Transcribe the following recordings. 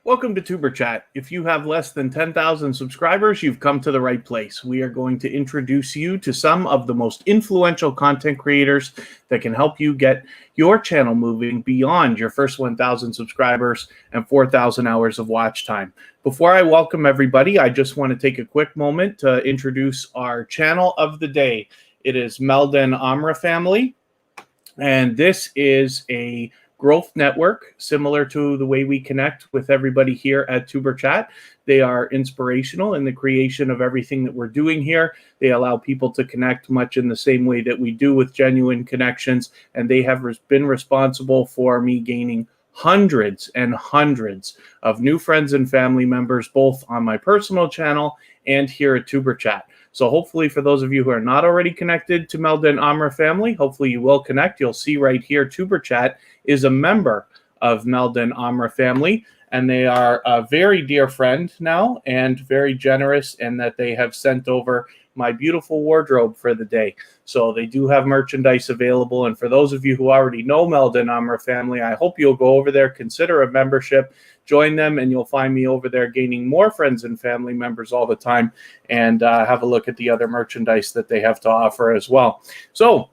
Welcome to tuberchat. If you have less than 10,000 subscribers, you've come to the right place. We are going to introduce you to some of the most influential content creators that can help you get your channel moving beyond your first 1,000 subscribers and 4,000 hours of watch time. Before I welcome everybody, I just want to take a quick moment to introduce our channel of the day. It is Melden Amra family, and this is a growth network, similar to the way we connect with everybody here at tuberchat. They are inspirational in the creation of everything that we're doing here. They allow people to connect much in the same way that we do with genuine connections, and they have been responsible for me gaining hundreds and hundreds of new friends and family members, both on my personal channel and here at tuberchat. So hopefully for those of you who are not already connected to Melden Amra family, hopefully you will connect. You'll see right here, tuberchat is a member of Melden Amra family, and they are a very dear friend now and very generous in that they have sent over my beautiful wardrobe for the day. So they do have merchandise available. And for those of you who already know Melden Amra family, I hope you'll go over there, consider a membership, join them, and you'll find me over there gaining more friends and family members all the time, and have a look at the other merchandise that they have to offer as well. So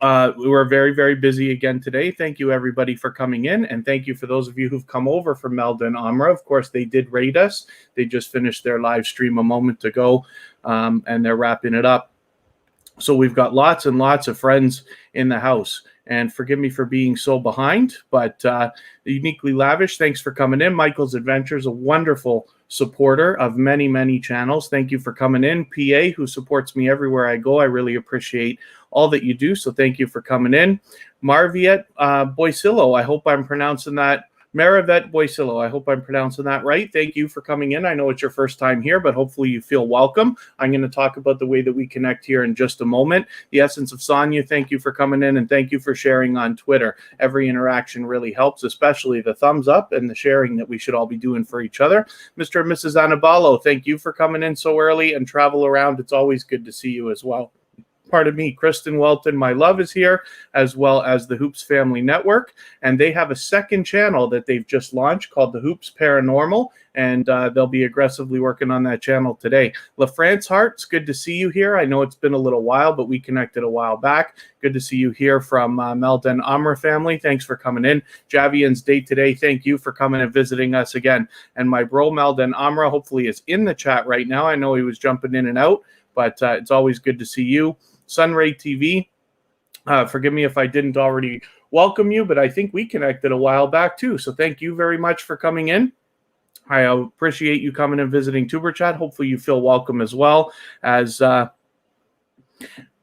we were very, very busy again today. Thank you, everybody, for coming in. And thank you for those of you who've come over from Melden Amra. Of course, they did raid us. They just finished their live stream a moment ago, and they're wrapping it up. So we've got lots and lots of friends in the house. And forgive me for being so behind, but Uniquely Lavish, thanks for coming in. Michael's Adventures, a wonderful supporter of many, many channels. Thank you for coming in. PA, who supports me everywhere I go. I really appreciate all that you do, so thank you for coming in. Marviet Boisillo, I hope I'm pronouncing that. Marivet Boisillo, I hope I'm pronouncing that right. Thank you for coming in. I know it's your first time here, but hopefully you feel welcome. I'm going to talk about the way that we connect here in just a moment. The Essence of Sonia, thank you for coming in, and thank you for sharing on Twitter. Every interaction really helps, especially the thumbs up and the sharing that we should all be doing for each other. Mr. and Mrs. Anabalo, thank you for coming in so early and travel around. It's always good to see you as well. Pardon me, Kristen Welton, my love, is here, as well as the Hoops Family Network, and they have a second channel that they've just launched called the Hoops Paranormal, and they'll be aggressively working on that channel today. LaFrance Hart, it's good to see you here. I know it's been a little while, but we connected a while back. Good to see you here from Melden Amra family. Thanks for coming in. Javian's Day Today, thank you for coming and visiting us again. And my bro, Melden Amra, hopefully is in the chat right now. I know he was jumping in and out, but it's always good to see you. Sunray TV, forgive me if I didn't already welcome you, but I think we connected a while back too. So thank you very much for coming in. I appreciate you coming and visiting tuberchat. Hopefully you feel welcome as well as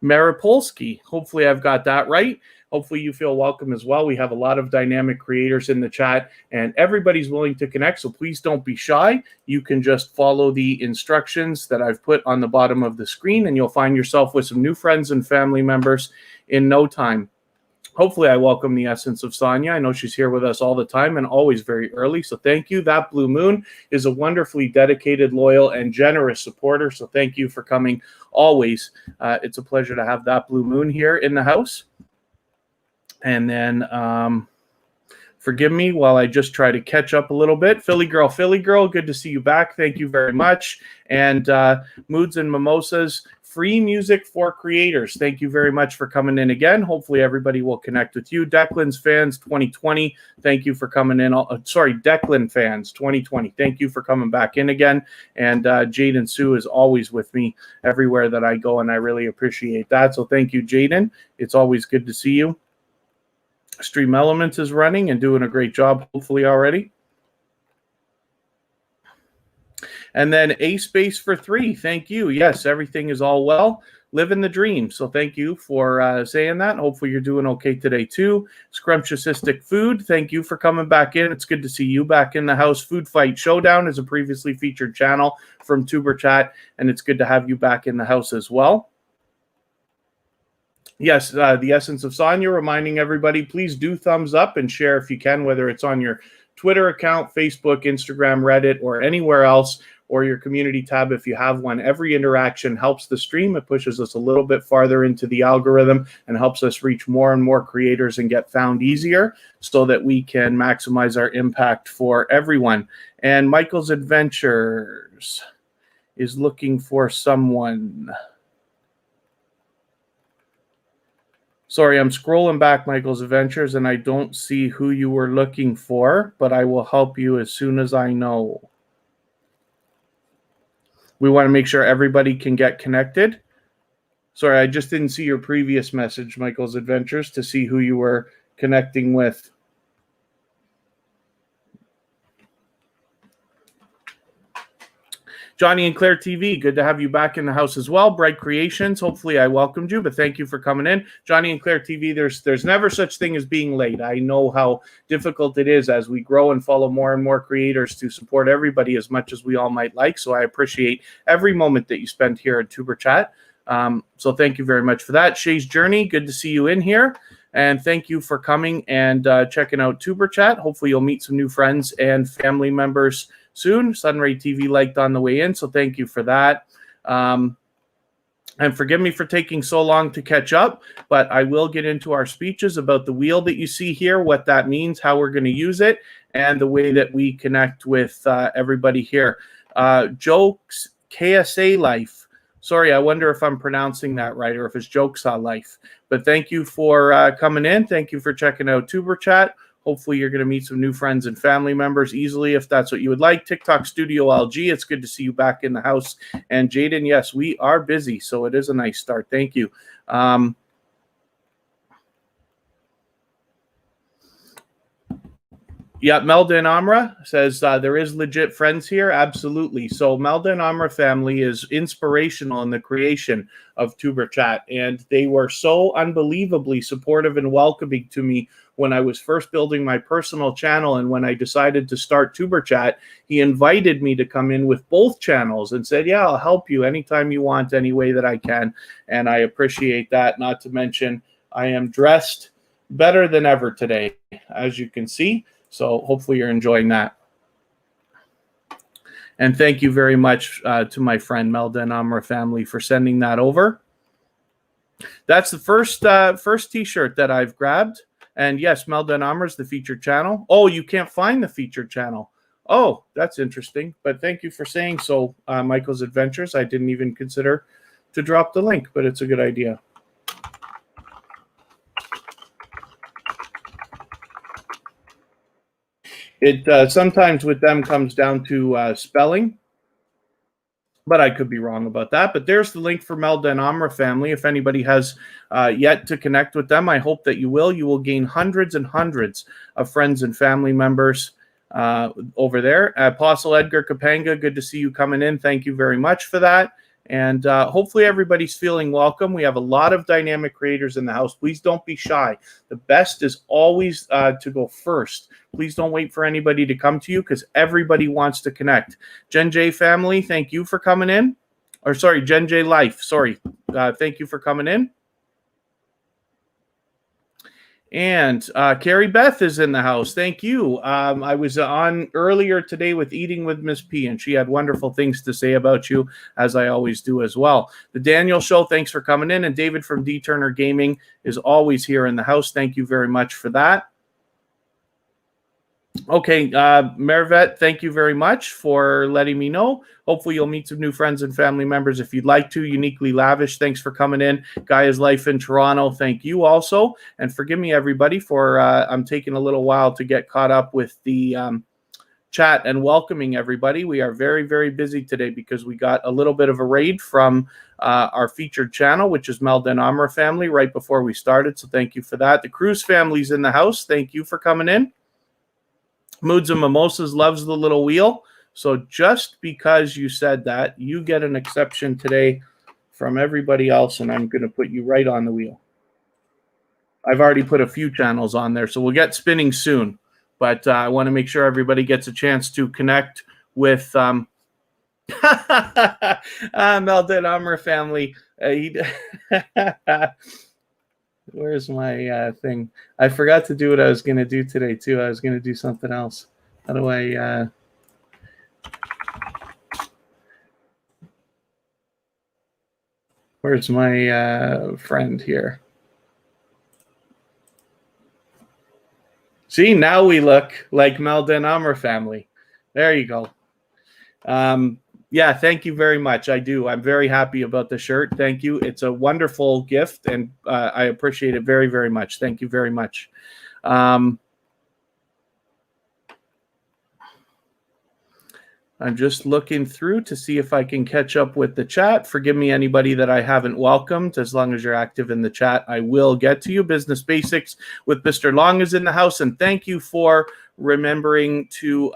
Maripolsky. Hopefully I've got that right. Hopefully you feel welcome as well. We have a lot of dynamic creators in the chat, and everybody's willing to connect, so please don't be shy. You can just follow the instructions that I've put on the bottom of the screen, and you'll find yourself with some new friends and family members in no time. Hopefully I welcome the Essence of Sonia. I know she's here with us all the time and always very early, so thank you. That Blue Moon is a wonderfully dedicated, loyal, and generous supporter, so thank you for coming always. It's a pleasure to have That Blue Moon here in the house. And then forgive me while I just try to catch up a little bit. Philly Girl, good to see you back. Thank you very much. And Moods and Mimosas, free music for creators. Thank you very much for coming in again. Hopefully everybody will connect with you. Declan's Fans 2020, thank you for coming in. Sorry, Declan Fans 2020, thank you for coming back in again. And Jaden Sue is always with me everywhere that I go, and I really appreciate that. So thank you, Jaden. It's always good to see you. Stream Elements is running and doing a great job, hopefully already. And then A Space for 3, thank you. Yes, everything is all well. Living the dream. So thank you for saying that. Hopefully you're doing okay today too. Scrumptious Food, thank you for coming back in. It's good to see you back in the house. Food Fight Showdown is a previously featured channel from tuberchat, and it's good to have you back in the house as well. Yes, the Essence of Sonia, reminding everybody, please do thumbs up and share if you can, whether it's on your Twitter account, Facebook, Instagram, Reddit, or anywhere else, or your community tab if you have one. Every interaction helps the stream. It pushes us a little bit farther into the algorithm and helps us reach more and more creators and get found easier so that we can maximize our impact for everyone. And Michael's Adventures is looking for someone. Sorry, I'm scrolling back, Michael's Adventures, and I don't see who you were looking for, but I will help you as soon as I know. We want to make sure everybody can get connected. Sorry, I just didn't see your previous message, Michael's Adventures, to see who you were connecting with. Johnny and Claire TV, good to have you back in the house as well. Bright Creations, hopefully I welcomed you, but thank you for coming in. Johnny and Claire TV, there's never such thing as being late. I know how difficult it is as we grow and follow more and more creators to support everybody as much as we all might like. So I appreciate every moment that you spend here at TuberChat. So thank you very much for that. Shay's Journey, good to see you in here. And thank you for coming and checking out TuberChat. Hopefully you'll meet some new friends and family members soon. Sunray TV liked on the way in, so thank you for that. And forgive me for taking so long to catch up, but I will get into our speeches about the wheel that you see here, what that means, how we're going to use it, and the way that we connect with everybody here. Jokes KSA Life. Sorry, I wonder if I'm pronouncing that right or if it's Jokes on Life. But thank you for coming in. Thank you for checking out TuberChat. Hopefully you're going to meet some new friends and family members easily if that's what you would like. TikTok Studio LG, it's good to see you back in the house. And Jaden, yes, we are busy, so it is a nice start. Thank you. Yeah, Melda and Amra says there is legit friends here. Absolutely. So Melda and Amra family is inspirational in the creation of TuberChat, and they were so unbelievably supportive and welcoming to me when I was first building my personal channel. And when I decided to start TuberChat, he invited me to come in with both channels and said, yeah, I'll help you anytime you want, any way that I can. And I appreciate that. Not to mention, I am dressed better than ever today, as you can see. So hopefully you're enjoying that. And thank you very much to my friend Melda and Amra family for sending that over. That's the first t-shirt that I've grabbed. And yes, Melda and Amra is the featured channel. Oh, you can't find the featured channel. Oh, that's interesting. But thank you for saying so, Michael's Adventures. I didn't even consider to drop the link, but it's a good idea. It sometimes with them comes down to spelling, but I could be wrong about that. But there's the link for Melda and Amra family. If anybody has yet to connect with them, I hope that you will. You will gain hundreds and hundreds of friends and family members over there. Apostle Edgar Kapanga, good to see you coming in. Thank you very much for that. And hopefully everybody's feeling welcome. We have a lot of dynamic creators in the house. Please don't be shy. The best is always to go first. Please don't wait for anybody to come to you because everybody wants to connect. Jen J family, thank you for coming in. Or sorry, Jen J Life. Sorry. Thank you for coming in. And Carrie Beth is in the house. Thank you. I was on earlier today with Eating with Miss P, and she had wonderful things to say about you, as I always do as well. The Daniel Show, thanks for coming in. And David from D Turner Gaming is always here in the house. Thank you very much for that. Okay, Mervet, thank you very much for letting me know. Hopefully you'll meet some new friends and family members if you'd like to. Uniquely Lavish, thanks for coming in. Gaia's Life in Toronto, thank you also. And forgive me, everybody, for I'm taking a little while to get caught up with the chat and welcoming everybody. We are very, very busy today because we got a little bit of a raid from our featured channel, which is Melda and Amra family, right before we started. So thank you for that. The Cruz family's in the house. Thank you for coming in. Moods and Mimosas loves the little wheel. So just because you said that, you get an exception today from everybody else, and I'm going to put you right on the wheel. I've already put a few channels on there, so we'll get spinning soon. But I want to make sure everybody gets a chance to connect with Melda and Amra family. Where's my thing? I forgot to do what I was going to do today, too. I was going to do something else. How do I... Where's my friend here? See, now we look like Melda and Amr family. There you go. Yeah, thank you very much. I do. I'm very happy about the shirt. Thank you. It's a wonderful gift, and I appreciate it very, very much. Thank you very much. I'm just looking through to see if I can catch up with the chat. Forgive me, anybody that I haven't welcomed. As long as you're active in the chat, I will get to you. Business Basics with Mr. Long is in the house, and thank you for remembering to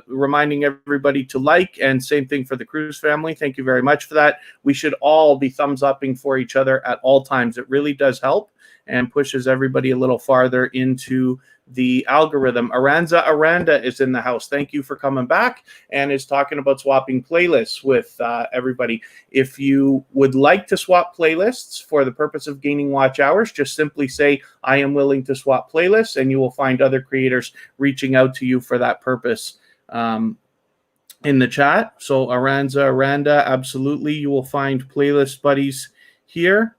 reminding everybody to like, and same thing for the Cruz family. Thank you very much for that. We should all be thumbs upping for each other at all times. It really does help and pushes everybody a little farther into the algorithm. Aranda is in the house. Thank you for coming back and is talking about swapping playlists with everybody. If you would like to swap playlists for the purpose of gaining watch hours, just simply say, I am willing to swap playlists, and you will find other creators reaching out to you for that purpose in the chat. So Aranda, absolutely. You will find playlist buddies here.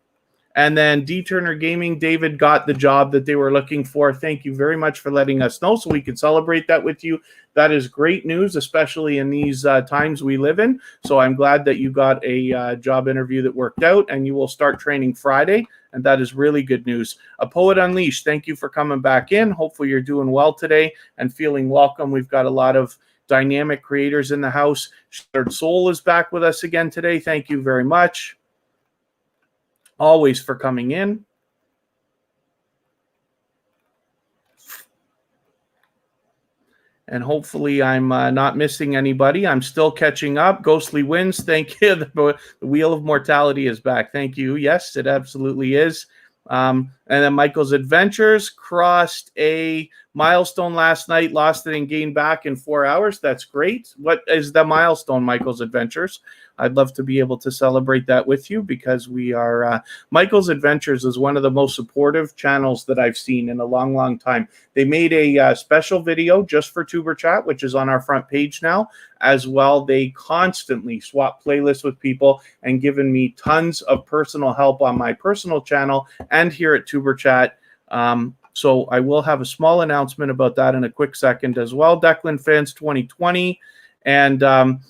And then D Turner Gaming, David got the job that they were looking for. Thank you very much for letting us know so we can celebrate that with you. That is great news, especially in these times we live in. So I'm glad that you got a job interview that worked out, and you will start training Friday. And that is really good news. A Poet Unleashed, thank you for coming back in. Hopefully you're doing well today and feeling welcome. We've got a lot of dynamic creators in the house. Shattered Soul is back with us again today. Thank you very much. Always for coming in. And hopefully I'm not missing anybody. I'm still catching up. Ghostly Wins, thank you. The Wheel of Mortality is back. Thank you. Yes, it absolutely is. And then Michael's Adventures crossed a milestone last night, lost it and gained back in 4 hours. That's great. What is the milestone, Michael's Adventures? I'd love to be able to celebrate that with you, because we are Michael's Adventures is one of the most supportive channels that I've seen in a long, long time. They made a special video just for tuberchat, which is on our front page now. As well, they constantly swap playlists with people and given me tons of personal help on my personal channel and here at tuberchat. So I will have a small announcement about that in a quick second as well. Declan Fans 2020 and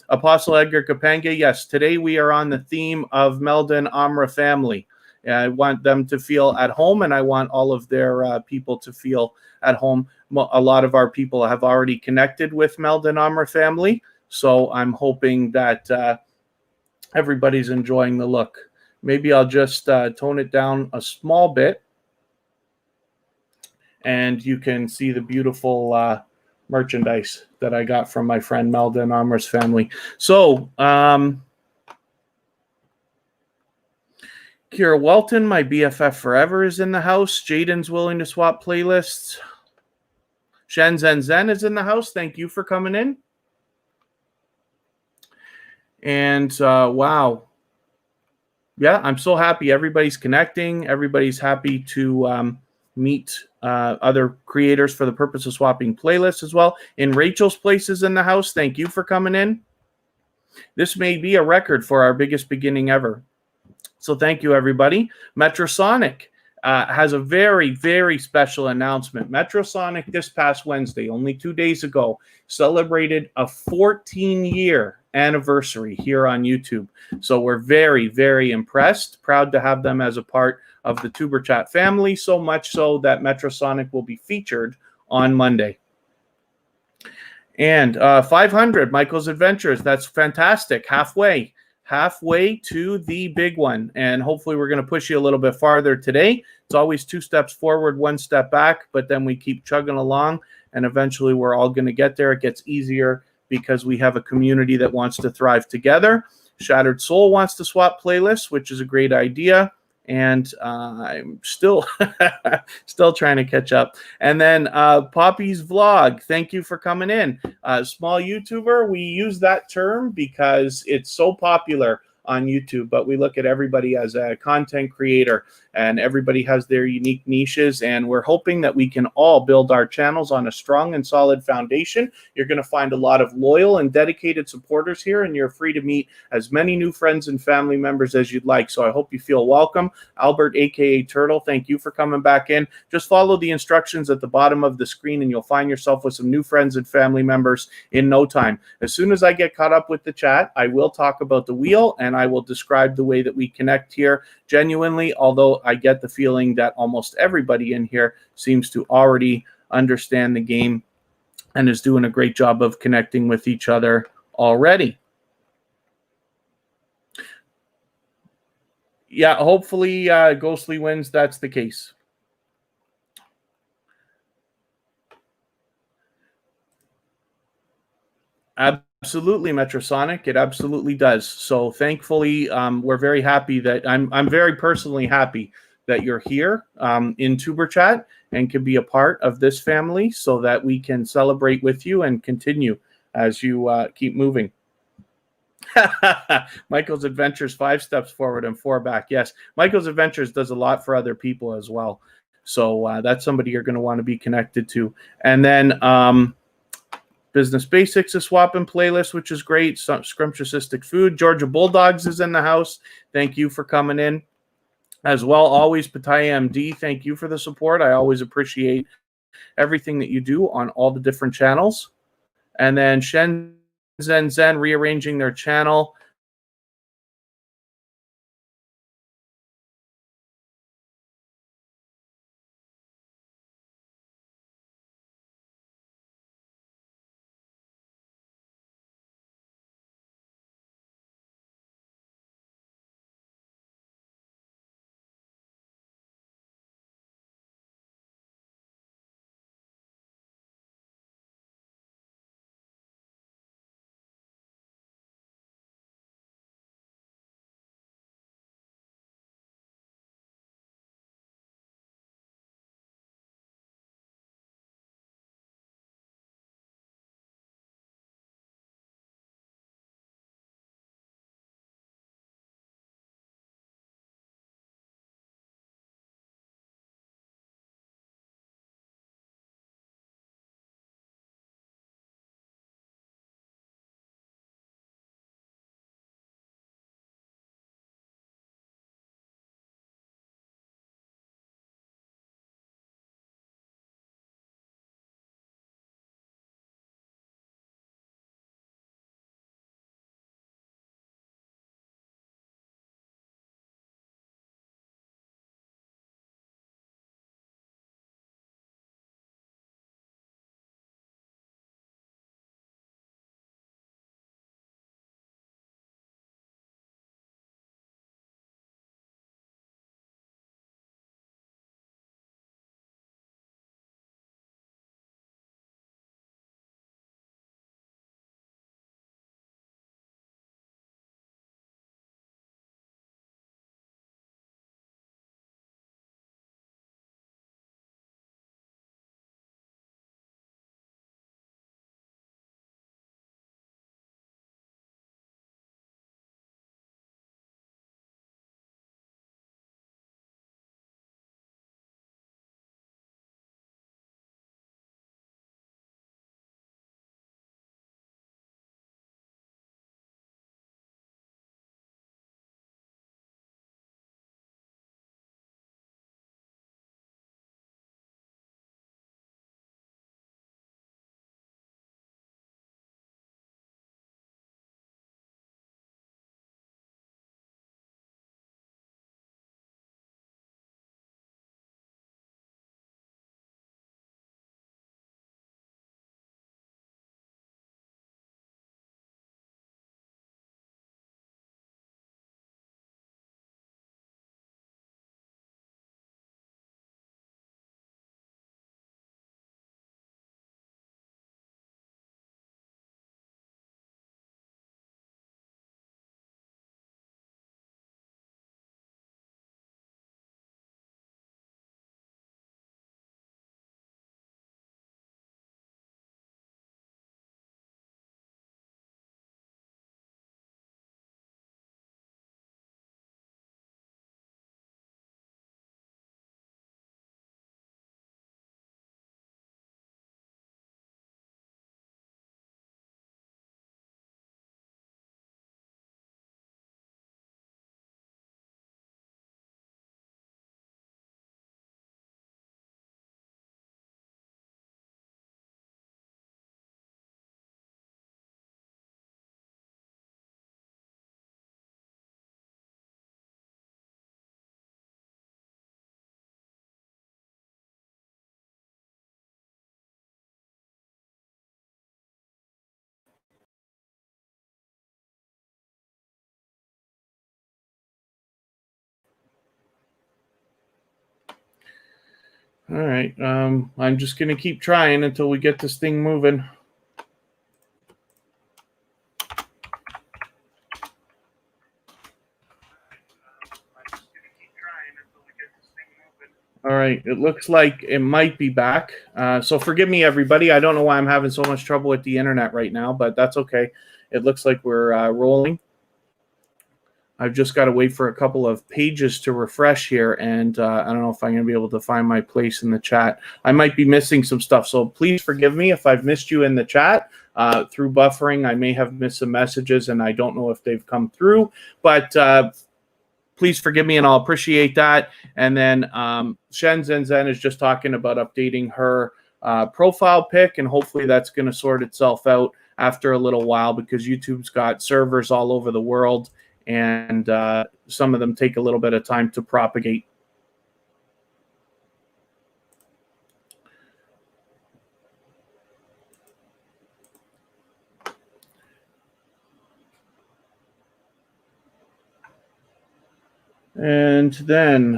Apostle Edgar Kapanga. Yes, today we are on the theme of Melda and Amra family. I want them to feel at home, and I want all of their people to feel at home. A lot of our people have already connected with Melda and Amra family, so I'm hoping that everybody's enjoying the look. Maybe I'll just tone it down a small bit, and you can see the beautiful merchandise that I got from my friend Melda and Amra's family. So, Kira Walton, my BFF forever, is in the house. Jaden's willing to swap playlists. Shen Zen Zen is in the house. Thank you for coming in. And wow. Yeah, I'm so happy. Everybody's connecting. Everybody's happy to meet other creators for the purpose of swapping playlists as well. In Rachel's place is in the house. Thank you for coming in. This may be a record for our biggest beginning ever. So thank you, everybody. Metrosonic has a very, very special announcement. Metrosonic this past Wednesday, only 2 days ago, celebrated a 14-year anniversary here on YouTube. So we're very, very impressed, proud to have them as a part of the tuberchat family, so much so that Metrosonic will be featured on Monday. And 500, Michael's Adventures. That's fantastic. Halfway to the big one. And hopefully we're going to push you a little bit farther today. It's always 2 steps forward, 1 step back, but then we keep chugging along, and eventually we're all going to get there. It gets easier because we have a community that wants to thrive together. Shattered Soul wants to swap playlists, which is a great idea. And I'm still trying to catch up. And then Poppy's Vlog, thank you for coming in. Small YouTuber, we use that term because it's so popular on YouTube, but we look at everybody as a content creator. and everybody has their unique niches, and we're hoping that we can all build our channels on a strong and solid foundation. You're going to find a lot of loyal and dedicated supporters here, and you're free to meet as many new friends and family members as you'd like. So I hope you feel welcome. Albert, aka Turtle, thank you for coming back in. Just follow the instructions at the bottom of the screen and you'll find yourself with some new friends and family members in no time. As soon as I get caught up with the chat, I will talk about the wheel and I will describe the way that we connect here genuinely, although I get the feeling that almost everybody in here seems to already understand the game and is doing a great job of connecting with each other already. Yeah, hopefully Ghostly wins. That's the case. Absolutely, Metrosonic. It absolutely does. So thankfully, we're very happy that I'm very personally happy that you're here in TuberChat and can be a part of this family so that we can celebrate with you and continue as you keep moving. Michael's Adventures, 5 steps forward and 4 back. Yes, Michael's Adventures does a lot for other people as well. So that's somebody you're going to want to be connected to. And then Business Basics is swapping playlist, which is great. Scrumptious Food. Georgia Bulldogs is in the house. Thank you for coming in as well. Always Pataya MD, thank you for the support. I always appreciate everything that you do on all the different channels. And then Shen Zen Zen rearranging their channel. All right. I'm just going to keep trying until we get this thing moving. All right. It looks like it might be back. So forgive me, everybody. I don't know why I'm having so much trouble with the internet right now, but that's okay. It looks like we're rolling. I've just got to wait for a couple of pages to refresh here, and I don't know if I'm going to be able to find my place in the chat. I might be missing some stuff, so please forgive me if I've missed you in the chat. Through buffering, I may have missed some messages, and I don't know if they've come through, but please forgive me, and I'll appreciate that. And then Shen Zen is just talking about updating her profile pic, and hopefully that's going to sort itself out after a little while, because YouTube's got servers all over the world, and some of them take a little bit of time to propagate. And then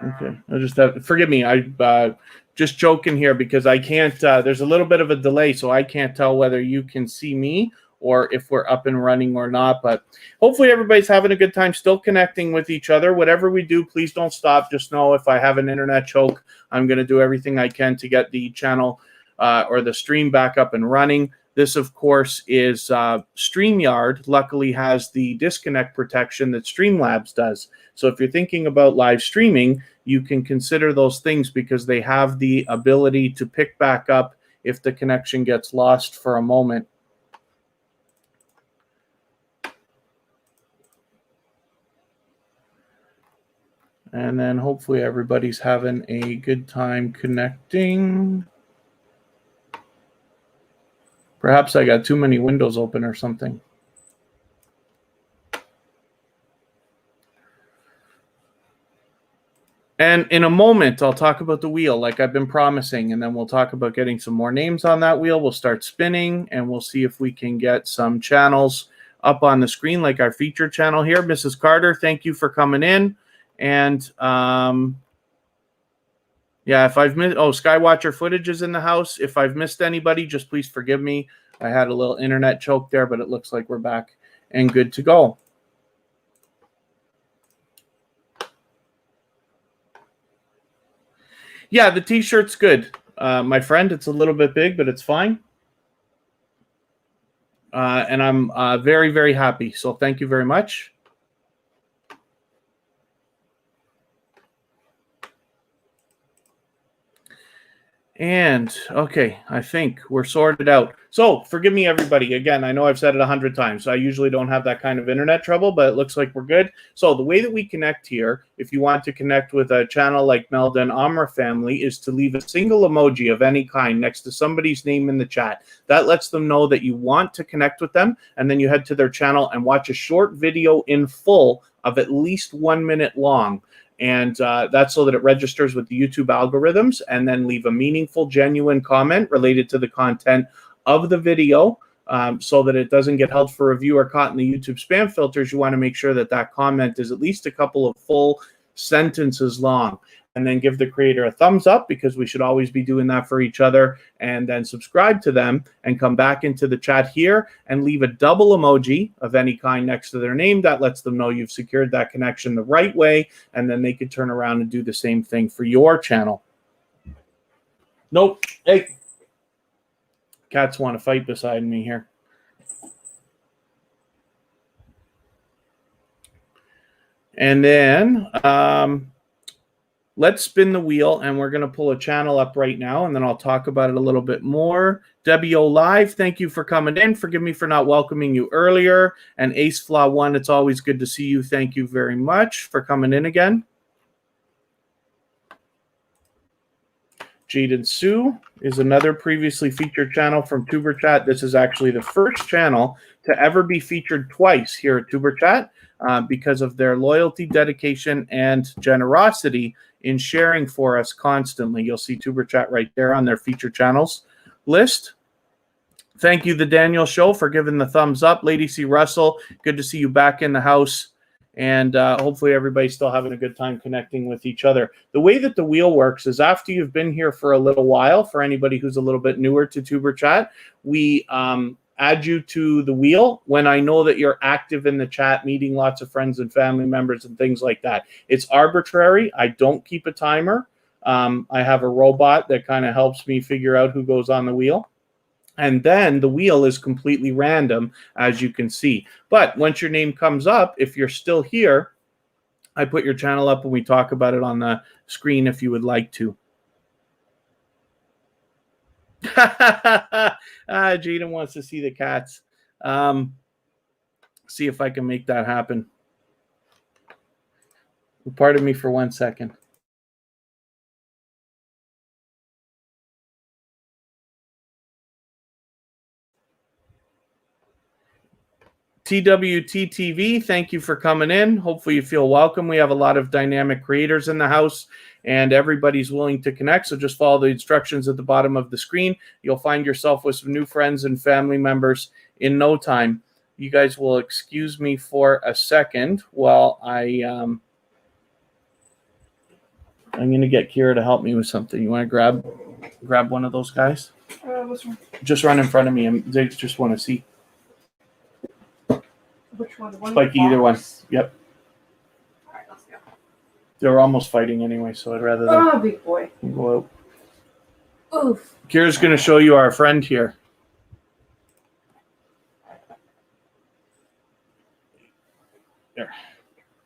okay, I just have, forgive me, I just joking here because I can't, there's a little bit of a delay, so I can't tell whether you can see me or if we're up and running or not. But hopefully everybody's having a good time, still connecting with each other. Whatever we do, please don't stop. Just know if I have an internet choke, I'm going to do everything I can to get the channel or the stream back up and running. This, of course, is StreamYard. Luckily has the disconnect protection that Streamlabs does. So if you're thinking about live streaming, you can consider those things because they have the ability to pick back up if the connection gets lost for a moment. And then hopefully everybody's having a good time connecting. Perhaps I got too many windows open or something. And in a moment, I'll talk about the wheel like I've been promising, and then we'll talk about getting some more names on that wheel. We'll start spinning, and we'll see if we can get some channels up on the screen, like our featured channel here. Mrs. Carter, thank you for coming in. And yeah, if I've missed, Skywatcher footage is in the house. If I've missed anybody, just please forgive me. I had a little internet choke there, but it looks like we're back and good to go. Yeah, the t-shirt's good, my friend. It's a little bit big, but it's fine. And I'm very, very happy. So thank you very much. And okay, I think we're sorted out. So forgive me, everybody. Again, I know I've said it 100 times, so I usually don't have that kind of internet trouble, but it looks like we're good. So the way that we connect here, if you want to connect with a channel like Melda and Amra family, is to leave a single emoji of any kind next to somebody's name in the chat. That lets them know that you want to connect with them, and then you head to their channel and watch a short video in full of at least 1 minute long. And that's so that it registers with the YouTube algorithms, and then leave a meaningful, genuine comment related to the content of the video so that it doesn't get held for review or caught in the YouTube spam filters. You want to make sure that that comment is at least a couple of full sentences long. And then give the creator a thumbs up, because we should always be doing that for each other. And then subscribe to them and come back into the chat here and leave a double emoji of any kind next to their name. That lets them know you've secured that connection the right way. And then they could turn around and do the same thing for your channel. Nope. Hey, cats want to fight beside me here. And then let's spin the wheel, and we're going to pull a channel up right now, and then I'll talk about it a little bit more. Debbie O Live, thank you for coming in. Forgive me for not welcoming you earlier. And Ace Flaw 1, it's always good to see you. Thank you very much for coming in again. Jaden Sue is another previously featured channel from TuberChat. This is actually the first channel to ever be featured twice here at TuberChat because of their loyalty, dedication, and generosity in sharing for us constantly. You'll see TuberChat right there on their featured channels list. Thank you, The Daniel Show, for giving the thumbs up. Lady C. Russell, good to see you back in the house. And hopefully everybody's still having a good time connecting with each other. The way that the wheel works is after you've been here for a little while, for anybody who's a little bit newer to tuberchat, we add you to the wheel when I know that you're active in the chat, meeting lots of friends and family members and things like that. It's arbitrary. I don't keep a timer. I have a robot that kind of helps me figure out who goes on the wheel. And then the wheel is completely random, as you can see. But once your name comes up, if you're still here, I put your channel up and we talk about it on the screen if you would like to. Jaden wants to see the cats. See if I can make that happen. Pardon me for 1 second. TWTTV, thank you for coming in. Hopefully you feel welcome. We have a lot of dynamic creators in the house and everybody's willing to connect. So just follow the instructions at the bottom of the screen. You'll find yourself with some new friends and family members in no time. You guys will excuse me for a second while I'm going to get Kira to help me with something. You want to grab one of those guys? Which one? Just run in front of me. They just want to see. Which one? The one Spiky, either one. Yep. All right, let's go. They're almost fighting anyway, so I'd rather big boy. Go out. Oof. Kira's going to show you our friend here. There.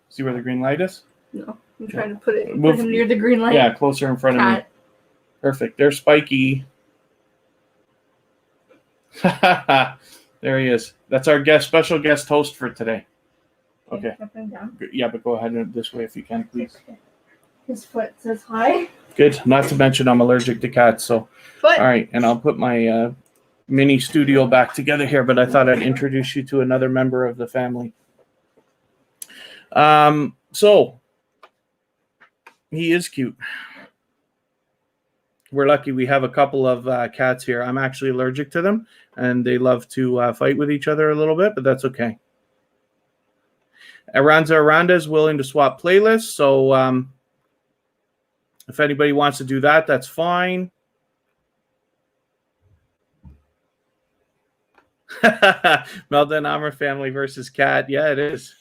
See where the green light is? No, I'm trying to put him near the green light. Yeah, closer in front of me. Perfect. There's Spiky. There he is. That's our special guest host for today. Okay. Yeah, but go ahead and this way if you can, please. His foot says hi. Good. Not to mention I'm allergic to cats, so. Foot. All right, and I'll put my mini studio back together here, but I thought I'd introduce you to another member of the family. So he is cute. We're lucky we have a couple of cats here. I'm actually allergic to them, and they love to fight with each other a little bit, but that's okay. Aranda is willing to swap playlists, so if anybody wants to do that, that's fine. Melda and Amr family versus cat. Yeah, it is.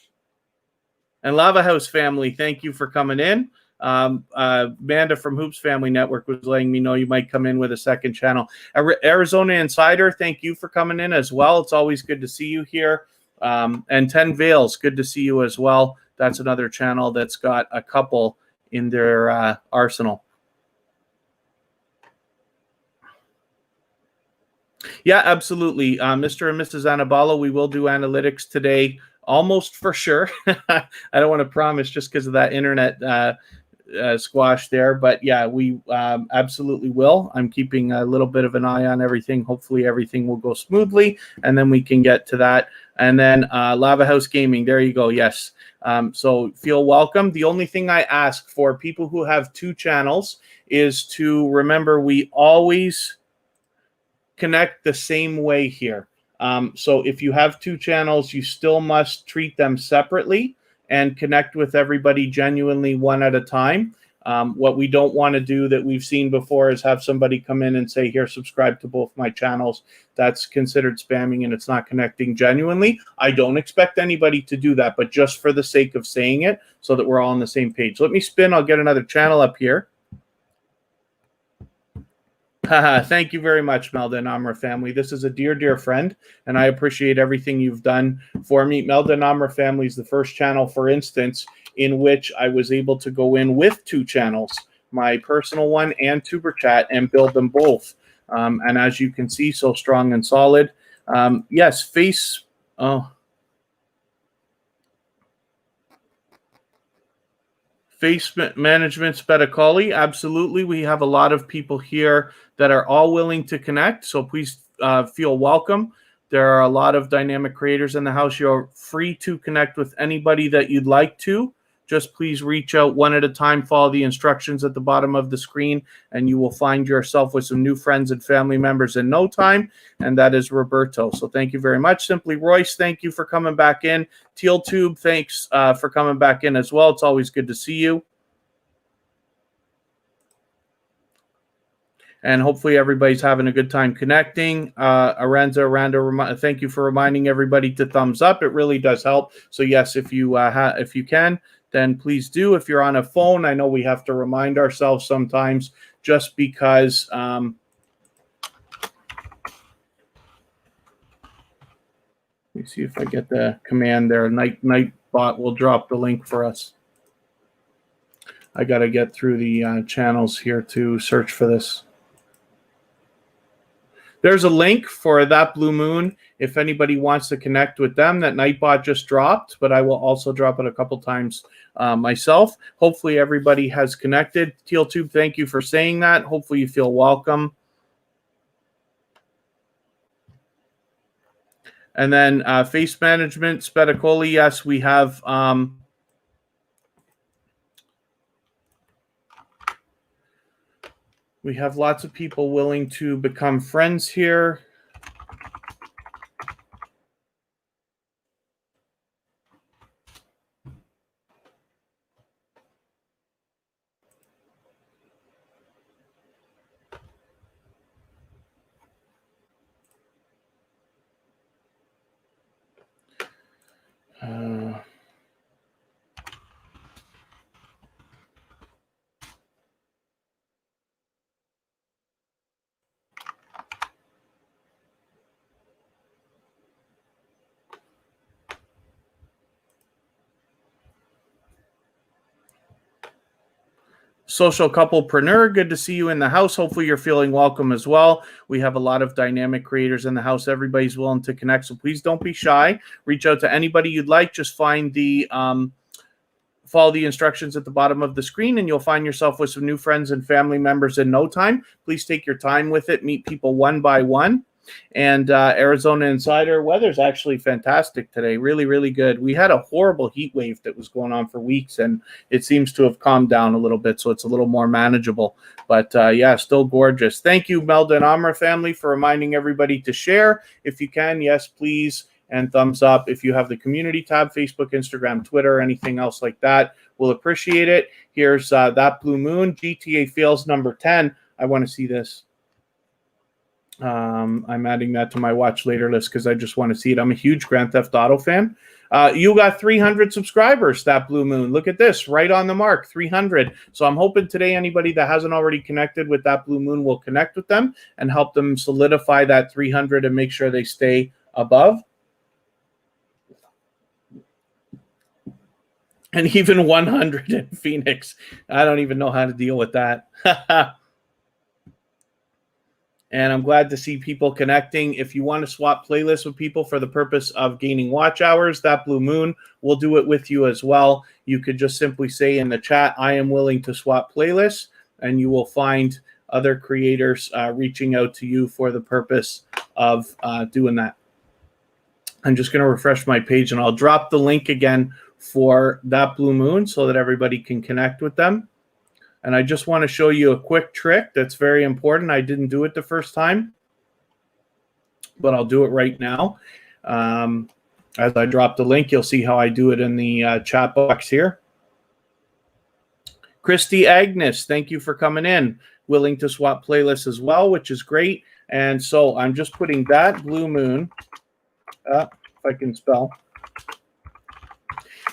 And Lava House family, thank you for coming in. Amanda from Hoops Family Network was letting me know you might come in with a second channel. Arizona Insider, thank you for coming in as well. It's always good to see you here. And 10 Veils, good to see you as well. That's another channel that's got a couple in their arsenal. Yeah, absolutely. Mr. and Mrs. Anabalo, we will do analytics today, almost for sure. I don't want to promise just because of that internet squash there, but yeah, we absolutely will. I'm keeping a little bit of an eye on everything. Hopefully everything will go smoothly, and then we can get to that. And then Lava House Gaming, there you go. Yes. So feel welcome. The only thing I ask for people who have 2 channels is to remember we always connect the same way here. So if you have 2 channels, you still must treat them separately and connect with everybody genuinely one at a time. What we don't want to do that we've seen before is have somebody come in and say, here, subscribe to both my channels. That's considered spamming and it's not connecting genuinely. I don't expect anybody to do that, but just for the sake of saying it so that we're all on the same page. Let me spin. I'll get another channel up here. Thank you very much, Melda and Amra family. This is a dear, dear friend, and I appreciate everything you've done for me. Melda and Amra family is the first channel, for instance, in which I was able to go in with 2 channels, my personal one and tuberchat, and build them both. And as you can see, so strong and solid. Yes, face management Spedicali, absolutely. We have a lot of people here that are all willing to connect, so please feel welcome. There are a lot of dynamic creators in the house. You're free to connect with anybody that you'd like to. just please reach out one at a time, follow the instructions at the bottom of the screen, and you will find yourself with some new friends and family members in no time, and that is Roberto. So thank you very much. Simply Royce, thank you for coming back in. TealTube, thanks for coming back in as well. It's always good to see you. And hopefully everybody's having a good time connecting. Aranda, thank you for reminding everybody to thumbs up. It really does help. So yes, if you can, then please do. If you're on a phone, I know we have to remind ourselves sometimes just because. Let me see if I get the command there. Nightbot will drop the link for us. I got to get through the channels here to search for this. There's a link for That Blue Moon if anybody wants to connect with them. That Nightbot just dropped, but I will also drop it a couple times myself. Hopefully everybody has connected. TealTube, thank you for saying that. Hopefully you feel welcome. And then face management, Spedicoli, yes, we have lots of people willing to become friends here. Social couplepreneur, good to see you in the house. Hopefully you're feeling welcome as well. We have a lot of dynamic creators in the house. Everybody's willing to connect, so please don't be shy. Reach out to anybody you'd like. Just find the follow the instructions at the bottom of the screen, and you'll find yourself with some new friends and family members in no time. Please take your time with it. Meet people one by one. And Arizona Insider, weather's actually fantastic today. Really, really good. We had a horrible heat wave that was going on for weeks, and it seems to have calmed down a little bit, so it's a little more manageable. But yeah, still gorgeous. Thank you, Melda and Amra family, for reminding everybody to share. If you can, yes, please, and thumbs up. If you have the community tab, Facebook, Instagram, Twitter, anything else like that, we'll appreciate it. Here's That Blue Moon, GTA Fails number 10. I want to see this. I'm adding that to my watch later list because I just want to see it. I'm a huge Grand Theft Auto fan. You got 300 subscribers, That Blue Moon. Look at this, right on the mark, 300. So I'm hoping today anybody that hasn't already connected with That Blue Moon will connect with them and help them solidify that 300 and make sure they stay above. And even 100 in Phoenix. I don't even know how to deal with that. And I'm glad to see people connecting. If you want to swap playlists with people for the purpose of gaining watch hours, That Blue Moon will do it with you as well. You could just simply say in the chat, I am willing to swap playlists, and you will find other creators reaching out to you for the purpose of doing that. I'm just going to refresh my page, and I'll drop the link again for That Blue Moon so that everybody can connect with them. And I just want to show you a quick trick that's very important. I didn't do it the first time, but I'll do it right now. As I drop the link, you'll see how I do it in the chat box here. Christy Agnes, thank you for coming in. Willing to swap playlists as well, which is great. And so I'm just putting That Blue Moon, if I can spell,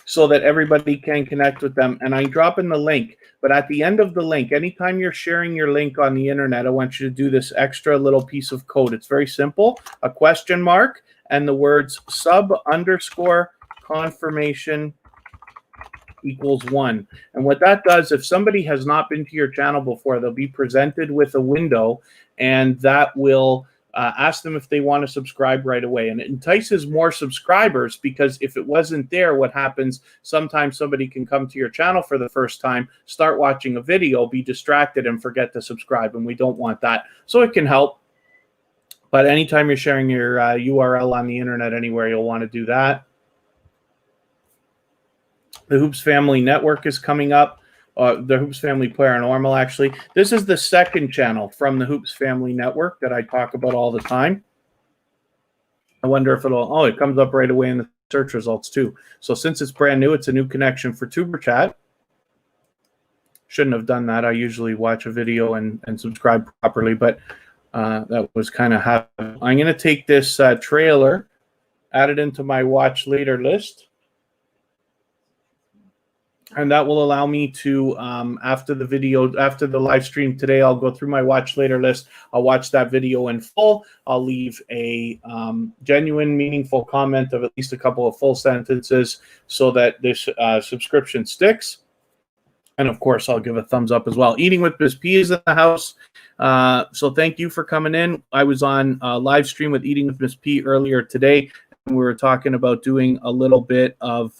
so that everybody can connect with them. And I'm dropping the link. But at the end of the link, anytime you're sharing your link on the internet, I want you to do this extra little piece of code. It's very simple, a question mark and the words sub_confirmation equals 1. And what that does, if somebody has not been to your channel before, they'll be presented with a window, and that will ask them if they want to subscribe right away. And it entices more subscribers, because if it wasn't there, what happens, sometimes somebody can come to your channel for the first time, start watching a video, be distracted, and forget to subscribe. And we don't want that. So it can help. But anytime you're sharing your URL on the internet anywhere, you'll want to do that. The Hoops Family Network is coming up. The Hoops Family Paranormal, actually. This is the second channel from the Hoops Family Network that I talk about all the time. I wonder if it'll... Oh, it comes up right away in the search results, too. So since it's brand new, it's a new connection for tuberchat. Shouldn't have done that. I usually watch a video and subscribe properly, but that was kind of how... I'm going to take this trailer, add it into my watch later list. And that will allow me to, after the live stream today, I'll go through my watch later list. I'll watch that video in full. I'll leave a genuine, meaningful comment of at least a couple of full sentences so that this subscription sticks. And of course, I'll give a thumbs up as well. Eating with Miss P is in the house. So thank you for coming in. I was on a live stream with Eating with Miss P earlier today, and we were talking about doing a little bit of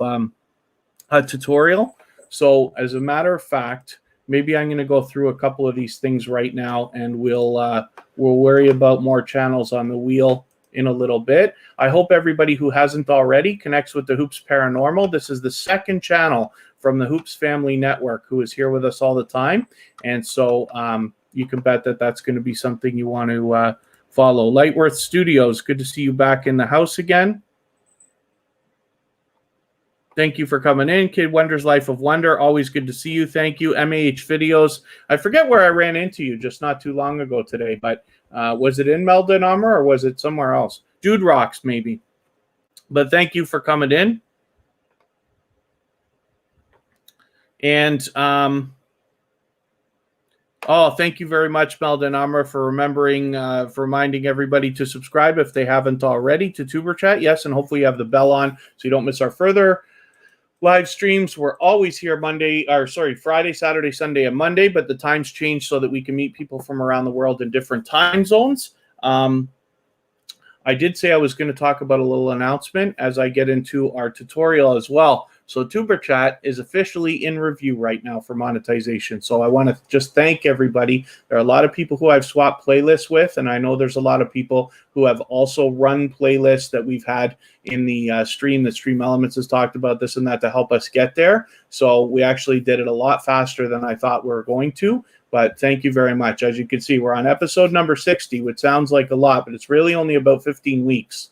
a tutorial. So as a matter of fact, maybe I'm going to go through a couple of these things right now, and we'll worry about more channels on the wheel in a little bit. I hope everybody who hasn't already connects with the Hoops Paranormal. This is the second channel from the Hoops Family Network who is here with us all the time. And so you can bet that that's going to be something you want to follow. Lightworth Studios, good to see you back in the house again. Thank you for coming in. Kid Wonder's Life of Wonder, always good to see you. Thank you. MAH Videos. I forget where I ran into you just not too long ago today, but was it in Meldon Armor or was it somewhere else? Dude Rocks, maybe. But thank you for coming in. And oh, thank you very much, Meldon Armor, for reminding everybody to subscribe if they haven't already to TuberChat. Yes, and hopefully you have the bell on so you don't miss our further live streams. We're always here Friday, Saturday, Sunday, and Monday, but the times change so that we can meet people from around the world in different time zones. I did say I was going to talk about a little announcement as I get into our tutorial as well. So TuberChat is officially in review right now for monetization. So I want to just thank everybody. There are a lot of people who I've swapped playlists with, and I know there's a lot of people who have also run playlists that we've had in the stream. The Stream Elements has talked about this and that to help us get there. So we actually did it a lot faster than I thought we were going to. But thank you very much. As you can see, we're on episode number 60, which sounds like a lot, but it's really only about 15 weeks.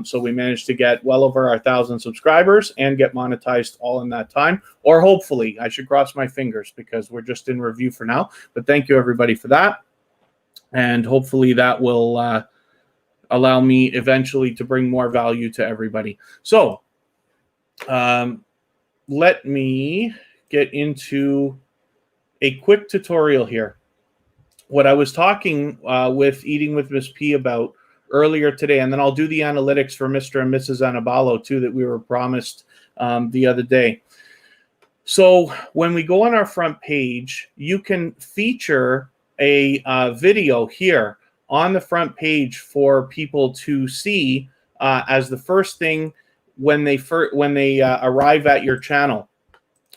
So we managed to get well over 1,000 subscribers and get monetized all in that time. Or hopefully, I should cross my fingers because we're just in review for now. But thank you, everybody, for that. And hopefully that will allow me eventually to bring more value to everybody. So let me get into a quick tutorial here. What I was talking with Eating with Miss P about earlier today, and then I'll do the analytics for Mr. and Mrs. Anabalo too that we were promised the other day. So when we go on our front page, you can feature a video here on the front page for people to see as the first thing when they arrive at your channel.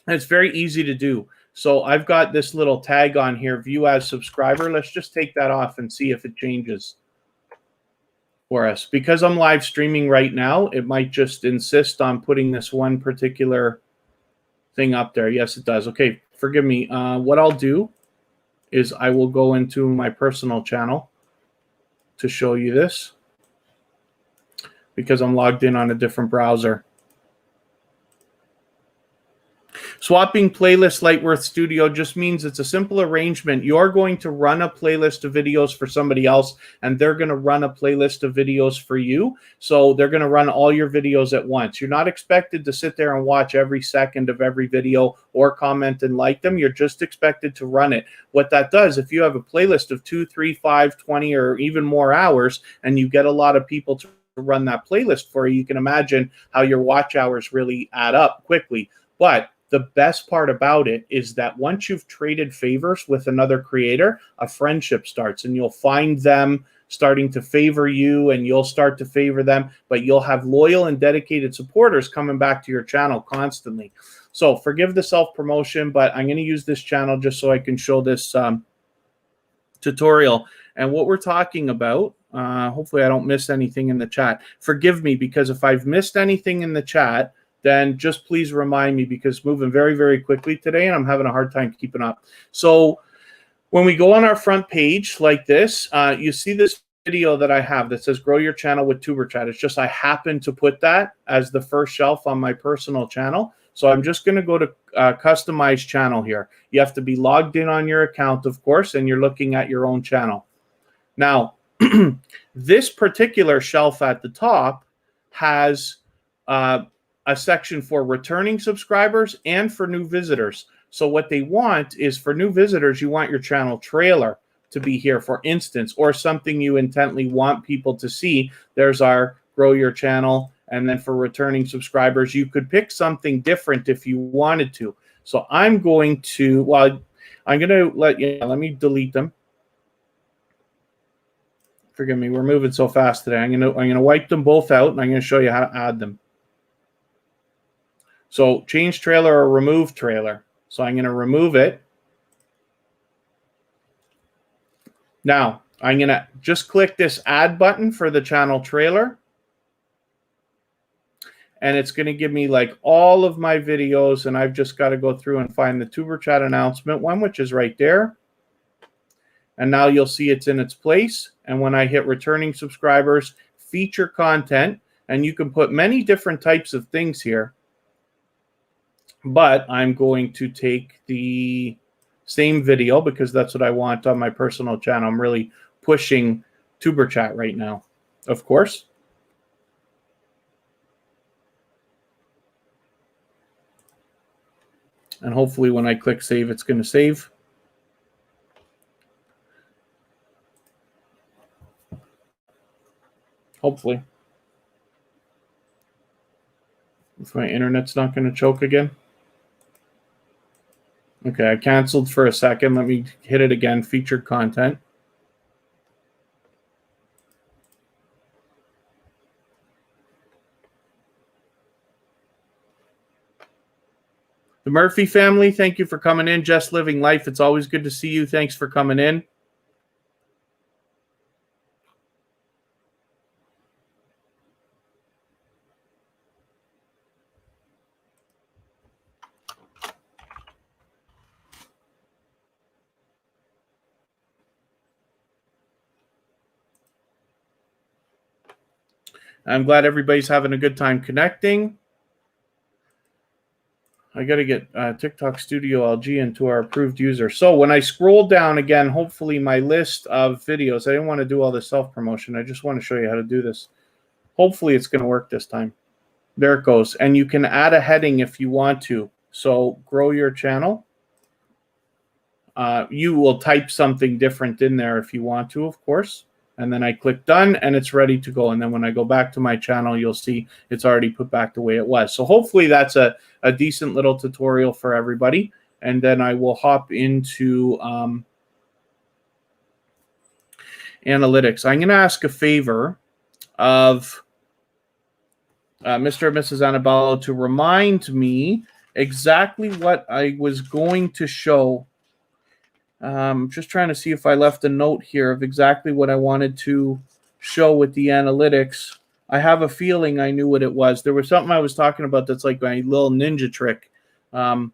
And it's very easy to do. So I've got this little tag on here, view as subscriber. Let's just take that off and see if it changes for us. Because I'm live streaming right now, it might just insist on putting this one particular thing up there. Yes, it does. Okay, forgive me. What I'll do is I will go into my personal channel to show you this because I'm logged in on a different browser. Swapping playlist Lightworth Studio just means it's a simple arrangement. You're going to run a playlist of videos for somebody else, and they're going to run a playlist of videos for you. So they're going to run all your videos at once. You're not expected to sit there and watch every second of every video or comment and like them. You're just expected to run it. What that does, if you have a playlist of 2, 3, 5, 20, or even more hours, and you get a lot of people to run that playlist for you, you can imagine how your watch hours really add up quickly. But the best part about it is that once you've traded favors with another creator, a friendship starts, and you'll find them starting to favor you, and you'll start to favor them, but you'll have loyal and dedicated supporters coming back to your channel constantly. So forgive the self-promotion, but I'm going to use this channel just so I can show this tutorial. And what we're talking about, hopefully I don't miss anything in the chat. Forgive me, because if I've missed anything in the chat, then just please remind me, because moving very, very quickly today and I'm having a hard time keeping up. So when we go on our front page like this, you see this video that I have that says grow your channel with tuberchat. It's just I happen to put that as the first shelf on my personal channel. So I'm just going to go to customize channel here. You have to be logged in on your account, of course, and you're looking at your own channel. Now, this particular shelf at the top has a section for returning subscribers and for new visitors. So what they want is, for new visitors, you want your channel trailer to be here, for instance, or something you intently want people to see. There's our grow your channel. And then for returning subscribers, you could pick something different if you wanted to. So I'm going to, well, I'm going to let me delete them. Forgive me, we're moving so fast today. I'm going to wipe them both out, and I'm going to show you how to add them. So change trailer or remove trailer. So I'm going to remove it. Now, I'm going to just click this add button for the channel trailer. And it's going to give me like all of my videos, and I've just got to go through and find the tuberchat announcement one, which is right there. And now you'll see it's in its place. And when I hit returning subscribers, feature content, and you can put many different types of things here. But I'm going to take the same video because that's what I want on my personal channel. I'm really pushing tuberchat right now, of course. And hopefully when I click save, it's going to save. Hopefully. If my internet's not going to choke again. Okay, I canceled for a second. Let me hit it again. Featured content. The Murphy family, thank you for coming in. Just Living Life, it's always good to see you. Thanks for coming in. I'm glad everybody's having a good time connecting. I got to get TikTok Studio LG into our approved user. So when I scroll down again, hopefully my list of videos, I didn't want to do all this self-promotion. I just want to show you how to do this. Hopefully it's going to work this time. There it goes. And you can add a heading if you want to. So grow your channel. You will type something different in there if you want to, of course. And then I click done and it's ready to go. And then when I go back to my channel, you'll see it's already put back the way it was. So hopefully that's a decent little tutorial for everybody. And then I will hop into analytics. I'm going to ask a favor of Mr. and Mrs. Annabello to remind me exactly what I was going to show. Just trying to see if I left a note here of exactly what I wanted to show with the analytics. I have a feeling I knew what it was. There was something I was talking about that's like my little ninja trick. I'm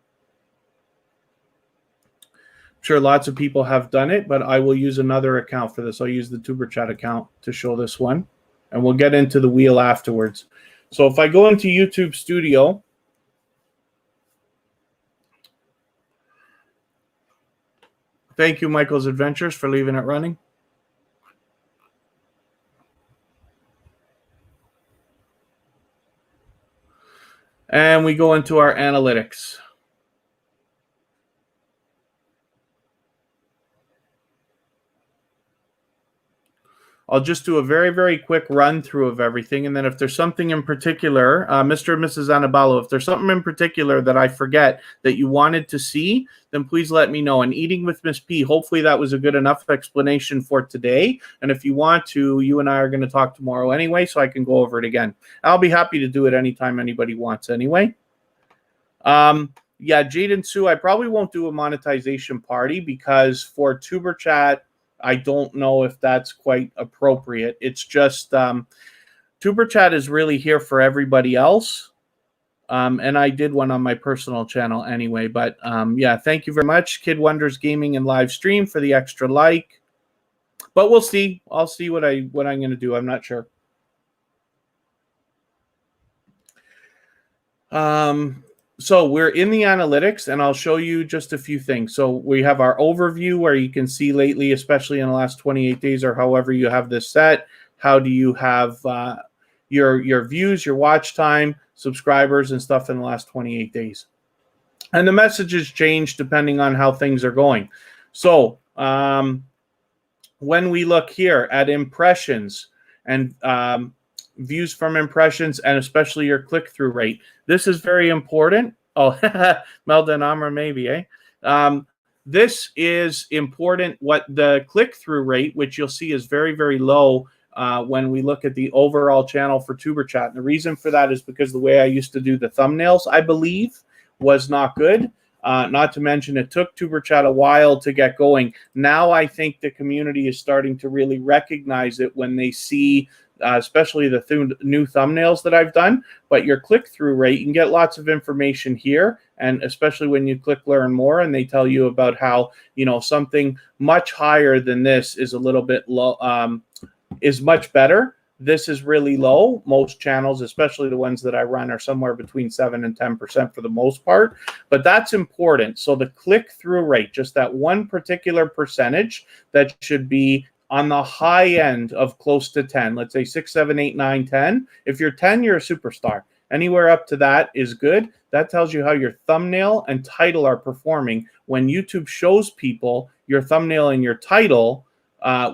sure lots of people have done it, but I will use another account for this. I'll use the tuberchat account to show this one, and we'll get into the wheel afterwards. So if I go into YouTube Studio, thank you, Michael's Adventures, for leaving it running. And we go into our analytics. I'll just do a very, very quick run through of everything. And then if there's something in particular, Mr. and Mrs. Annabello, if there's something in particular that I forget that you wanted to see, then please let me know. And Eating with Miss P, hopefully that was a good enough explanation for today. And if you want to, you and I are going to talk tomorrow anyway, so I can go over it again. I'll be happy to do it anytime anybody wants anyway. Yeah, Jaden Sue, I probably won't do a monetization party because for tuberchat, I don't know if that's quite appropriate. It's just tuberchat is really here for everybody else. And I did one on my personal channel anyway. But yeah, thank you very much, Kid Wonders Gaming and Live Stream, for the extra like. But we'll see. I'll see what I'm going to do. I'm not sure. So we're in the analytics, and I'll show you just a few things. So we have our overview where you can see lately, especially in the last 28 days or however you have this set, how do you have your views, your watch time, subscribers, and stuff in the last 28 days. And the messages change depending on how things are going. So when we look here at impressions and views from impressions, and especially your click-through rate, this is very important. Oh, Melda and Amra, maybe, eh? This is important. What the click-through rate, which you'll see is very, very low when we look at the overall channel for tuberchat. And the reason for that is because the way I used to do the thumbnails, I believe, was not good. Not to mention it took tuberchat a while to get going. Now I think the community is starting to really recognize it when they see especially the new thumbnails that I've done. But your click-through rate, you can get lots of information here, and especially when you click learn more and they tell you about how, you know, something much higher than this is a little bit low, is much better. This is really low. Most channels, especially the ones that I run, are somewhere between 7 and 10% for the most part. But that's important. So the click-through rate, just that one particular percentage, that should be on the high end of close to 10. Let's say 6, 7, 8, 9, 10. If you're 10, you're a superstar. Anywhere up to that is good. That tells you how your thumbnail and title are performing. When YouTube shows people your thumbnail and your title,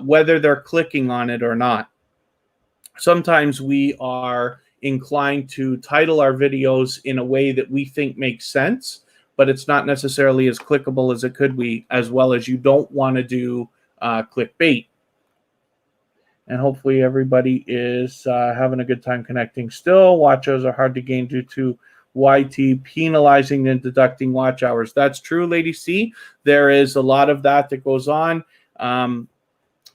whether they're clicking on it or not. Sometimes we are inclined to title our videos in a way that we think makes sense, but it's not necessarily as clickable as it could be, as well as you don't want to do clickbait. And hopefully everybody is having a good time connecting still. Watch hours are hard to gain due to YT penalizing and deducting watch hours. That's true, Lady C. There is a lot of that goes on.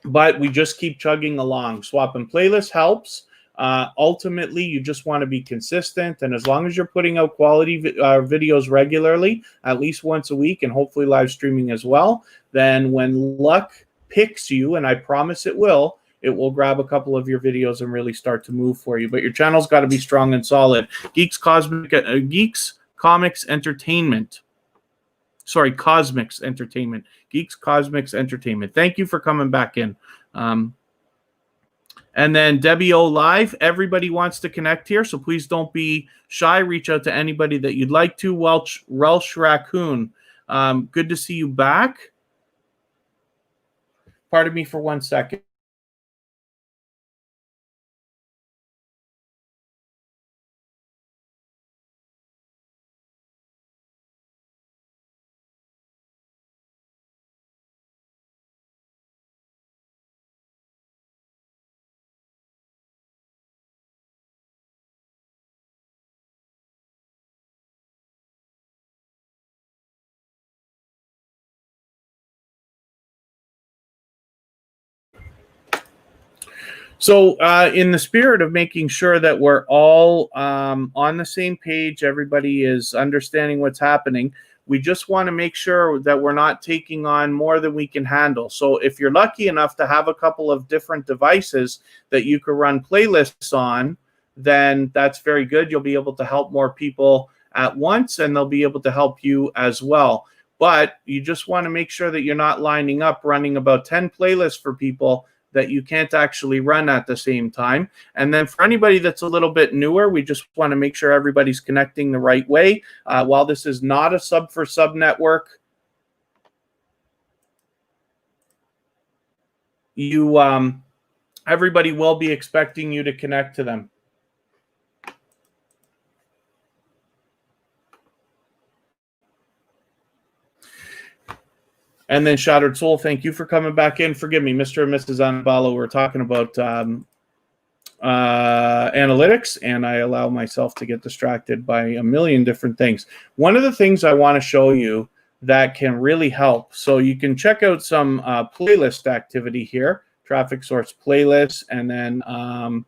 But we just keep chugging along. Swapping playlists helps. Ultimately, you just want to be consistent. And as long as you're putting out quality videos regularly, at least once a week, and hopefully live streaming as well, then when luck picks you, and I promise it will grab a couple of your videos and really start to move for you. But your channel's got to be strong and solid. Geeks Comics Entertainment. Sorry, Cosmics Entertainment. Geeks Cosmics Entertainment. Thank you for coming back in. And then Debbie O Live. Everybody wants to connect here, so please don't be shy. Reach out to anybody that you'd like to. Welsh Raccoon. Good to see you back. Pardon me for 1 second. So in the spirit of making sure that we're all on the same page, everybody is understanding what's happening, we just want to make sure that we're not taking on more than we can handle. So if you're lucky enough to have a couple of different devices that you can run playlists on, then that's very good. You'll be able to help more people at once, and they'll be able to help you as well. But you just want to make sure that you're not lining up running about 10 playlists for people that you can't actually run at the same time. And then for anybody that's a little bit newer, we just want to make sure everybody's connecting the right way. While this is not a sub for sub network, everybody will be expecting you to connect to them. And then Shattered Soul, thank you for coming back in. Forgive me, Mr. and Mrs. Anabalo, we're talking about analytics, and I allow myself to get distracted by a million different things. One of the things I want to show you that can really help, so you can check out some playlist activity here, traffic source playlists, and then I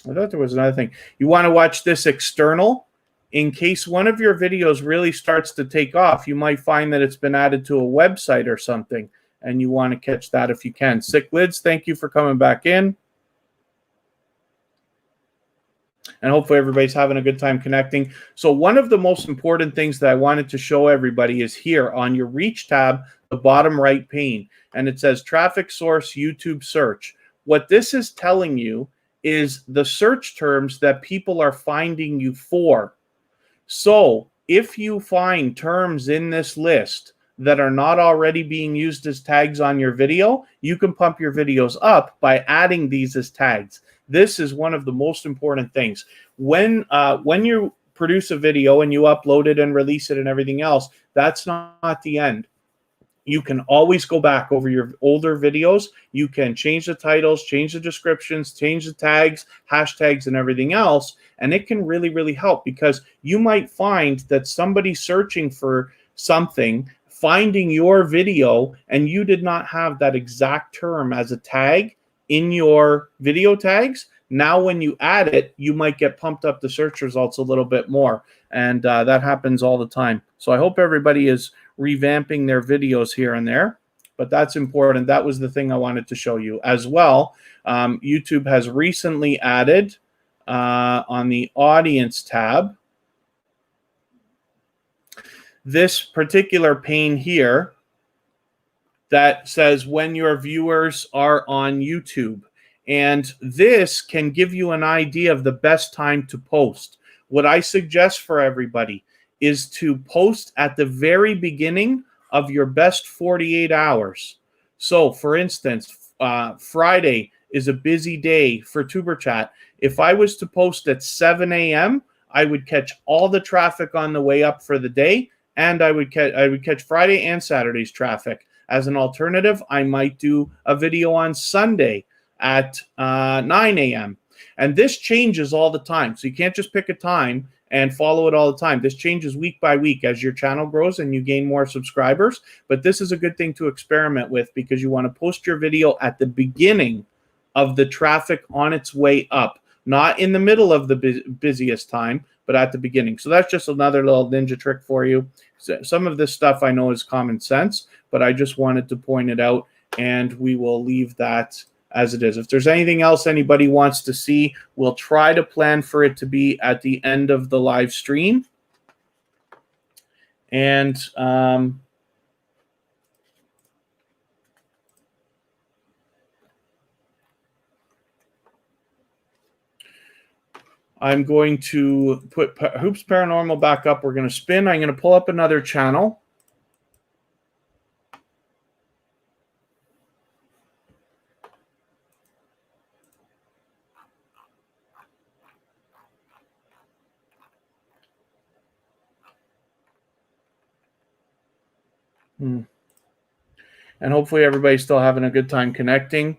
thought there was another thing. You want to watch this external in case one of your videos really starts to take off, you might find that it's been added to a website or something, and you want to catch that if you can. Sick Lids, thank you for coming back in. And hopefully everybody's having a good time connecting. So one of the most important things that I wanted to show everybody is here on your Reach tab, the bottom right pane, and it says Traffic Source YouTube Search. What this is telling you is the search terms that people are finding you for. So if you find terms in this list that are not already being used as tags on your video, you can pump your videos up by adding these as tags. This is one of the most important things. When you produce a video and you upload it and release it and everything else, that's not the end. You can always go back over your older videos. You can change the titles, change the descriptions, change the tags, hashtags, and everything else. And it can really, really help, because you might find that somebody searching for something, finding your video, and you did not have that exact term as a tag in your video tags. Now when you add it, you might get pumped up the search results a little bit more. And that happens all the time. So I hope everybody is revamping their videos here and there, but that's important. That was the thing I wanted to show you as well. YouTube has recently added on the audience tab this particular pane here that says when your viewers are on YouTube. And this can give you an idea of the best time to post. What I suggest for everybody is to post at the very beginning of your best 48 hours. So for instance, Friday is a busy day for TuberChat. If I was to post at 7 a.m., I would catch all the traffic on the way up for the day, and I would catch Friday and Saturday's traffic. As an alternative, I might do a video on Sunday at 9 a.m. And this changes all the time. So you can't just pick a time and follow it all the time. This changes week by week as your channel grows and you gain more subscribers. But this is a good thing to experiment with, because you want to post your video at the beginning of the traffic on its way up, not in the middle of the busiest time, but at the beginning. So that's just another little ninja trick for you. So some of this stuff I know is common sense, but I just wanted to point it out, and we will leave that as it is. If there's anything else anybody wants to see, we'll try to plan for it to be at the end of the live stream. And I'm going to put Hoops Paranormal back up. We're going to spin. I'm going to pull up another channel. And hopefully everybody's still having a good time connecting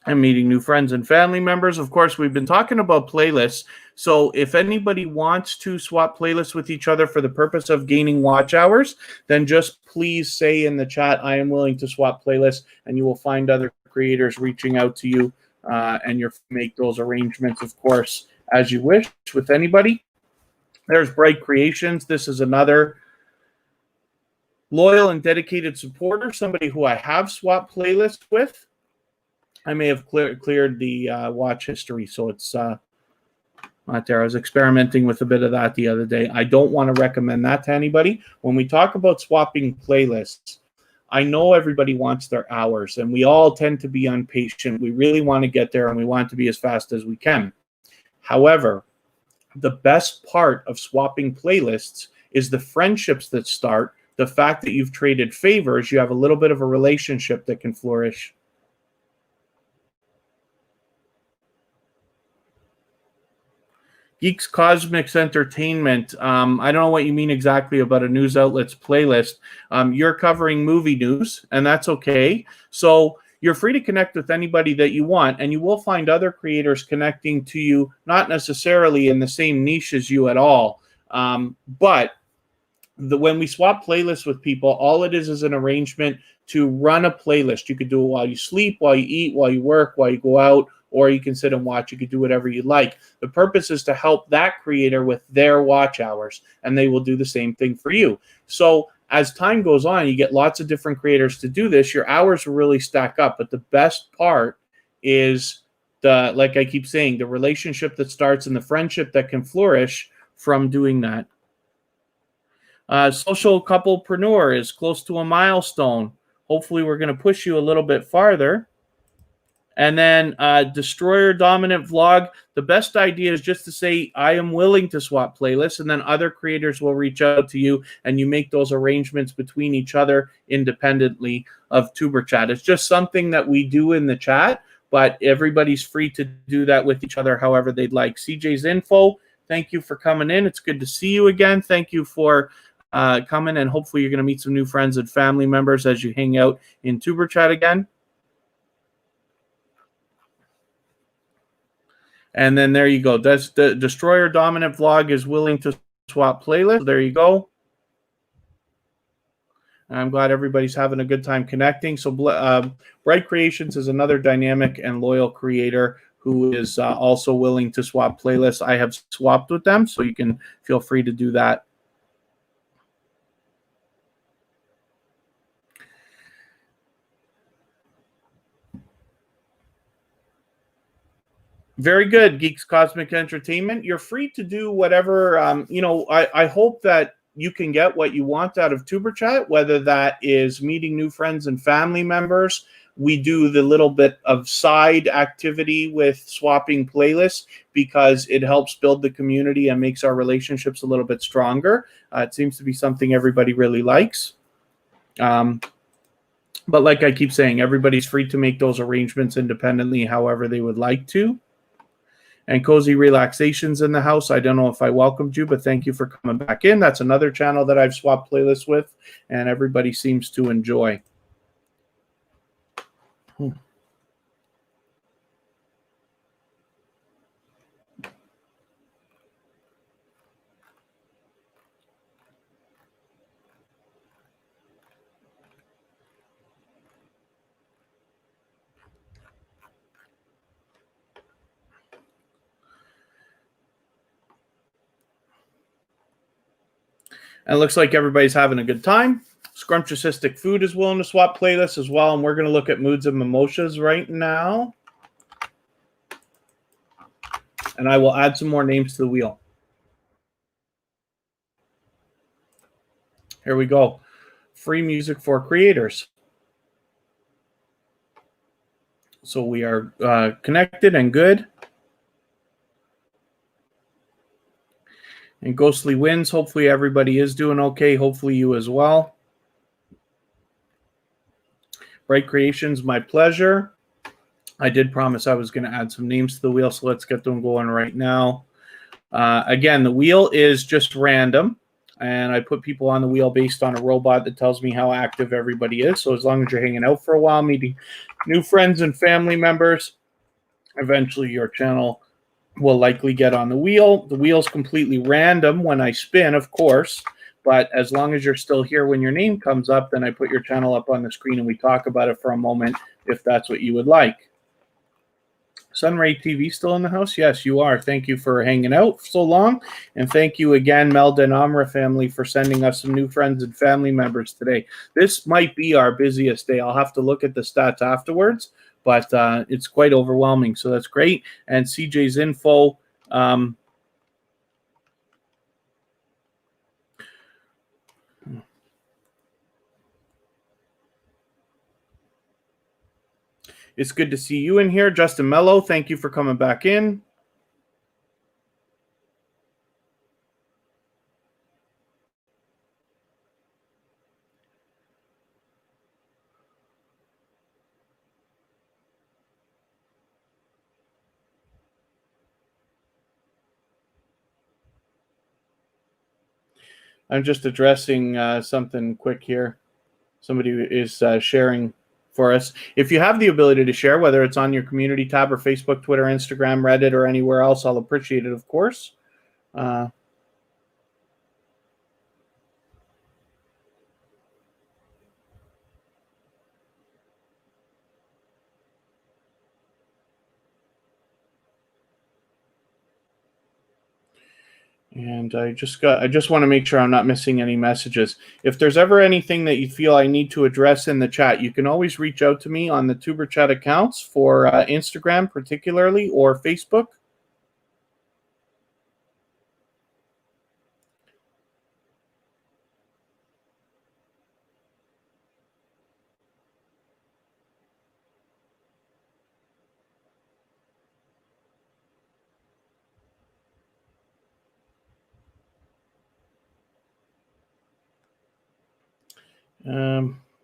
and meeting new friends and family members. Of course, we've been talking about playlists. So if anybody wants to swap playlists with each other for the purpose of gaining watch hours, then just please say in the chat, I am willing to swap playlists, and you will find other creators reaching out to you, and you'll make those arrangements, of course, as you wish with anybody. There's Bright Creations. This is another loyal and dedicated supporter, somebody who I have swapped playlists with. I may have cleared the watch history, so it's not there. I was experimenting with a bit of that the other day. I don't want to recommend that to anybody. When we talk about swapping playlists, I know everybody wants their hours, and we all tend to be impatient. We really want to get there, and we want to be as fast as we can. However, the best part of swapping playlists is the friendships that start, the fact that you've traded favors, you have a little bit of a relationship that can flourish. Geeks Cosmics Entertainment. I don't know what you mean exactly about a news outlet's playlist. You're covering movie news, and that's okay. So you're free to connect with anybody that you want, and you will find other creators connecting to you, not necessarily in the same niche as you at all. But when we swap playlists with people, all it is an arrangement to run a playlist. You could do it while you sleep, while you eat, while you work, while you go out, or you can sit and watch. You could do whatever you like. The purpose is to help that creator with their watch hours, and they will do the same thing for you. So as time goes on, you get lots of different creators to do this. Your hours will really stack up. But the best part is like I keep saying, the relationship that starts and the friendship that can flourish from doing that. Social couplepreneur is close to a milestone. Hopefully, we're going to push you a little bit farther. And then Destroyer Dominant Vlog. The best idea is just to say, I am willing to swap playlists, and then other creators will reach out to you, and you make those arrangements between each other independently of tuberchat. It's just something that we do in the chat, but everybody's free to do that with each other however they'd like. CJ's Info, thank you for coming in. It's good to see you again. Thank you for coming, and hopefully you're going to meet some new friends and family members as you hang out in tuberchat again. And then there you go. That's the Destroyer Dominant Vlog is willing to swap playlists. There you go. I'm glad everybody's having a good time connecting. So Bright Creations is another dynamic and loyal creator who is also willing to swap playlists. I have swapped with them, so you can feel free to do that. Very good, Geeks Cosmic Entertainment. You're free to do whatever. I hope that you can get what you want out of tuberchat, whether that is meeting new friends and family members. We do the little bit of side activity with swapping playlists because it helps build the community and makes our relationships a little bit stronger. It seems to be something everybody really likes. But like I keep saying, everybody's free to make those arrangements independently however they would like to. And Cozy Relaxations in the house. I don't know if I welcomed you, but thank you for coming back in. That's another channel that I've swapped playlists with, and everybody seems to enjoy. And it looks like everybody's having a good time. Scrumptious Food is willing to swap playlists as well, and we're going to look at moods and mimosas right now. And I will add some more names to the wheel. Here we go. Free music for creators. So we are connected and good. And Ghostly Winds, hopefully everybody is doing okay. Hopefully you as well. Bright Creations, my pleasure. I did promise I was going to add some names to the wheel, so let's get them going right now. Again, the wheel is just random, and I put people on the wheel based on a robot that tells me how active everybody is. So as long as you're hanging out for a while, meeting new friends and family members, eventually your channel will likely get on the wheel. The wheel's completely random when I spin, of course, but as long as you're still here when your name comes up, then I put your channel up on the screen and we talk about it for a moment if that's what you would like. Sunray TV still in the house? Yes, you are. Thank you for hanging out so long. And thank you again, Melda and Amra family, for sending us some new friends and family members today. This might be our busiest day. I'll have to look at the stats afterwards, but it's quite overwhelming. So that's great. And CJ's Info. It's good to see you in here. Justin Mello, thank you for coming back in. I'm just addressing something quick here. Somebody is sharing for us. If you have the ability to share, whether it's on your community tab or Facebook, Twitter, Instagram, Reddit, or anywhere else, I'll appreciate it, of course. And I just want to make sure I'm not missing any messages. If there's ever anything that you feel I need to address in the chat, you can always reach out to me on the TuberChat accounts for Instagram particularly, or Facebook.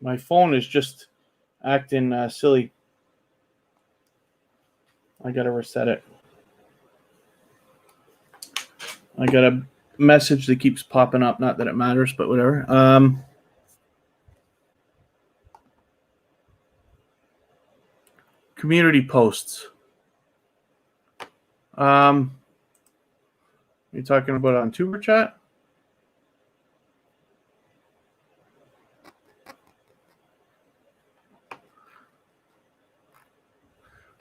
My phone is just acting silly. I gotta reset it. I got a message that keeps popping up. Not that it matters, but whatever. Community posts. You talking about on TuberChat?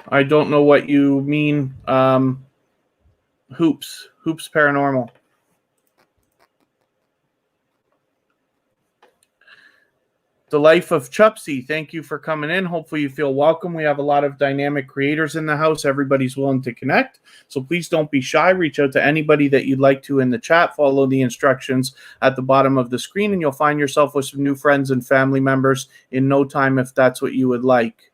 I don't know what you mean. Hoops Paranormal. The Life of Chupsy, thank you for coming in. Hopefully you feel welcome. We have a lot of dynamic creators in the house. Everybody's willing to connect. So please don't be shy. Reach out to anybody that you'd like to in the chat. Follow the instructions at the bottom of the screen, and you'll find yourself with some new friends and family members in no time if that's what you would like.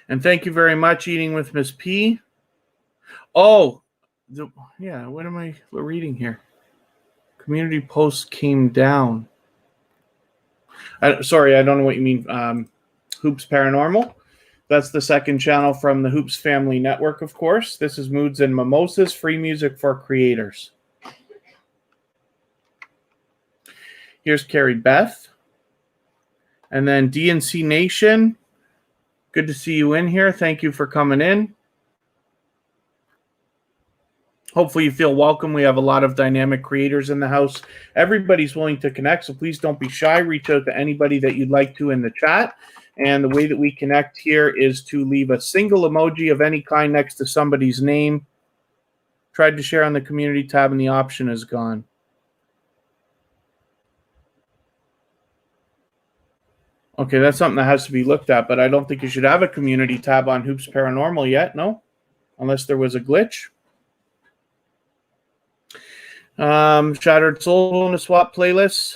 And thank you very much, Eating with Miss P. Oh, yeah, what am I reading here? Community posts came down. Sorry, I don't know what you mean. Hoops Paranormal. That's the second channel from the Hoops Family Network, of course. This is Moods and Mimosas, free music for creators. Here's Carrie Beth. And then DNC Nation. Good to see you in here. Thank you for coming in. Hopefully you feel welcome. We have a lot of dynamic creators in the house. Everybody's willing to connect, so please don't be shy. Reach out to anybody that you'd like to in the chat. And the way that we connect here is to leave a single emoji of any kind next to somebody's name. Tried to share on the community tab and the option is gone. Okay, that's something that has to be looked at, but I don't think you should have a community tab on Hoops Paranormal yet, no? Unless there was a glitch. Shattered Soul bonus swap playlists.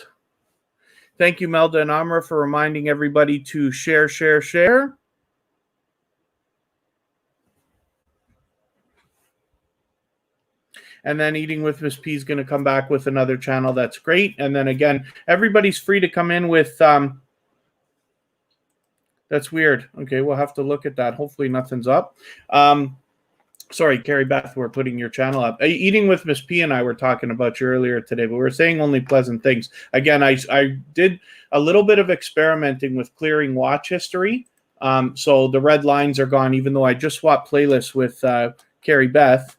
Thank you, Melda and Amra, for reminding everybody to share. And then Eating with Miss P is going to come back with another channel. That's great. And then again, everybody's free to come in with... That's weird. Okay, we'll have to look at that. Hopefully nothing's up. Sorry, Carrie Beth, we're putting your channel up. Eating with Miss P and I were talking about you earlier today, but we were saying only pleasant things. Again, I did a little bit of experimenting with clearing watch history. So the red lines are gone, even though I just swapped playlists with Carrie Beth.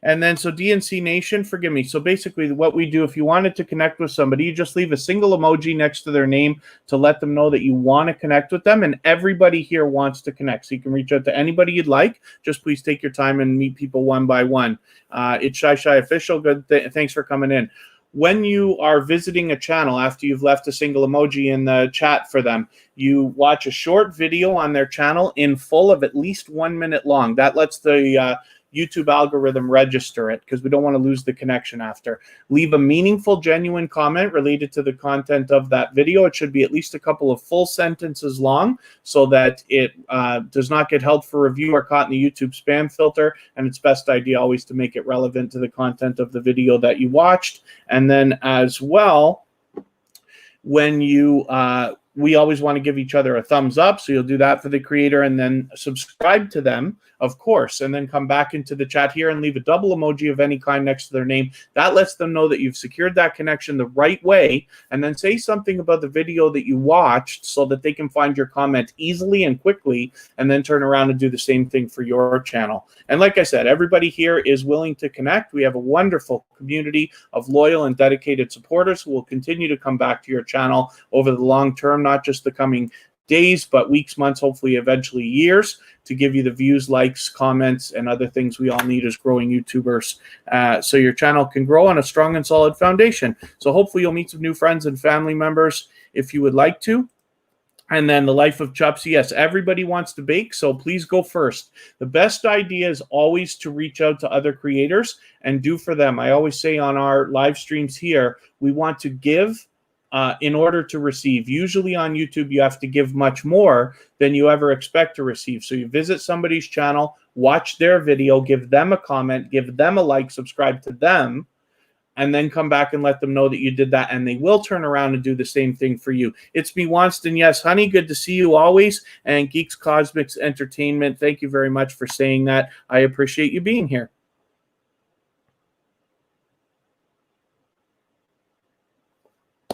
And then, so DNC Nation, forgive me. So basically what we do, if you wanted to connect with somebody, you just leave a single emoji next to their name to let them know that you want to connect with them. And everybody here wants to connect. So you can reach out to anybody you'd like. Just please take your time and meet people one by one. It's Shy Official. Good. Thanks for coming in. When you are visiting a channel, after you've left a single emoji in the chat for them, you watch a short video on their channel in full of at least 1 minute long. That lets the YouTube algorithm register it because we don't want to lose the connection after. Leave a meaningful, genuine comment related to the content of that video. It should be at least a couple of full sentences long so that it does not get held for review or caught in the YouTube spam filter. And it's best idea always to make it relevant to the content of the video that you watched. And then as well, when you we always want to give each other a thumbs up. So you'll do that for the creator and then subscribe to them, of course, and then come back into the chat here and leave a double emoji of any kind next to their name. That lets them know that you've secured that connection the right way, and then say something about the video that you watched so that they can find your comment easily and quickly, and then turn around and do the same thing for your channel. And like I said, everybody here is willing to connect. We have a wonderful community of loyal and dedicated supporters who will continue to come back to your channel over the long term, not just the coming days, but weeks, months, hopefully eventually years, to give you the views, likes, comments, and other things we all need as growing YouTubers, so your channel can grow on a strong and solid foundation. So hopefully you'll meet some new friends and family members if you would like to. And then the life of Chupsy. Yes, everybody wants to bake, so please go first. The best idea is always to reach out to other creators and do for them. I always say on our live streams here, we want to give in order to receive. Usually on YouTube, you have to give much more than you ever expect to receive. So you visit somebody's channel, watch their video, give them a comment, give them a like, subscribe to them, and then come back and let them know that you did that, and they will turn around and do the same thing for you. It's me, Wonston. Yes, honey, good to see you always. And Geeks Cosmics Entertainment, thank you very much for saying that. I appreciate you being here.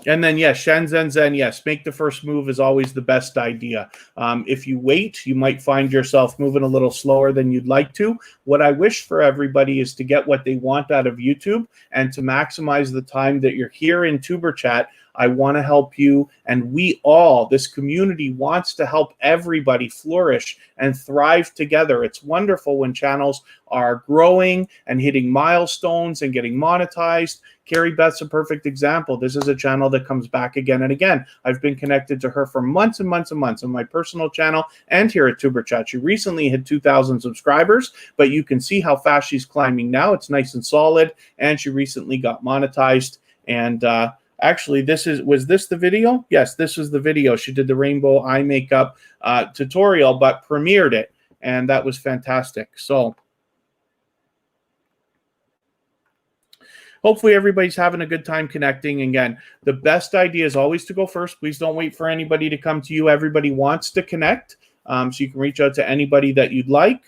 And then, yes, Shenzhen Zen, yes, make the first move is always the best idea. If you wait, you might find yourself moving a little slower than you'd like to. What I wish for everybody is to get what they want out of YouTube and to maximize the time that you're here in TuberChat. I want to help you, and we all, this community, wants to help everybody flourish and thrive together. It's wonderful when channels are growing and hitting milestones and getting monetized. Carrie Beth's a perfect example. This is a channel that comes back again and again. I've been connected to her for months and months and months on my personal channel and here at TuberChat. She recently hit 2,000 subscribers, but you can see how fast she's climbing now. It's nice and solid, and she recently got monetized. And actually, was this the video? Yes, this was the video. She did the rainbow eye makeup tutorial, but premiered it, and that was fantastic. So hopefully everybody's having a good time connecting. Again, the best idea is always to go first. Please don't wait for anybody to come to you. Everybody wants to connect, so you can reach out to anybody that you'd like.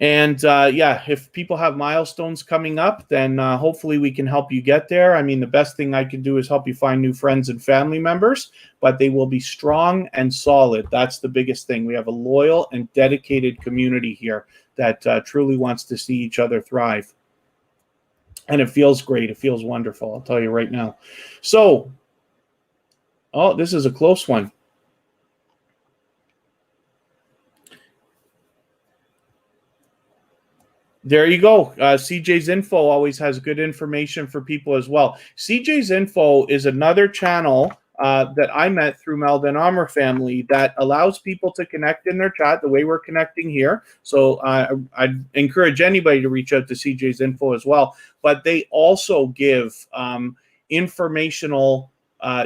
And yeah, if people have milestones coming up, then hopefully we can help you get there. I mean, the best thing I can do is help you find new friends and family members, but they will be strong and solid. That's the biggest thing. We have a loyal and dedicated community here that truly wants to see each other thrive. And it feels great. It feels wonderful, I'll tell you right now. So, oh, this is a close one. There you go. CJ's Info always has good information for people as well. CJ's Info is another channel that I met through Melvin Armour family that allows people to connect in their chat the way we're connecting here. So I'd encourage anybody to reach out to CJ's Info as well. But they also give informational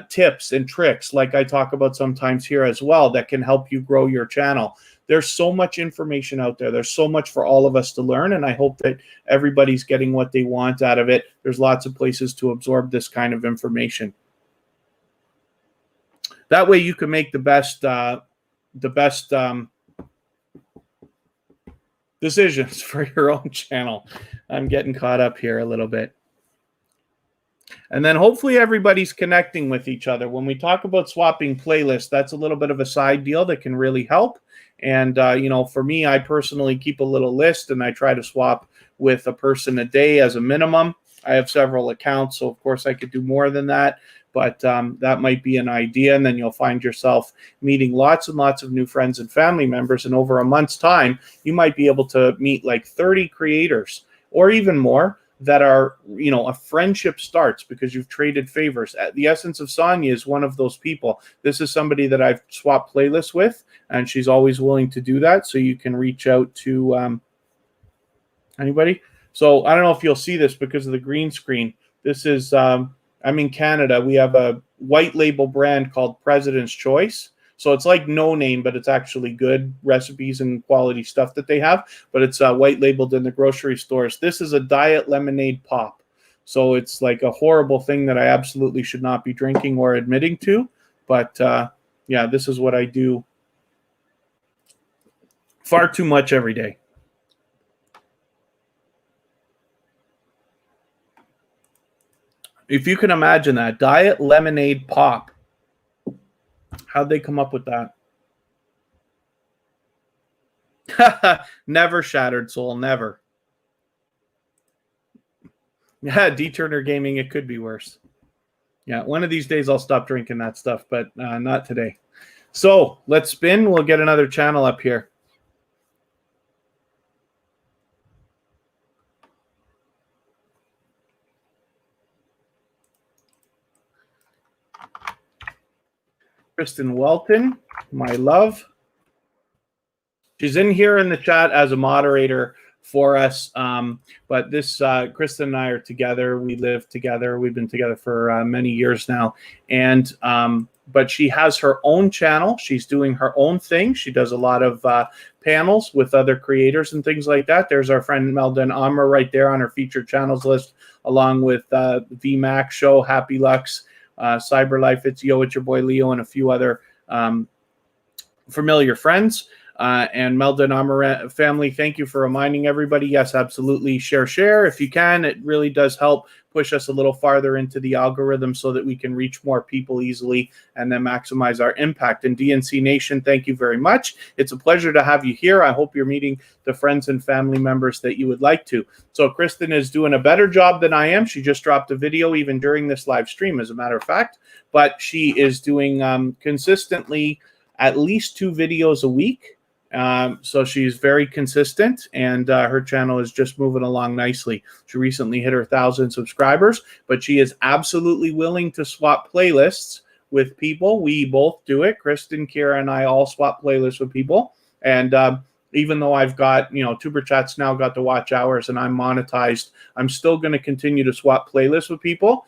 tips and tricks, like I talk about sometimes here as well, that can help you grow your channel. There's so much information out there. There's so much for all of us to learn, and I hope that everybody's getting what they want out of it. There's lots of places to absorb this kind of information. That way you can make the best decisions for your own channel. I'm getting caught up here a little bit. And then hopefully everybody's connecting with each other. When we talk about swapping playlists, that's a little bit of a side deal that can really help. And, you know, for me, I personally keep a little list, and I try to swap with a person a day as a minimum. I have several accounts, so of course I could do more than that. But that might be an idea, and then you'll find yourself meeting lots and lots of new friends and family members. And over a month's time, you might be able to meet like 30 creators or even more that are, you know, a friendship starts because you've traded favors. The Essence of Sonia is one of those people. This is somebody that I've swapped playlists with, and she's always willing to do that. So you can reach out to anybody. So I don't know if you'll see this because of the green screen. This is, I'm in Canada. We have a white label brand called President's Choice. So it's like No Name, but it's actually good recipes and quality stuff that they have. But it's white labeled in the grocery stores. This is a diet lemonade pop. So it's like a horrible thing that I absolutely should not be drinking or admitting to. But yeah, this is what I do far too much every day. If you can imagine that, diet lemonade pop. How'd they come up with that? Never, Shattered Soul, never. Yeah, D-Turner Gaming, it could be worse. Yeah, one of these days I'll stop drinking that stuff, but not today. So let's spin. We'll get another channel up here. Kristen Welton, my love. She's in here in the chat as a moderator for us. But this Kristen and I are together. We live together. We've been together for many years now. And but she has her own channel. She's doing her own thing. She does a lot of panels with other creators and things like that. There's our friend Melden Amr right there on her featured channels list, along with VMAX Show, Happy Lux, Cyberlife, It's Yo, It's Your Boy Leo, and a few other familiar friends. And Melden Amr family, thank you for reminding everybody. Yes, absolutely. Share if you can. It really does help push us a little farther into the algorithm so that we can reach more people easily and then maximize our impact. And DNC Nation, thank you very much. It's a pleasure to have you here. I hope you're meeting the friends and family members that you would like to. So Kristen is doing a better job than I am. She just dropped a video even during this live stream, as a matter of fact. But she is doing consistently at least 2 videos a week. So she's very consistent, and her channel is just moving along nicely. She recently hit her 1,000 subscribers, but she is absolutely willing to swap playlists with people. We both do it. Kristen, Kira, and I all swap playlists with people. And even though I've got, TuberChat's now got the watch hours and I'm monetized, I'm still going to continue to swap playlists with people.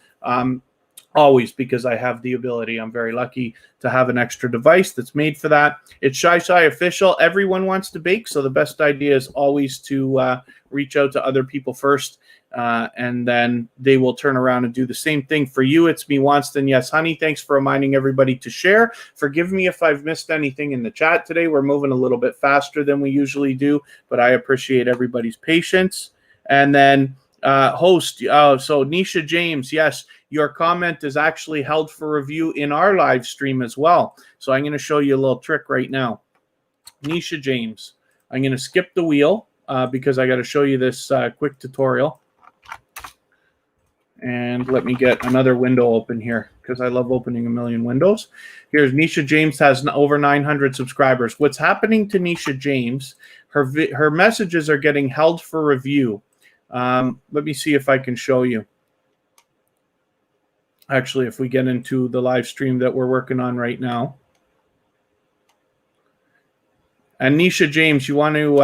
Always, because I have the ability. I'm very lucky to have an extra device that's made for that. It's Shy Official. Everyone wants to bake, so the best idea is always to reach out to other people first, and then they will turn around and do the same thing for you. It's me, Wanston. Yes, honey. Thanks for reminding everybody to share. Forgive me if I've missed anything in the chat today. We're moving a little bit faster than we usually do, but I appreciate everybody's patience. And then host. So Nisha James, yes, your comment is actually held for review in our live stream as well. So I'm going to show you a little trick right now. Nisha James, I'm going to skip the wheel because I got to show you this quick tutorial. And let me get another window open here because I love opening a million windows. Here's Nisha James, has over 900 subscribers. What's happening to Nisha James, her messages are getting held for review. Let me see if I can show you. Actually, if we get into the live stream that we're working on right now. And Nisha James, you want to,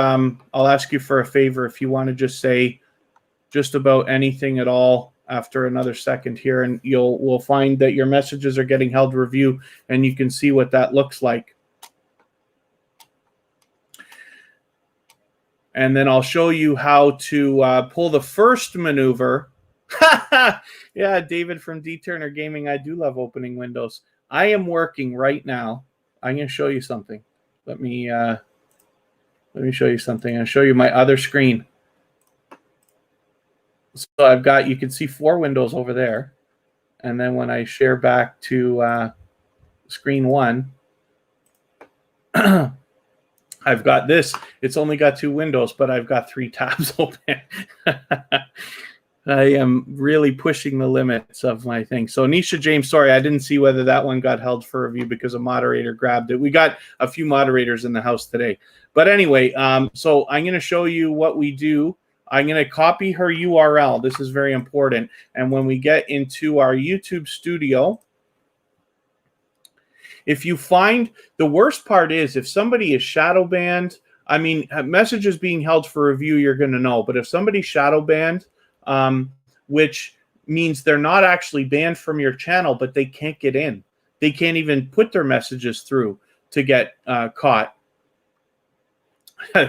I'll ask you for a favor if you want to just say just about anything at all after another second here, and we'll find that your messages are getting held review, and you can see what that looks like. And then I'll show you how to pull the first maneuver. Yeah, David from D-Turner Gaming, I do love opening windows. I am working right now. I'm going to show you something. Let me show you something. I'll show you my other screen. So I've got, you can see 4 windows over there. And then when I share back to screen 1, I've got this. It's only got 2 windows, but I've got 3 tabs open. I am really pushing the limits of my thing. So Nisha James, sorry, I didn't see whether that one got held for review because a moderator grabbed it. We got a few moderators in the house today. But anyway, so I'm going to show you what we do. I'm going to copy her URL. This is very important. And when we get into our YouTube studio, if you find, the worst part is if somebody is shadow banned, I mean, messages being held for review, you're going to know. But if somebody's shadow banned, which means they're not actually banned from your channel, but they can't get in. They can't even put their messages through to get caught.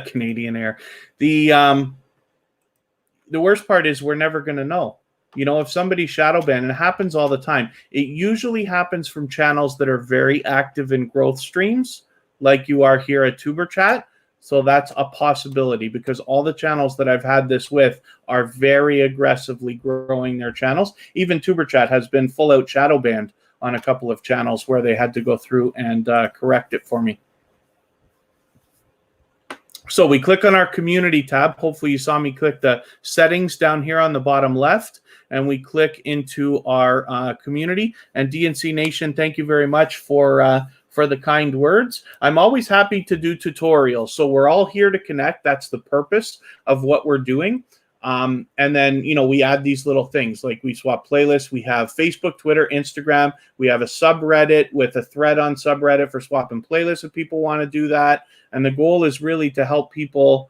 Canadian Air. The worst part is we're never going to know. You know, if somebody's shadow banned, and it happens all the time, it usually happens from channels that are very active in growth streams, like you are here at tuberchat. So that's a possibility, because all the channels that I've had this with are very aggressively growing their channels. Even tuberchat has been full out shadow banned on a couple of channels where they had to go through and correct it for me. So we click on our community tab. Hopefully you saw me click the settings down here on the bottom left, and we click into our community. And DNC Nation, thank you very much for the kind words. I'm always happy to do tutorials. So we're all here to connect. That's the purpose of what we're doing. And then, you know, we add these little things, like we swap playlists. We have Facebook, Twitter, Instagram. We have a subreddit with a thread on subreddit for swapping playlists if people want to do that. And the goal is really to help people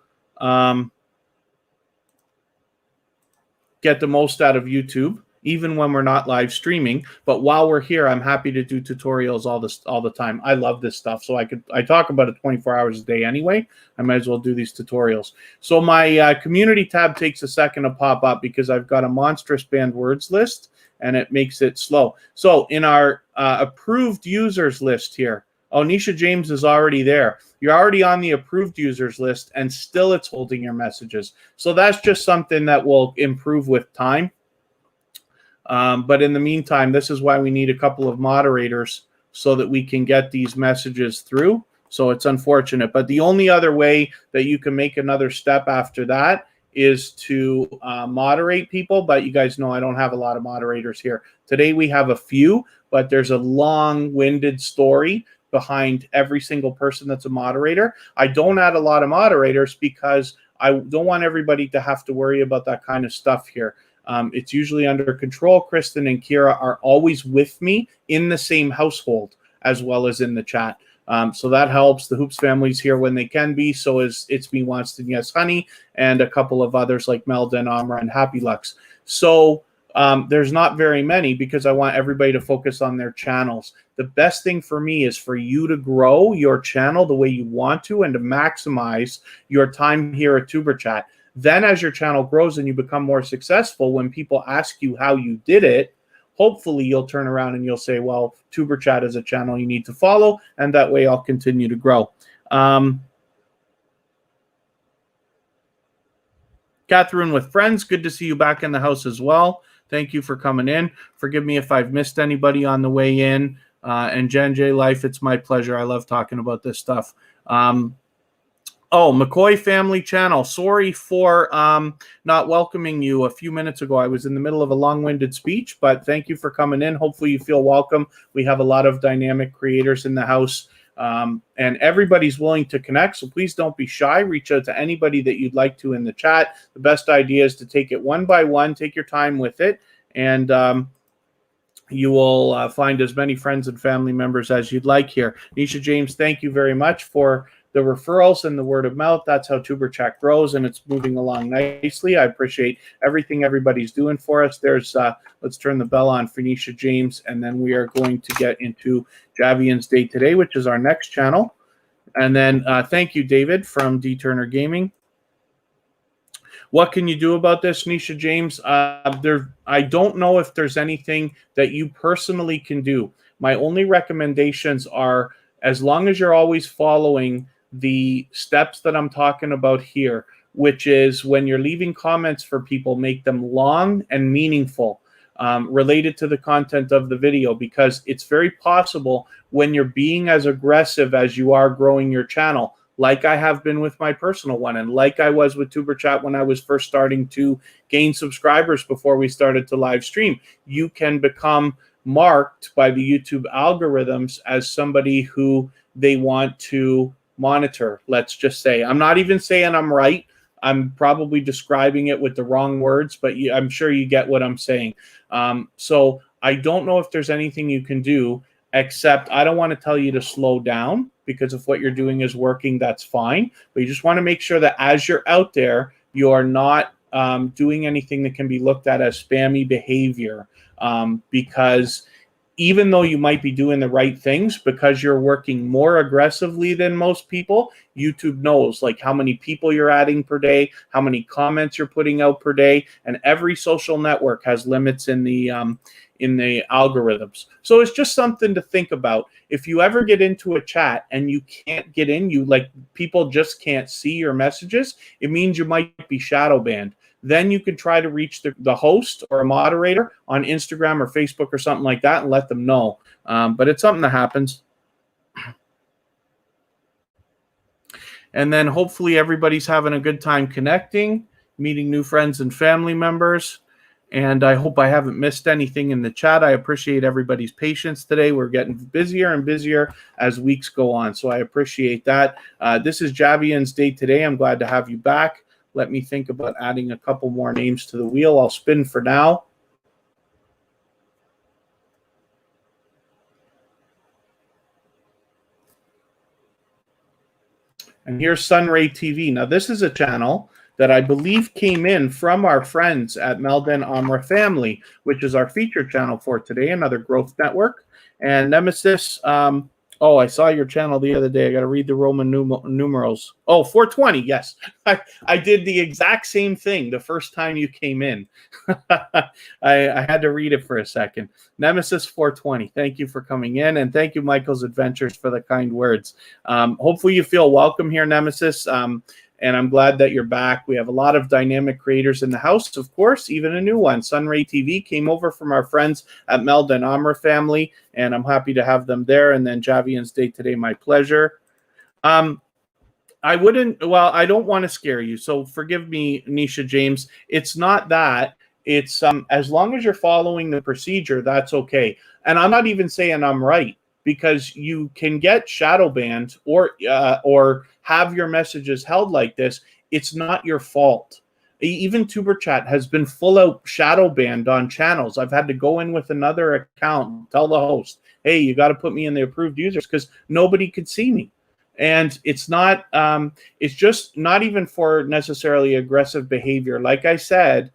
get the most out of YouTube, even when we're not live streaming. But while we're here, I'm happy to do tutorials all the time. I love this stuff. So I talk about it 24 hours a day anyway. I might as well do these tutorials. So my community tab takes a second to pop up because I've got a monstrous banned words list, and it makes it slow. So in our approved users list here, oh, Nisha James is already there. You're already on the approved users list, and still it's holding your messages. So that's just something that will improve with time. But in the meantime, this is why we need a couple of moderators so that we can get these messages through. So it's unfortunate. But the only other way that you can make another step after that is to moderate people. But you guys know I don't have a lot of moderators here. Today we have a few, but there's a long-winded story behind every single person that's a moderator. I don't add a lot of moderators because I don't want everybody to have to worry about that kind of stuff here. It's usually under control. Kristen and Kira are always with me in the same household as well as in the chat. So that helps. The Hoops family's here when they can be. So is It's Me, Wanston, Yes Honey, and a couple of others like Melda and Amra and Happy Lux. So there's not very many because I want everybody to focus on their channels. The best thing for me is for you to grow your channel the way you want to and to maximize your time here at tuberchat. Then as your channel grows and you become more successful, when people ask you how you did it, hopefully you'll turn around and you'll say, well, tuberchat is a channel you need to follow, and that way I'll continue to grow. Catherine with Friends, good to see you back in the house as well. Thank you for coming in. Forgive me if I've missed anybody on the way in. And Jen J Life, it's my pleasure. I love talking about this stuff. Oh, McCoy Family Channel. Sorry for not welcoming you a few minutes ago. I was in the middle of a long-winded speech, but thank you for coming in. Hopefully you feel welcome. We have a lot of dynamic creators in the house, and everybody's willing to connect, so please don't be shy. Reach out to anybody that you'd like to in the chat. The best idea is to take it one by one, take your time with it, and you will find as many friends and family members as you'd like here. Nisha James, thank you very much for the referrals and the word of mouth. That's how tuberchat grows, and it's moving along nicely. I appreciate everything everybody's doing for us. There's let's turn the bell on for Nisha James, and then we are going to get into Javian's Day Today, which is our next channel. And then thank you, David, from D Turner Gaming. What can you do about this, Nisha James? I don't know if there's anything that you personally can do. My only recommendations are, as long as you're always following the steps that I'm talking about here, which is when you're leaving comments for people, make them long and meaningful, related to the content of the video, because it's very possible when you're being as aggressive as you are growing your channel, like I have been with my personal one, and like I was with tuberchat when I was first starting to gain subscribers before we started to live stream, you can become marked by the YouTube algorithms as somebody who they want to monitor. Let's just say, I'm not even saying I'm right. I'm probably describing it with the wrong words, but I'm sure you get what I'm saying. So I don't know if there's anything you can do, except I don't want to tell you to slow down, because if what you're doing is working, that's fine. But you just want to make sure that as you're out there, you're not doing anything that can be looked at as spammy behavior, because even though you might be doing the right things, because you're working more aggressively than most people, YouTube knows like how many people you're adding per day, how many comments you're putting out per day, and every social network has limits in the algorithms. So it's just something to think about. If you ever get into a chat and you can't get in, you like people just can't see your messages, it means you might be shadow banned. Then you can try to reach the host or a moderator on Instagram or Facebook or something like that and let them know. But it's something that happens. And then hopefully everybody's having a good time connecting, meeting new friends and family members. And I hope I haven't missed anything in the chat. I appreciate everybody's patience today. We're getting busier and busier as weeks go on. So I appreciate that. This is Javian's Day today. I'm glad to have you back. Let me think about adding a couple more names to the wheel. I'll spin for now. And here's Sunray TV. Now, this is a channel that I believe came in from our friends at Melden Amra Family, which is our featured channel for today, another growth network. And Nemesis, oh, I saw your channel the other day. I got to read the Roman numerals. Oh, 420, yes. I did the exact same thing the first time you came in. I had to read it for a second. Nemesis 420, thank you for coming in. And thank you, Michael's Adventures, for the kind words. Hopefully you feel welcome here, Nemesis. And I'm glad that you're back. We have a lot of dynamic creators in the house, of course, even a new one. Sunray TV came over from our friends at Melden Amra Family, and I'm happy to have them there. And then Javian's Day today, my pleasure. I don't want to scare you, so forgive me, Nisha James. It's not that. It's as long as you're following the procedure, that's okay. And I'm not even saying I'm right, because you can get shadow banned or have your messages held like this. It's not your fault. Even tuberchat has been full out shadow banned on channels. I've had to go in with another account, tell the host, hey, you got to put me in the approved users, because nobody could see me. And it's not, it's just not even for necessarily aggressive behavior. Like I said,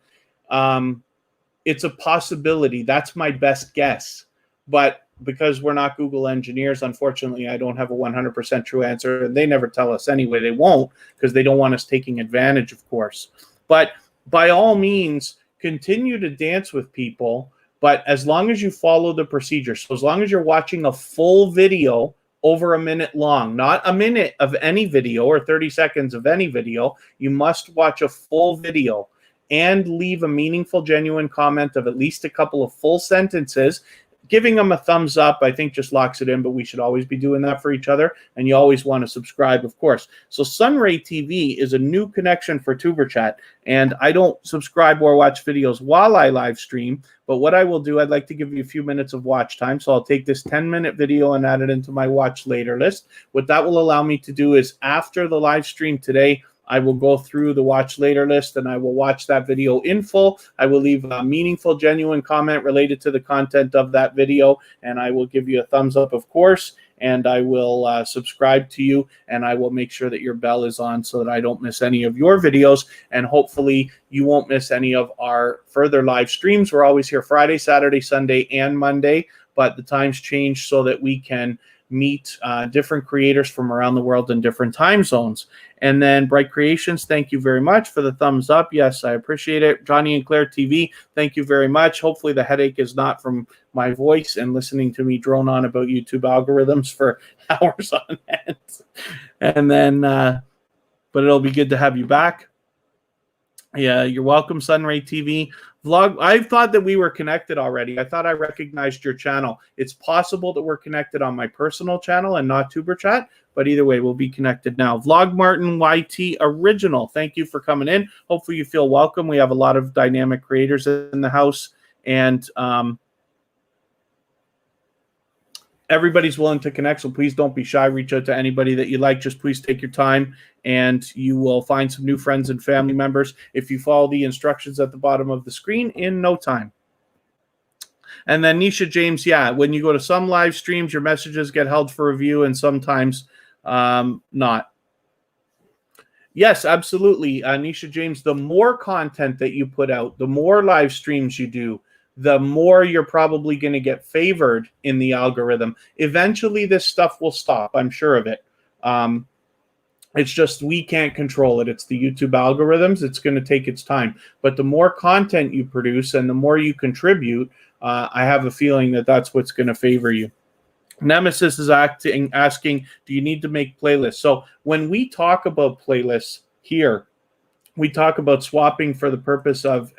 it's a possibility. That's my best guess. But because we're not Google engineers, unfortunately, I don't have a 100% true answer. And they never tell us anyway. They won't, because they don't want us taking advantage, of course. But by all means, continue to dance with people. But as long as you follow the procedure, so as long as you're watching a full video over a minute long, not a minute of any video or 30 seconds of any video, you must watch a full video and leave a meaningful, genuine comment of at least a couple of full sentences. Giving them a thumbs up, I think, just locks it in, but we should always be doing that for each other. And you always want to subscribe, of course. So Sunray TV is a new connection for tuberchat. And I don't subscribe or watch videos while I live stream. But what I will do, I'd like to give you a few minutes of watch time. So I'll take this 10-minute video and add it into my watch later list. What that will allow me to do is after the live stream today, I will go through the watch later list and I will watch that video in full. I will leave a meaningful, genuine comment related to the content of that video, and I will give you a thumbs up, of course, and I will subscribe to you, and I will make sure that your bell is on so that I don't miss any of your videos, and hopefully you won't miss any of our further live streams. We're always here Friday, Saturday, Sunday, and Monday, but the times change so that we can meet different creators from around the world in different time zones. And then Bright Creations, thank you very much for the thumbs up. Yes, I appreciate it. Johnny and Claire TV, thank you very much. Hopefully the headache is not from my voice and listening to me drone on about YouTube algorithms for hours on end. And then, but it'll be good to have you back. Yeah, you're welcome, Sunray TV. Vlog, I thought that we were connected already. I thought I recognized your channel. It's possible that we're connected on my personal channel and not tuberchat, but either way, we'll be connected now. Vlog Martin YT Original, thank you for coming in. Hopefully you feel welcome. We have a lot of dynamic creators in the house, and everybody's willing to connect, so please don't be shy. Reach out to anybody that you like. Just please take your time, and you will find some new friends and family members if you follow the instructions at the bottom of the screen in no time. And then Nisha James, yeah, when you go to some live streams, your messages get held for review, and sometimes not. Yes, absolutely, Nisha James. The more content that you put out, the more live streams you do, the more you're probably going to get favored in the algorithm. Eventually, this stuff will stop. I'm sure of it. It's just we can't control it. It's the YouTube algorithms. It's going to take its time. But the more content you produce and the more you contribute, I have a feeling that that's what's going to favor you. Nemesis is asking, do you need to make playlists? So when we talk about playlists here, we talk about swapping for the purpose of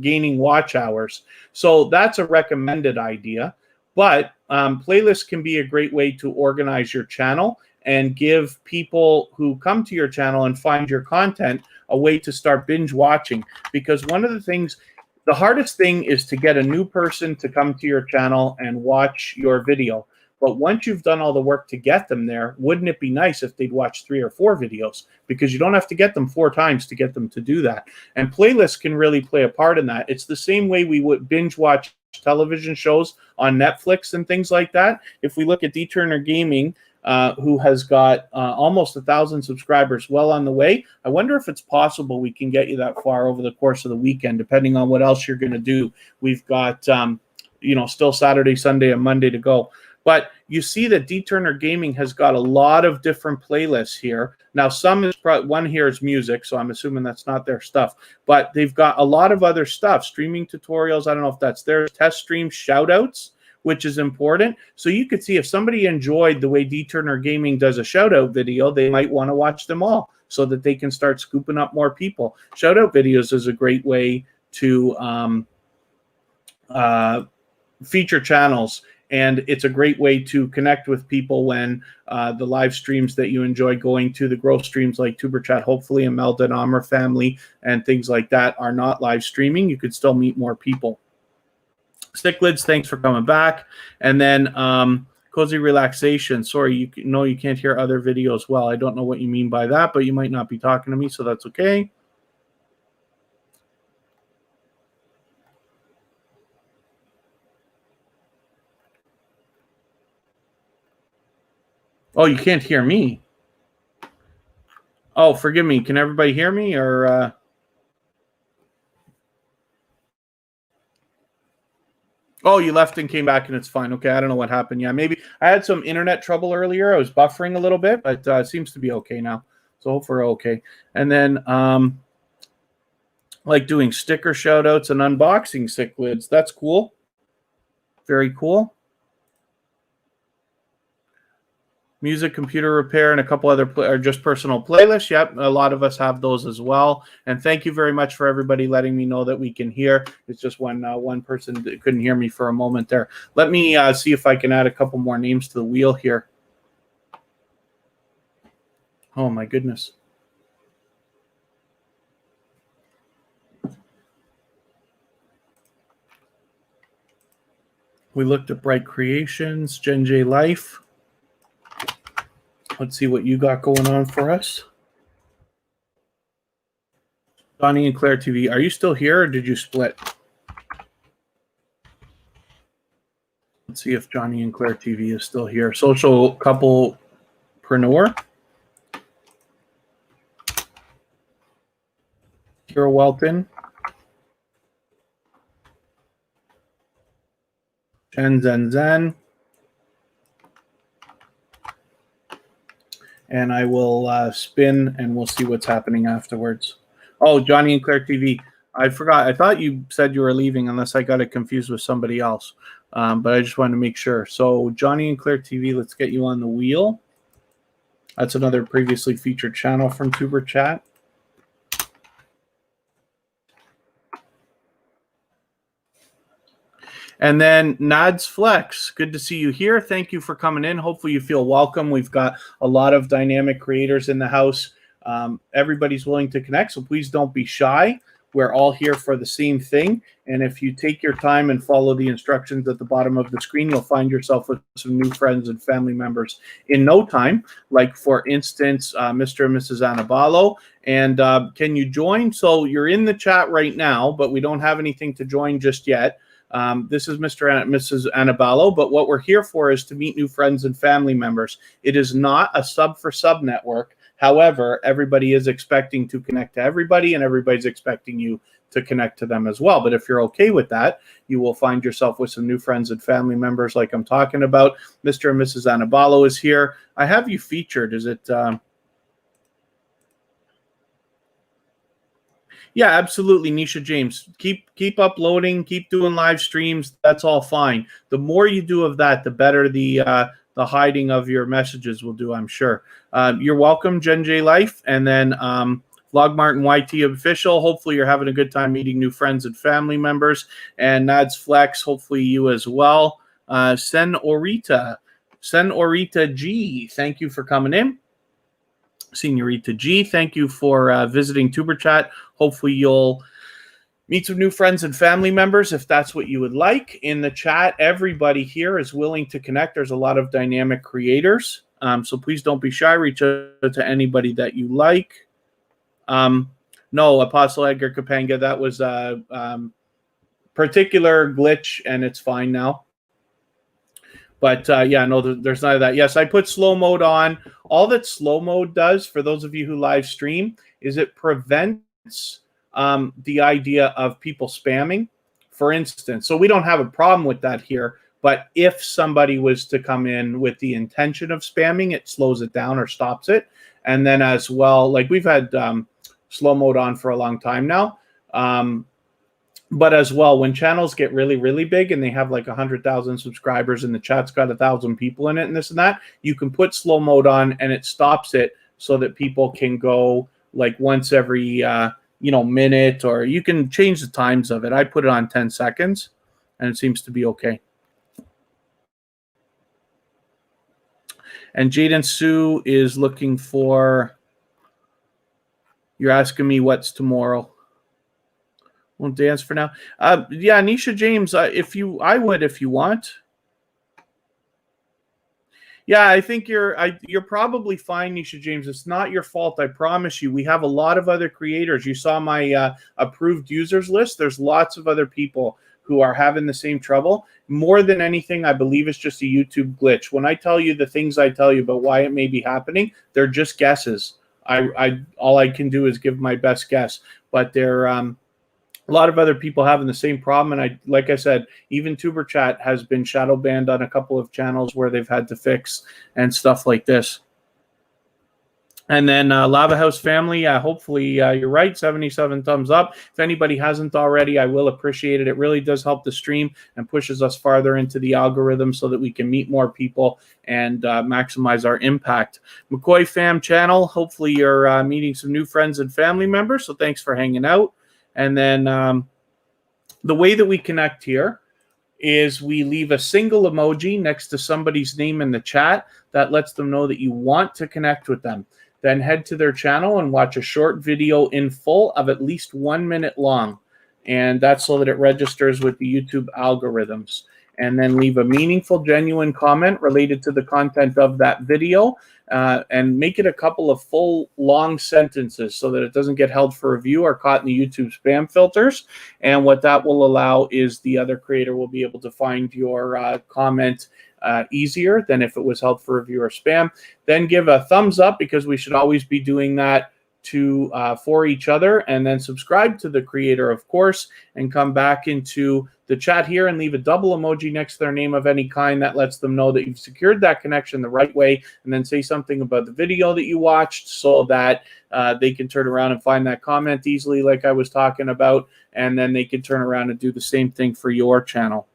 gaining watch hours. So that's a recommended idea. But playlists can be a great way to organize your channel and give people who come to your channel and find your content a way to start binge watching. Because one of the things, the hardest thing is to get a new person to come to your channel and watch your video. But once you've done all the work to get them there, wouldn't it be nice if they'd watch 3 or 4 videos? Because you don't have to get them 4 times to get them to do that. And playlists can really play a part in that. It's the same way we would binge watch television shows on Netflix and things like that. If we look at D. Turner Gaming, who has got almost 1,000 subscribers, well on the way. I wonder if it's possible we can get you that far over the course of the weekend, depending on what else you're going to do. We've got, still Saturday, Sunday, and Monday to go. But you see that D. Turner Gaming has got a lot of different playlists here. Now, one here is music, so I'm assuming that's not their stuff. But they've got a lot of other stuff, streaming tutorials. I don't know if that's theirs, test streams, shout-outs, which is important. So you could see if somebody enjoyed the way D. Turner Gaming does a shout-out video, they might want to watch them all so that they can start scooping up more people. Shout-out videos is a great way to feature channels. And it's a great way to connect with people when the live streams that you enjoy going to, the growth streams like TuberChat, hopefully, and Melda and Amr family and things like that are not live streaming. You could still meet more people. Sticklids, thanks for coming back. And then Cozy Relaxation. Sorry, you can't hear other videos well. I don't know what you mean by that, but you might not be talking to me, so that's okay. Oh, you can't hear me. Oh, forgive me. Can everybody hear me? Or oh, you left and came back and it's fine. Okay, I don't know what happened. Yeah, maybe I had some internet trouble earlier. I was buffering a little bit, but it seems to be okay now. So hopefully we're okay. And then like doing sticker shout outs and unboxing cichlids. That's cool. Very cool. Music, computer repair, and a couple other or just personal playlists. Yep, a lot of us have those as well. And thank you very much for everybody letting me know that we can hear. It's just one person that couldn't hear me for a moment there. Let me see if I can add a couple more names to the wheel here. Oh, my goodness. We looked at Bright Creations, Gen J Life. Let's see what you got going on for us. Donnie and Claire TV, are you still here or did you split? Let's see if Johnny and Claire TV is still here. Social Couplepreneur. Kira Welton. Chen Zen Zen. And I will spin and we'll see what's happening afterwards. Oh, Johnny and Claire TV. I forgot. I thought you said you were leaving unless I got it confused with somebody else. But I just wanted to make sure. So Johnny and Claire TV, let's get you on the wheel. That's another previously featured channel from TuberChat. And then Nads Flex, good to see you here. Thank you for coming in. Hopefully you feel welcome. We've got a lot of dynamic creators in the house. Everybody's willing to connect, so please don't be shy. We're all here for the same thing. And if you take your time and follow the instructions at the bottom of the screen, you'll find yourself with some new friends and family members in no time. Like, for instance, Mr. and Mrs. Anabalo. And can you join? So you're in the chat right now, but we don't have anything to join just yet. This is Mr. and Mrs. Anabalo, but what we're here for is to meet new friends and family members. It is not a sub-for-sub network. However, everybody is expecting to connect to everybody, and everybody's expecting you to connect to them as well. But if you're okay with that, you will find yourself with some new friends and family members like I'm talking about. Mr. and Mrs. Anabalo is here. I have you featured. Is it... Yeah, absolutely, Nisha James. Keep uploading, keep doing live streams. That's all fine. The more you do of that, the better the hiding of your messages will do, I'm sure. You're welcome, Jen J Life, and then Vlog Martin YT Official. Hopefully you're having a good time meeting new friends and family members. And Nads Flex, hopefully you as well. Senorita G, thank you for coming in. Senorita G, thank you for visiting TuberChat. Hopefully you'll meet some new friends and family members if that's what you would like. In the chat, everybody here is willing to connect. There's a lot of dynamic creators. So please don't be shy. Reach out to anybody that you like. No, Apostle Edgar Kapanga, that was a particular glitch, and it's fine now. But yeah, no, there's none of that. Yes, I put slow mode on. All that slow mode does, for those of you who live stream, is it prevents the idea of people spamming, for instance. So we don't have a problem with that here. But if somebody was to come in with the intention of spamming, it slows it down or stops it. And then as well, like we've had slow mode on for a long time now. But as well, when channels get really, really big and they have like 100,000 subscribers and the chat's got 1,000 people in it and this and that, you can put slow mode on and it stops it so that people can go like once every, minute, or you can change the times of it. I put it on 10 seconds and it seems to be okay. And Jaden Sue is looking for, you're asking me what's tomorrow. Won't dance for now. Yeah, Nisha James, I would if you want. Yeah, I think you're probably fine, Nisha James. It's not your fault, I promise you. We have a lot of other creators. You saw my approved users list. There's lots of other people who are having the same trouble. More than anything, I believe it's just a YouTube glitch. When I tell you the things I tell you about why it may be happening, they're just guesses. All I can do is give my best guess. But they're a lot of other people having the same problem. And like I said, even TuberChat has been shadow banned on a couple of channels where they've had to fix and stuff like this. And then Lava House family, hopefully you're right, 77 thumbs up. If anybody hasn't already, I will appreciate it. It really does help the stream and pushes us farther into the algorithm so that we can meet more people and maximize our impact. McCoy Fam channel, hopefully you're meeting some new friends and family members, so thanks for hanging out. And then the way that we connect here is we leave a single emoji next to somebody's name in the chat that lets them know that you want to connect with them. Then head to their channel and watch a short video in full of at least 1 minute long. And that's so that it registers with the YouTube algorithms. And then leave a meaningful, genuine comment related to the content of that video. And make it a couple of full, long sentences so that it doesn't get held for review or caught in the YouTube spam filters. And what that will allow is the other creator will be able to find your comment easier than if it was held for review or spam. Then give a thumbs up, because we should always be doing that for each other. And then subscribe to the creator, of course, and come back into the chat here and leave a double emoji next to their name of any kind that lets them know that you've secured that connection the right way. And then say something about the video that you watched so that they can turn around and find that comment easily, like I was talking about. And then they can turn around and do the same thing for your channel.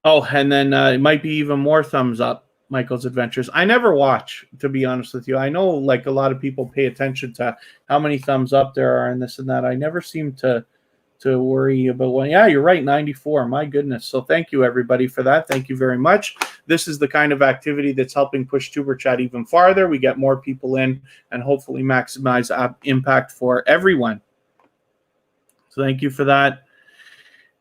Oh, and then it might be even more thumbs up, Michael's Adventures. I never watch, to be honest with you. I know like a lot of people pay attention to how many thumbs up there are and this and that. I never seem to worry about one. Yeah, you're right, 94. My goodness. So thank you, everybody, for that. Thank you very much. This is the kind of activity that's helping push TuberChat even farther. We get more people in and hopefully maximize impact for everyone. So thank you for that.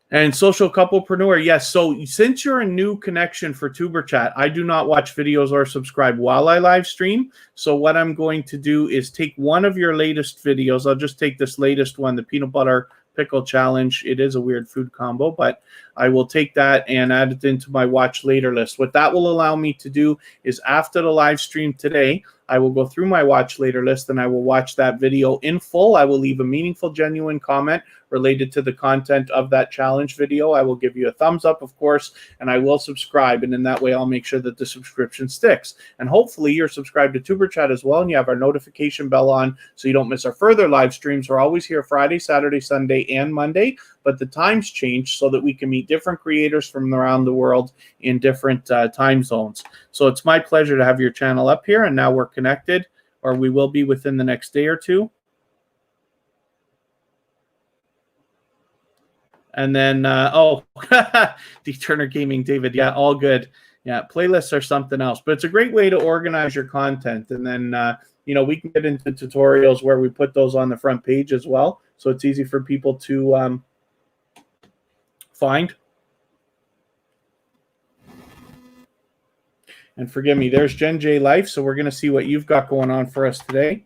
And social couplepreneur, yes. So since you're a new connection for TuberChat, I do not watch videos or subscribe while I live stream. So what I'm going to do is take one of your latest videos. I'll just take this latest one, the peanut butter pickle challenge. It is a weird food combo, but I will take that and add it into my watch later list. What that will allow me to do is after the live stream today, I will go through my watch later list and I will watch that video in full. I will leave a meaningful, genuine comment related to the content of that challenge video. I will give you a thumbs up, of course, and I will subscribe. And in that way, I'll make sure that the subscription sticks. And hopefully you're subscribed to TuberChat as well, and you have our notification bell on so you don't miss our further live streams. We're always here Friday, Saturday, Sunday, and Monday, but the times change so that we can meet different creators from around the world in different time zones. So it's my pleasure to have your channel up here, and now we're connected, or we will be within the next day or two. And then, D Turner Gaming, David, yeah, all good. Yeah, playlists are something else, but it's a great way to organize your content. And then, you know, we can get into tutorials where we put those on the front page as well. So it's easy for people to find. And forgive me, there's Jen J Life. So we're going to see what you've got going on for us today.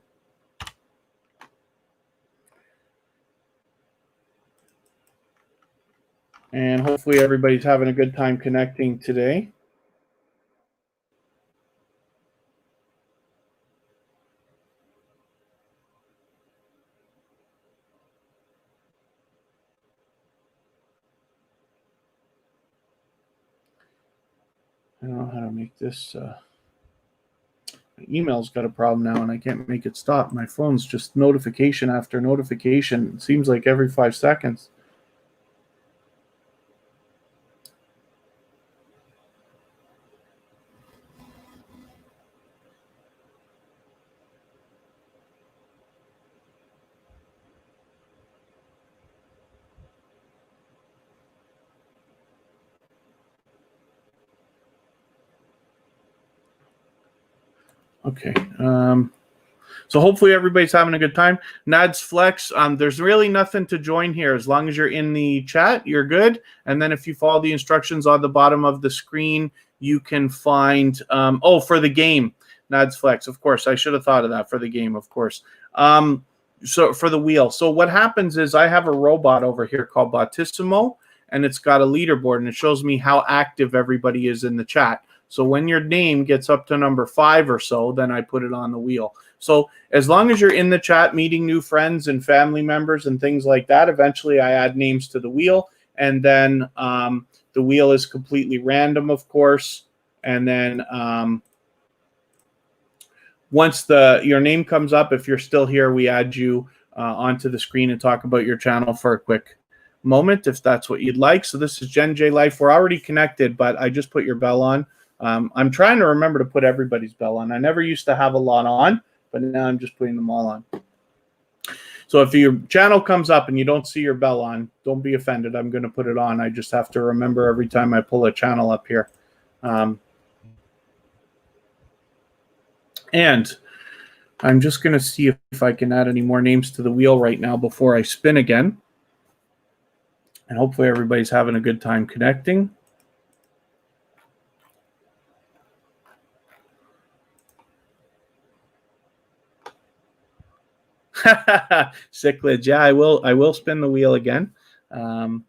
And hopefully everybody's having a good time connecting today. I don't know how to make this. My email's got a problem now, and I can't make it stop. My phone's just notification after notification. It seems like every 5 seconds. Okay. So hopefully everybody's having a good time. Nads Flex, there's really nothing to join here. As long as you're in the chat, you're good. And then if you follow the instructions on the bottom of the screen, you can find, for the game, Nads Flex, of course. I should have thought of that, for the game, of course. So for the wheel. So what happens is I have a robot over here called Bautissimo, and it's got a leaderboard, and it shows me how active everybody is in the chat. So when your name gets up to number 5 or so, then I put it on the wheel. So as long as you're in the chat, meeting new friends and family members and things like that, eventually I add names to the wheel. And then the wheel is completely random, of course. And then once your name comes up, if you're still here, we add you onto the screen and talk about your channel for a quick moment, if that's what you'd like. So this is Jen J Life. We're already connected, but I just put your bell on. I'm trying to remember to put everybody's bell on. I never used to have a lot on, but now I'm just putting them all on. So if your channel comes up and you don't see your bell on, don't be offended. I'm going to put it on. I just have to remember every time I pull a channel up here. And I'm just going to see if I can add any more names to the wheel right now before I spin again. And hopefully everybody's having a good time connecting. Cichlid, yeah, I will spin the wheel again. I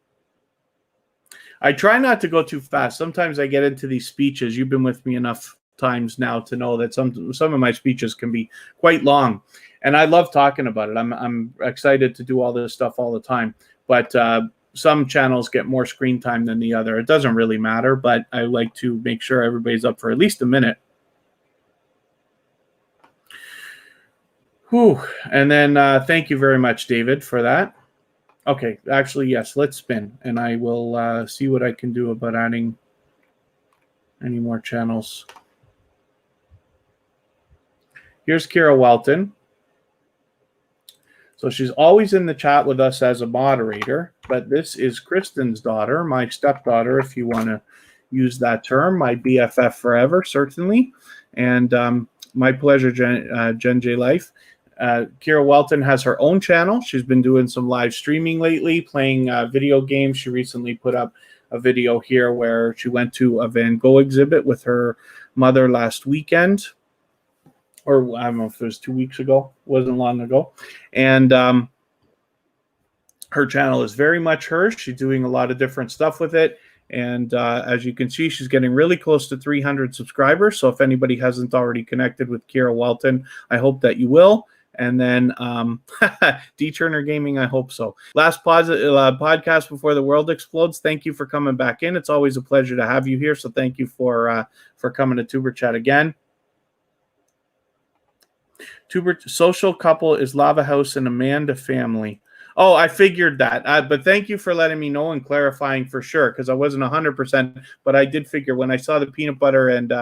try not to go too fast. Sometimes I get into these speeches. You've been with me enough times now to know that some of my speeches can be quite long, and I love talking about it. I'm excited to do all this stuff all the time, but some channels get more screen time than the other. It doesn't really matter, but I like to make sure everybody's up for at least a minute. Whew. And then thank you very much, David, for that. Okay, actually, yes, let's spin, and I will see what I can do about adding any more channels. Here's Kira Welton. So she's always in the chat with us as a moderator, but this is Kristen's daughter, my stepdaughter, if you want to use that term, my BFF forever, certainly. And my pleasure, Jen J Life. Kira Welton has her own channel. She's been doing some live streaming lately, playing video games. She recently put up a video here where she went to a Van Gogh exhibit with her mother last weekend. Or I don't know if it was 2 weeks ago. It wasn't long ago. And her channel is very much hers. She's doing a lot of different stuff with it. And as you can see, she's getting really close to 300 subscribers. So if anybody hasn't already connected with Kira Welton, I hope that you will. And then D Turner Gaming, I hope so. Last podcast before the world explodes. Thank you for coming back in. It's always a pleasure to have you here. So thank you for coming to TuberChat again. Social couple is Lava House and Amanda family. Oh, I figured that. But thank you for letting me know and clarifying for sure, because I wasn't 100%, but I did figure when I saw the peanut butter and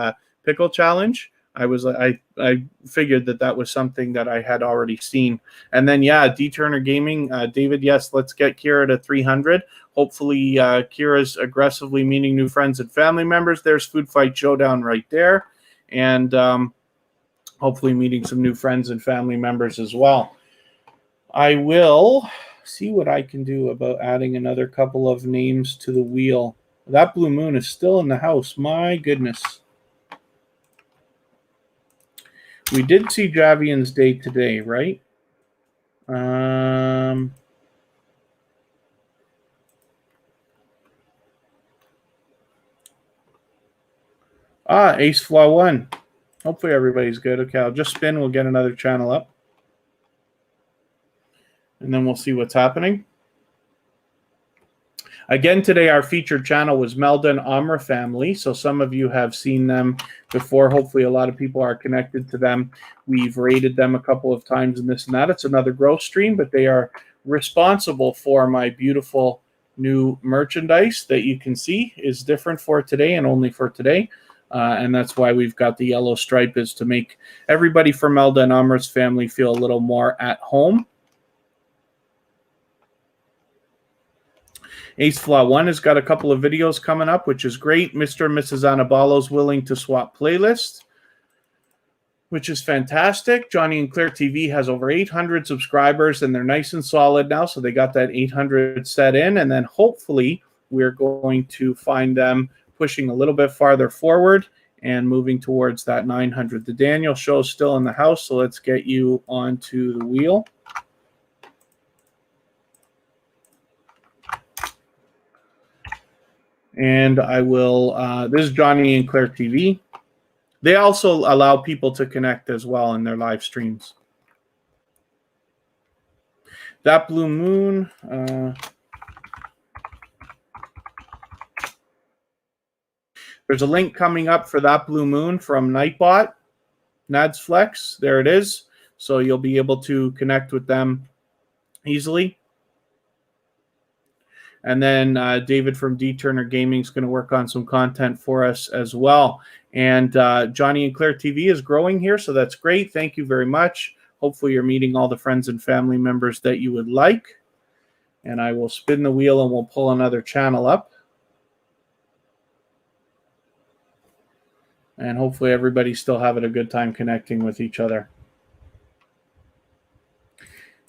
pickle challenge, I figured that was something that I had already seen. And then, yeah, D Turner Gaming, David, yes, let's get Kira to 300. Hopefully, Kira's aggressively meeting new friends and family members. There's Food Fight Showdown right there. And hopefully meeting some new friends and family members as well. I will see what I can do about adding another couple of names to the wheel. That blue moon is still in the house. My goodness. We did see Javian's Day today, right? Ace Flaw 1. Hopefully everybody's good. Okay, I'll just spin. We'll get another channel up. And then we'll see what's happening. Again, today our featured channel was Melda and Amra family. So some of you have seen them before. Hopefully a lot of people are connected to them. We've rated them a couple of times and this and that. It's another growth stream, but they are responsible for my beautiful new merchandise that you can see is different for today and only for today. And that's why we've got the yellow stripe, is to make everybody from Melda and Amra's family feel a little more at home. Ace Flaw 1 has got a couple of videos coming up, which is great. Mr. and Mrs. Anabalo's willing to swap playlists, which is fantastic. Johnny and Claire TV has over 800 subscribers, and they're nice and solid now, so they got that 800 set in, and then hopefully we're going to find them pushing a little bit farther forward and moving towards that 900. The Daniel show is still in the house, so let's get you onto the wheel. And I will, this is Johnny and Claire TV. They also allow people to connect as well in their live streams. That Blue Moon. There's a link coming up for That Blue Moon from Nightbot, Nads Flex. There it is. So you'll be able to connect with them easily. And then David from D Turner Gaming is going to work on some content for us as well. And Johnny and Claire TV is growing here, so that's great. Thank you very much. Hopefully you're meeting all the friends and family members that you would like. And I will spin the wheel and we'll pull another channel up. And hopefully everybody's still having a good time connecting with each other.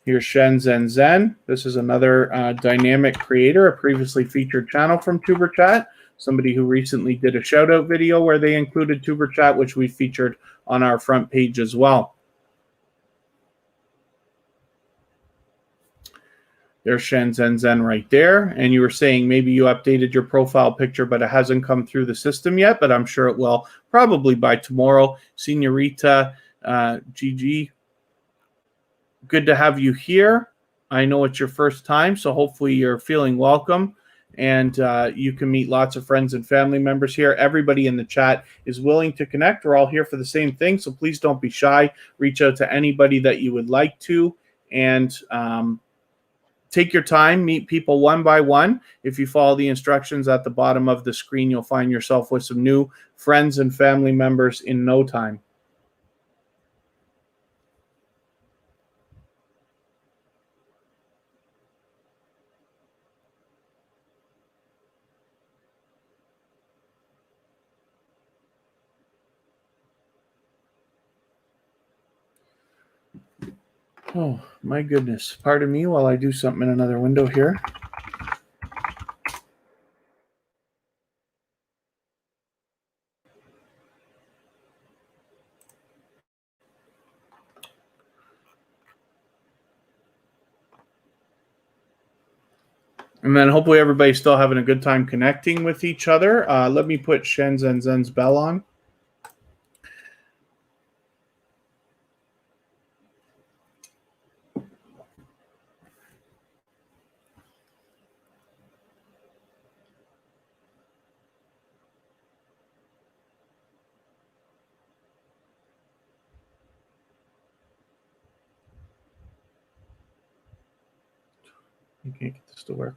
Here's Shen Zen Zen. This is another dynamic creator, a previously featured channel from TuberChat. Somebody who recently did a shout-out video where they included TuberChat, which we featured on our front page as well. There's Shen Zen Zen right there. And you were saying maybe you updated your profile picture, but it hasn't come through the system yet, but I'm sure it will probably by tomorrow. Senorita GG. Good to have you here. I know it's your first time, so hopefully you're feeling welcome, and you can meet lots of friends and family members here. Everybody in the chat is willing to connect. We're all here for the same thing, so please don't be shy. Reach out to anybody that you would like to, and take your time. Meet people one by one. If you follow the instructions at the bottom of the screen, you'll find yourself with some new friends and family members in no time. Oh, my goodness. Pardon me while I do something in another window here. And then hopefully everybody's still having a good time connecting with each other. Let me put Shenzen's bell on. I can't get this to work.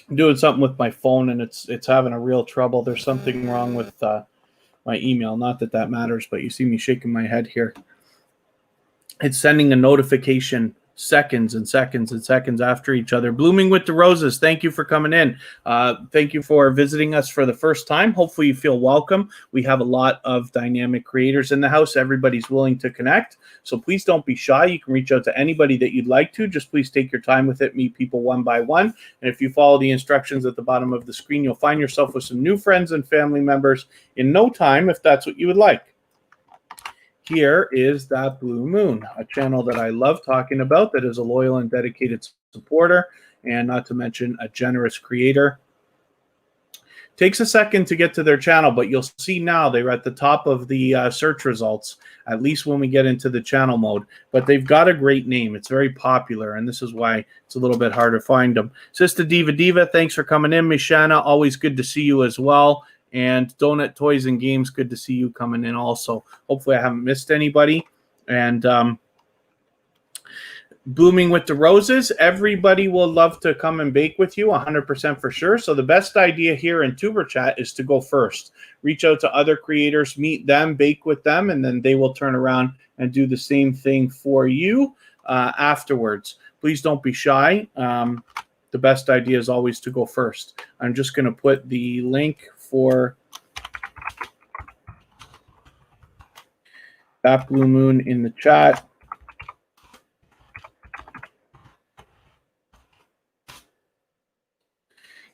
I'm doing something with my phone and it's having a real trouble. There's something wrong with my email. Not that that matters, but you see me shaking my head here. It's sending a notification seconds and seconds and seconds after each other. Blooming with the Roses, thank you for coming in. Thank you for visiting us for the first time. Hopefully you feel welcome. We have a lot of dynamic creators in the house. Everybody's willing to connect. So please don't be shy. You can reach out to anybody that you'd like to. Just please take your time with it. Meet people one by one. And if you follow the instructions at the bottom of the screen, you'll find yourself with some new friends and family members in no time, if that's what you would like. Here is That Blue Moon, a channel that I love talking about, that is a loyal and dedicated supporter, and not to mention a generous creator. Takes a second to get to their channel, but you'll see now they're at the top of the search results, at least when we get into the channel mode. But they've got a great name. It's very popular, and this is why it's a little bit hard to find them. Sister Diva, thanks for coming in. Miss Shanna, always good to see you as well. And Donut Toys and Games, good to see you coming in also. Hopefully I haven't missed anybody. And Blooming with the Roses, everybody will love to come and bake with you, 100% for sure. So the best idea here in TuberChat is to go first. Reach out to other creators, meet them, bake with them, and then they will turn around and do the same thing for you afterwards. Please don't be shy. The best idea is always to go first. I'm just going to put the link for That Blue Moon in the chat.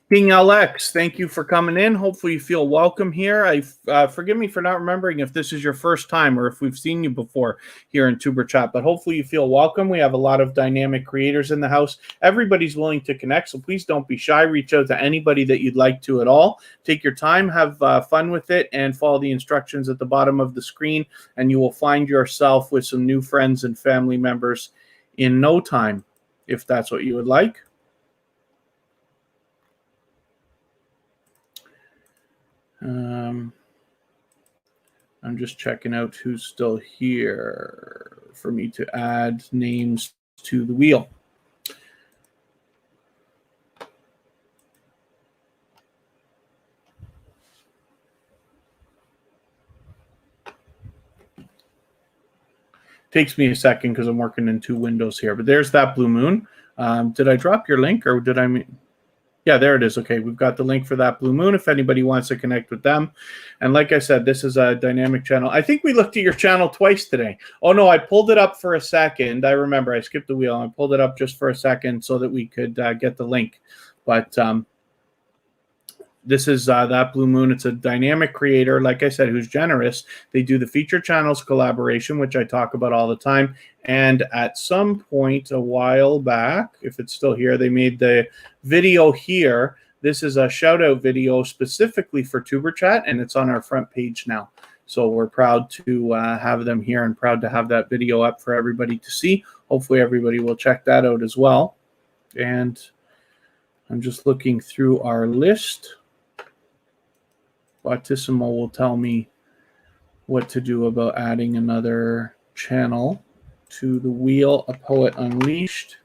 King LX, thank you for coming in. Hopefully you feel welcome here. Forgive me for not remembering if this is your first time or if we've seen you before here in TuberChat, but hopefully you feel welcome. We have a lot of dynamic creators in the house. Everybody's willing to connect, so please don't be shy. Reach out to anybody that you'd like to at all. Take your time, have fun with it, and follow the instructions at the bottom of the screen, and you will find yourself with some new friends and family members in no time, if that's what you would like. I'm just checking out who's still here for me to add names to the wheel. Takes me a second because I'm working in two windows here, but there's That Blue Moon. Did I drop your link or did I mean? Yeah, there it is. Okay, we've got the link for That Blue Moon if anybody wants to connect with them. And like I said, this is a dynamic channel. I think we looked at your channel twice today. Oh, no, I pulled it up for a second. I remember I skipped the wheel. I pulled it up just for a second so that we could get the link. But this is That Blue Moon. It's a dynamic creator, like I said, who's generous. They do the feature channels collaboration, which I talk about all the time. And at some point a while back, if it's still here, they made the video here. This is a shout out video specifically for TuberChat, and it's on our front page now. So we're proud to have them here and proud to have that video up for everybody to see. Hopefully everybody will check that out as well. And I'm just looking through our list. Bautissimo will tell me what to do about adding another channel to the wheel. A Poet Unleashed.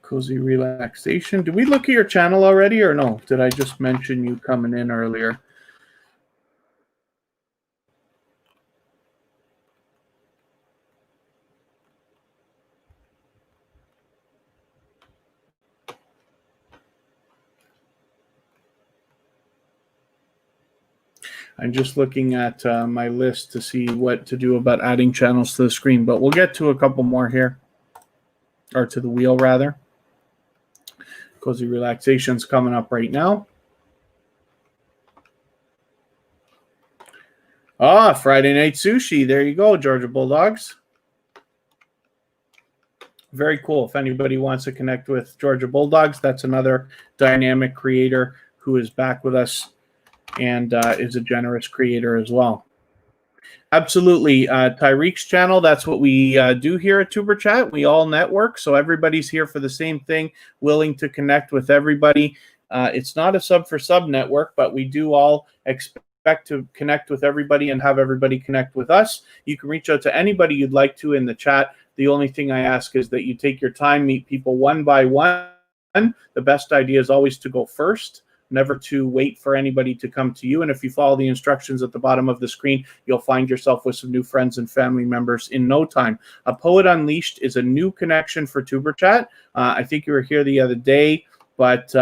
Cozy Relaxation. Did we look at your channel already or no? Did I just mention you coming in earlier? I'm just looking at my list to see what to do about adding channels to the screen, but we'll get to a couple more here, or to the wheel rather. Cozy Relaxation's coming up right now. Ah, Friday Night Sushi. There you go, Georgia Bulldogs. Very cool. If anybody wants to connect with Georgia Bulldogs, that's another dynamic creator who is back with us and is a generous creator as well. Absolutely. Tyreek's channel, that's what we do here at TuberChat. We all network, so everybody's here for the same thing, willing to connect with everybody. It's not a sub for sub network, but we do all expect to connect with everybody and have everybody connect with us. You can reach out to anybody you'd like to in the chat. The only thing I ask is that you take your time, meet people one by one. The best idea is always to go first, never to wait for anybody to come to you. And if you follow the instructions at the bottom of the screen, you'll find yourself with some new friends and family members in no time. A Poet Unleashed is a new connection for TuberChat. I think you were here the other day, but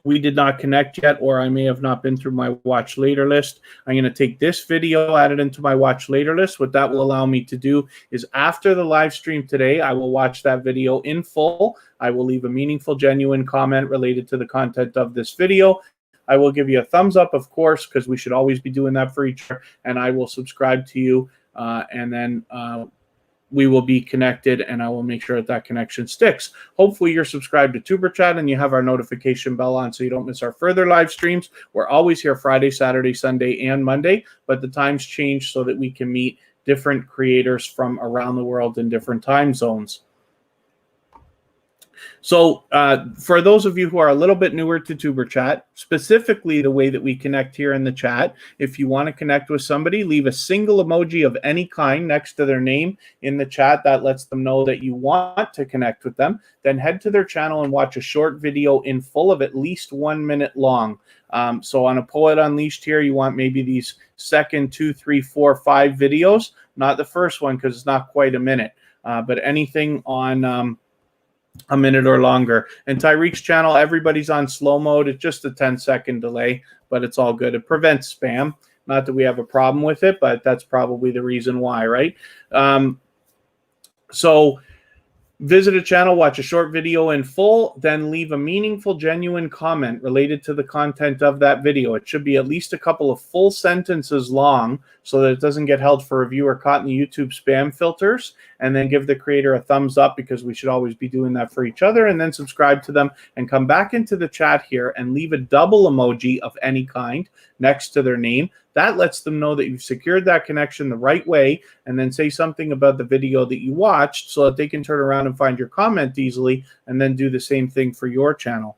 we did not connect yet, or I may have not been through my watch later list. I'm going to take this video, add it into my watch later list. What that will allow me to do is after the live stream today, I will watch that video in full. I will leave a meaningful, genuine comment related to the content of this video. I will give you a thumbs up, of course, because we should always be doing that for each other, and I will subscribe to you, and then we will be connected, and I will make sure that connection sticks. Hopefully you're subscribed to TuberChat and you have our notification bell on so you don't miss our further live streams. We're always here Friday, Saturday, Sunday, and Monday, but the times change so that we can meet different creators from around the world in different time zones. So for those of you who are a little bit newer to TuberChat, specifically the way that we connect here in the chat, if you want to connect with somebody, leave a single emoji of any kind next to their name in the chat. That lets them know that you want to connect with them. Then head to their channel and watch a short video in full of at least 1 minute long. So on a Poet Unleashed here, you want maybe these second 2, 3, 4, 5 videos, not the first one because it's not quite a minute, but anything on a minute or longer. And Tyreek's channel, everybody's on slow mode. It's just a 10-second delay, but it's all good. It prevents spam. Not that we have a problem with it, but that's probably the reason why, right? So visit a channel, watch a short video in full, then leave a meaningful, genuine comment related to the content of that video. It should be at least a couple of full sentences long so that it doesn't get held for review or caught in the YouTube spam filters. And then give the creator a thumbs up because we should always be doing that for each other. And then subscribe to them and come back into the chat here and leave a double emoji of any kind next to their name. That lets them know that you've secured that connection the right way, and then say something about the video that you watched so that they can turn around and find your comment easily and then do the same thing for your channel.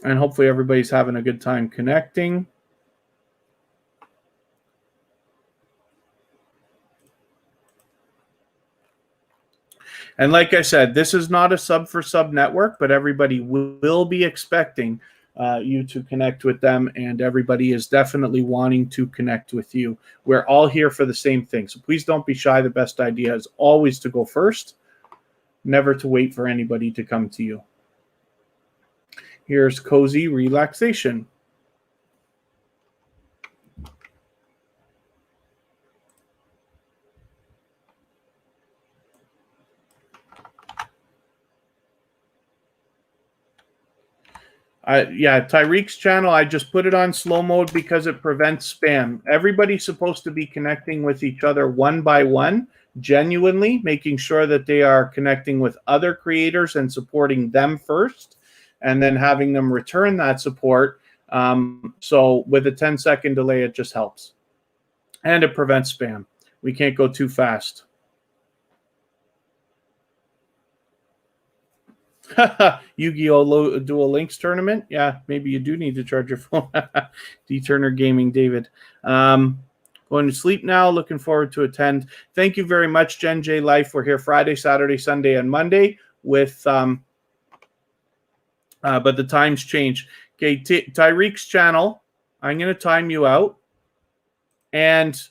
And hopefully everybody's having a good time connecting. And like I said, this is not a sub for sub network, but everybody will be expecting you to connect with them, and everybody is definitely wanting to connect with you. We're all here for the same thing, so please don't be shy. The best idea is always to go first, never to wait for anybody to come to you. Here's Cozy Relaxation. Yeah, Tyreek's channel, I just put it on slow mode because it prevents spam. Everybody's supposed to be connecting with each other one by one, genuinely, making sure that they are connecting with other creators and supporting them first, and then having them return that support. So with a 10-second delay, it just helps. And it prevents spam. We can't go too fast. Yu-Gi-Oh! Dual Links tournament. Yeah, maybe you do need to charge your phone. D. Turner Gaming, David. Going to sleep now. Looking forward to attend. Thank you very much, Gen J Life. We're here Friday, Saturday, Sunday, and Monday with, but the times change. Okay, Tyreek's channel. I'm going to time you out. And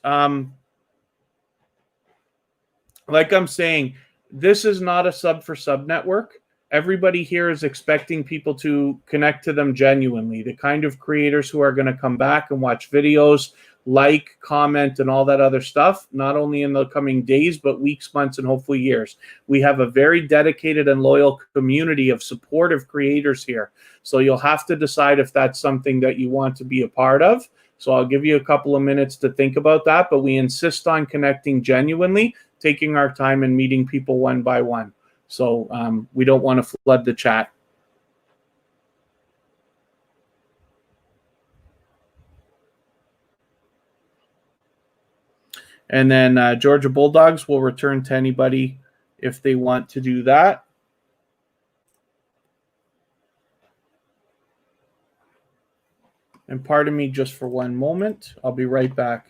like I'm saying, this is not a sub for sub network. Everybody here is expecting people to connect to them genuinely. The kind of creators who are going to come back and watch videos, like, comment, and all that other stuff, not only in the coming days, but weeks, months, and hopefully years. We have a very dedicated and loyal community of supportive creators here. So you'll have to decide if that's something that you want to be a part of. So I'll give you a couple of minutes to think about that, but we insist on connecting genuinely, taking our time and meeting people one by one. So we don't want to flood the chat. And then Georgia Bulldogs will return to anybody if they want to do that. And pardon me just for one moment. I'll be right back.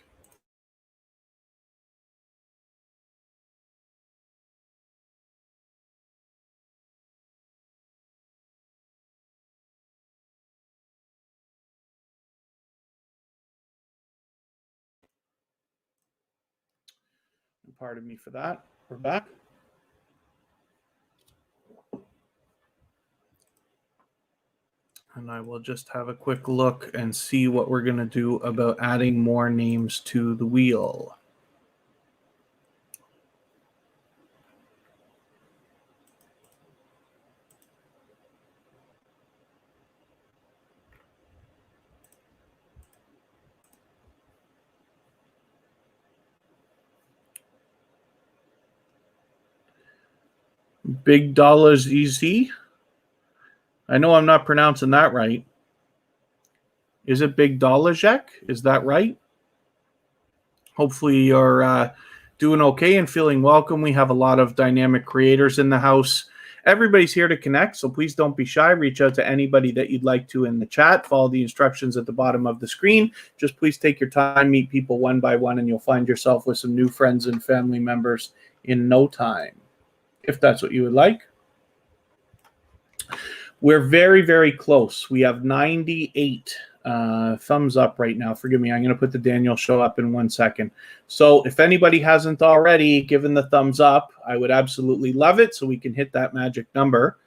Pardon me for that. We're back. And I will just have a quick look and see what we're going to do about adding more names to the wheel. Big Dollars Easy. I know I'm not pronouncing that right. Is it Big Dolajek? Is that right? Hopefully you're doing okay and feeling welcome. We have a lot of dynamic creators in the house. Everybody's here to connect, so please don't be shy. Reach out to anybody that you'd like to in the chat. Follow the instructions at the bottom of the screen. Just please take your time, meet people one by one, and you'll find yourself with some new friends and family members in no time, if that's what you would like. We're very, very close. We have 98 thumbs up right now. Forgive me. I'm going to put the Daniel show up in 1 second. So if anybody hasn't already given the thumbs up, I would absolutely love it so we can hit that magic number.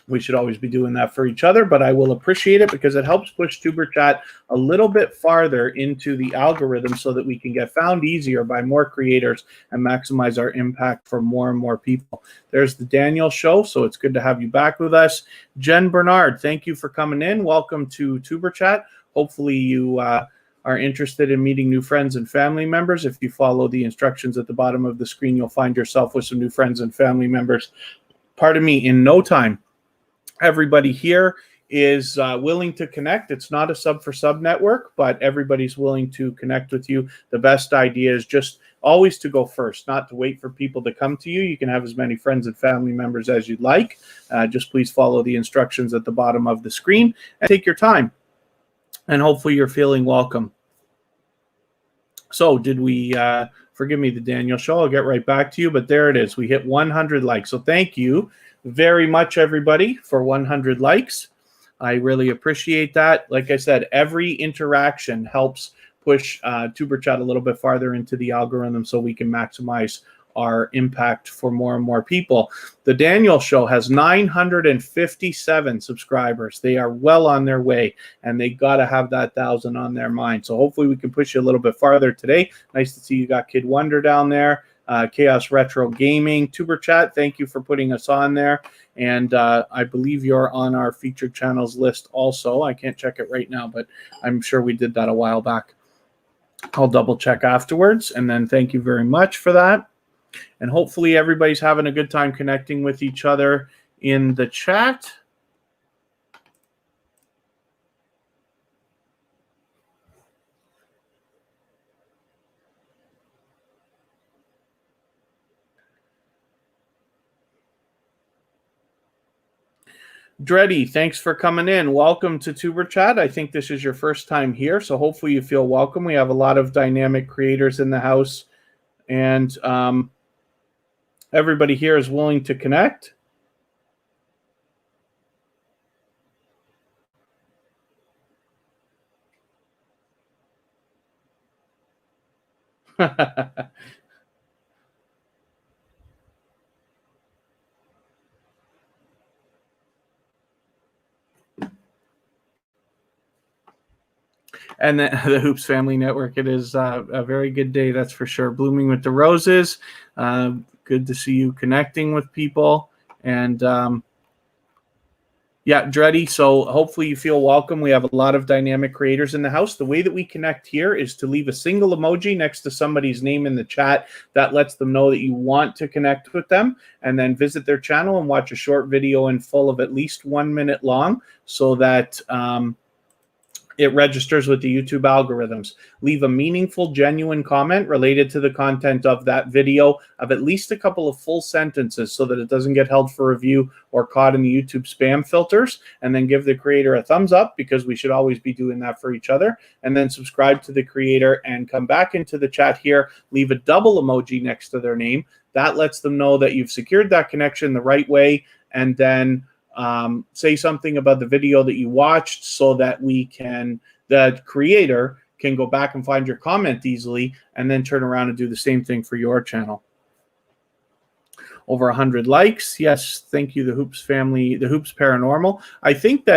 We should always be doing that for each other, but I will appreciate it because it helps push tuberchat a little bit farther into the algorithm so that we can get found easier by more creators and maximize our impact for more and more people. There's the Daniel show, so it's good to have you back with us. Jen Bernard, thank you for coming in. Welcome to tuberchat. Hopefully you are interested in meeting new friends and family members. If you follow the instructions at the bottom of the screen, you'll find yourself with some new friends and family members, pardon me, in no time. Everybody here is willing to connect. It's not a sub for sub network, but everybody's willing to connect with you. The best idea is just always to go first, not to wait for people to come to you. You can have as many friends and family members as you'd like. Just please follow the instructions at the bottom of the screen and take your time. And hopefully you're feeling welcome. So did we, forgive me, the Daniel show, I'll get right back to you, but there it is. We hit 100 likes. So thank you very much, everybody, for 100 likes. I really appreciate that. Like I said, every interaction helps push tuberchat a little bit farther into the algorithm so we can maximize our impact for more and more people. The Daniel show has 957 subscribers. They are well on their way, and they got to have that 1,000 on their mind. So hopefully we can push you a little bit farther today. Nice to see you got Kid Wonder down there. Chaos Retro Gaming, tuberchat, thank you for putting us on there. And I believe you're on our featured channels list also. I can't check it right now, but I'm sure we did that a while back. I'll double check afterwards. And then thank you very much for that. And hopefully everybody's having a good time connecting with each other in the chat. Dreddy, thanks for coming in. Welcome to tuberchat. I think this is your first time here, so hopefully you feel welcome. We have a lot of dynamic creators in the house, and everybody here is willing to connect. And the Hoops Family Network. It is a very good day, that's for sure. Blooming with the Roses. Good to see you connecting with people. And yeah, Dreddy, so hopefully you feel welcome. We have a lot of dynamic creators in the house. The way that we connect here is to leave a single emoji next to somebody's name in the chat. That lets them know that you want to connect with them, and then visit their channel and watch a short video in full of at least 1 minute long so that it registers with the YouTube algorithms. Leave a meaningful, genuine comment related to the content of that video of at least a couple of full sentences so that it doesn't get held for review or caught in the YouTube spam filters. And then give the creator a thumbs up, because we should always be doing that for each other. And then subscribe to the creator and come back into the chat here. Leave a double emoji next to their name. That lets them know that you've secured that connection the right way. And then say something about the video that you watched so that the creator can go back and find your comment easily and then turn around and do the same thing for your channel. Over 100 likes. Yes, thank you, the Hoops family, the Hoops Paranormal. I think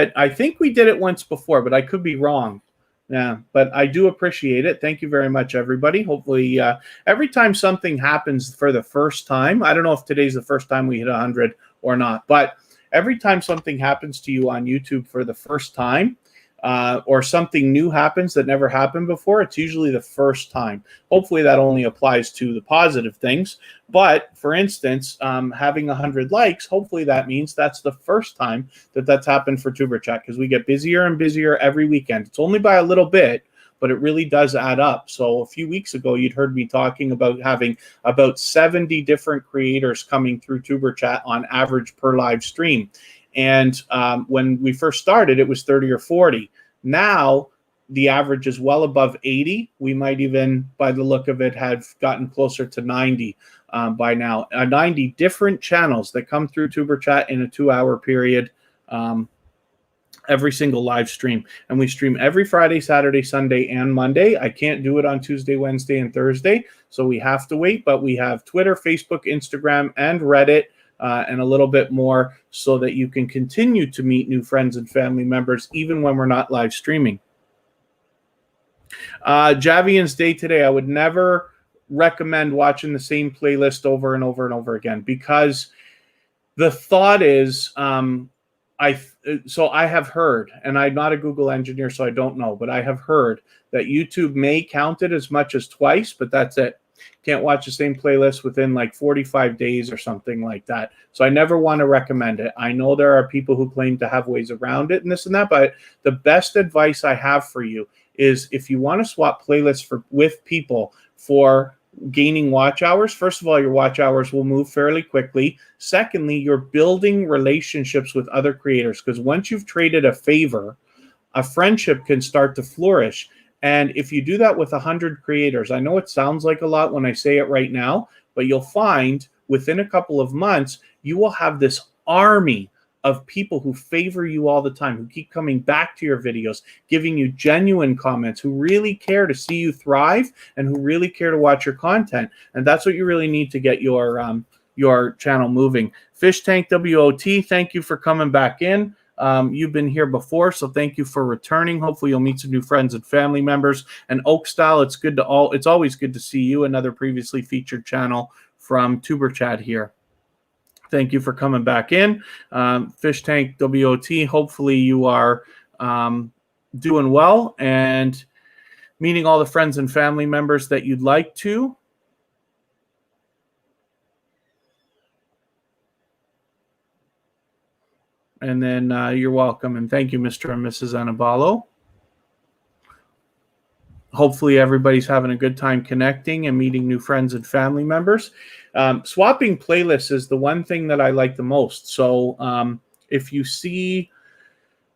we did it once before, but I could be wrong. Yeah, but I do appreciate it. Thank you very much, everybody. Hopefully, every time something happens for the first time, I don't know if today's the first time we hit 100 or not, but every time something happens to you on YouTube for the first time, or something new happens that never happened before, it's usually the first time. Hopefully that only applies to the positive things. But for instance, having 100 likes, hopefully that means that's the first time that that's happened for tuberchat, because we get busier and busier every weekend. It's only by a little bit, but it really does add up. So a few weeks ago, you'd heard me talking about having about 70 different creators coming through tuberchat on average per live stream. And when we first started, it was 30 or 40. Now, the average is well above 80. We might even, by the look of it, have gotten closer to 90 by now. 90 different channels that come through tuberchat in a 2-hour period. Every single live stream. And we stream every Friday, Saturday, Sunday, and Monday. I can't do it on Tuesday, Wednesday, and Thursday, so we have to wait. But we have Twitter, Facebook, Instagram, and Reddit, and a little bit more, so that you can continue to meet new friends and family members even when we're not live streaming. Javian's Day today. I would never recommend watching the same playlist over and over and over again, because the thought is, so I have heard, and I'm not a Google engineer, so I don't know, but I have heard that YouTube may count it as much as twice, but that's it. Can't watch the same playlist within like 45 days or something like that. So I never want to recommend it. I know there are people who claim to have ways around it and this and that, but the best advice I have for you is, if you want to swap playlists with people for gaining watch hours, first of all, your watch hours will move fairly quickly. Secondly, you're building relationships with other creators, because once you've traded a favor, a friendship can start to flourish. And if you do that with 100 creators, I know it sounds like a lot when I say it right now, but you'll find within a couple of months, you will have this army of people who favor you all the time, who keep coming back to your videos, giving you genuine comments, who really care to see you thrive and who really care to watch your content. And that's what you really need to get your channel moving. Fish Tank WOT, thank you for coming back in. You've been here before, so thank you for returning. Hopefully you'll meet some new friends and family members. And Oak Style, it's always good to see you, another previously featured channel from tuberchat here. Thank you for coming back in. Fish Tank WOT, hopefully you are doing well and meeting all the friends and family members that you'd like to. And then you're welcome. And thank you, Mr. and Mrs. Anabalo. Hopefully everybody's having a good time connecting and meeting new friends and family members. Swapping playlists is the one thing that I like the most. So if you see,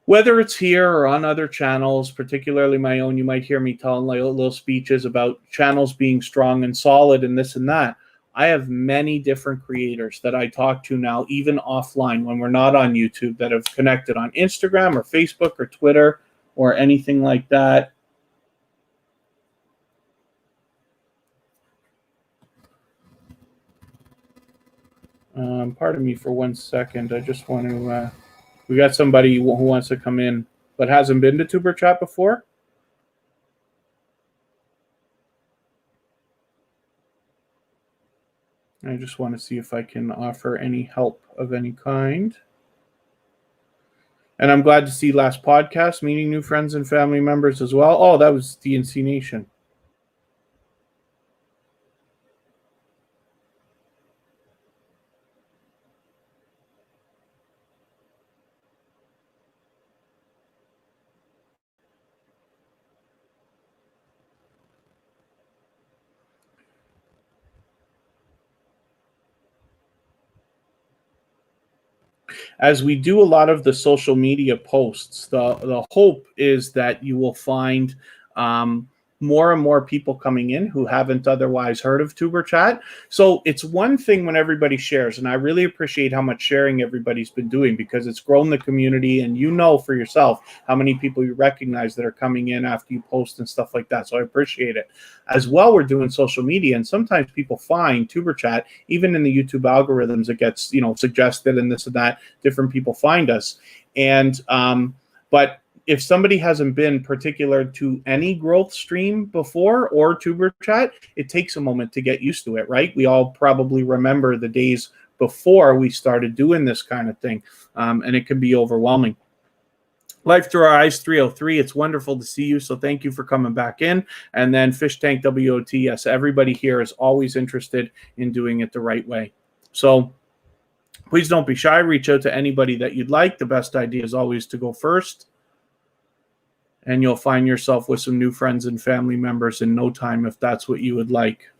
whether it's here or on other channels, particularly my own, you might hear me telling little speeches about channels being strong and solid and this and that. I have many different creators that I talk to now, even offline when we're not on YouTube, that have connected on Instagram or Facebook or Twitter or anything like that. Pardon me for 1 second. I just want to, we got somebody who wants to come in but hasn't been to tuberchat before. I just want to see if I can offer any help of any kind. And I'm glad to see last podcast, meeting new friends and family members as well. Oh, that was DNC Nation. As we do a lot of the social media posts, the hope is that you will find more and more people coming in who haven't otherwise heard of tuberchat. So it's one thing when everybody shares, and I really appreciate how much sharing everybody's been doing, because it's grown the community, and you know for yourself how many people you recognize that are coming in after you post and stuff like that. So I appreciate it. As well, we're doing social media, and sometimes people find tuberchat, even in the YouTube algorithms, it gets, you know, suggested and this and that, different people find us. And but if somebody hasn't been particular to any growth stream before or tuberchat, it takes a moment to get used to it, right? We all probably remember the days before we started doing this kind of thing, and it can be overwhelming. Life Through Our Eyes 303, it's wonderful to see you, so thank you for coming back in. And then Fish Tank WOT, yes, everybody here is always interested in doing it the right way. So please don't be shy. Reach out to anybody that you'd like. The best idea is always to go first, and you'll find yourself with some new friends and family members in no time if that's what you would like.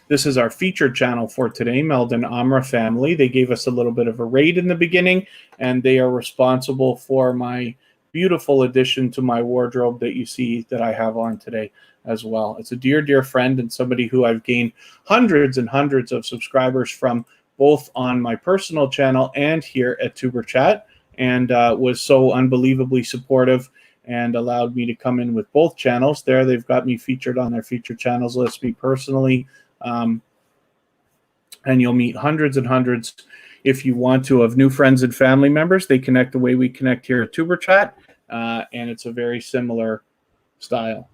This is our featured channel for today, Meldon Amra family. They gave us a little bit of a raid in the beginning, and they are responsible for my beautiful addition to my wardrobe that you see that I have on today as well. It's a dear, dear friend and somebody who I've gained hundreds and hundreds of subscribers from, both on my personal channel and here at tuberchat, and was so unbelievably supportive and allowed me to come in with both channels. There, they've got me featured on their featured channels list, me personally. And you'll meet hundreds and hundreds, if you want to, of new friends and family members. They connect the way we connect here at tuberchat, and it's a very similar style.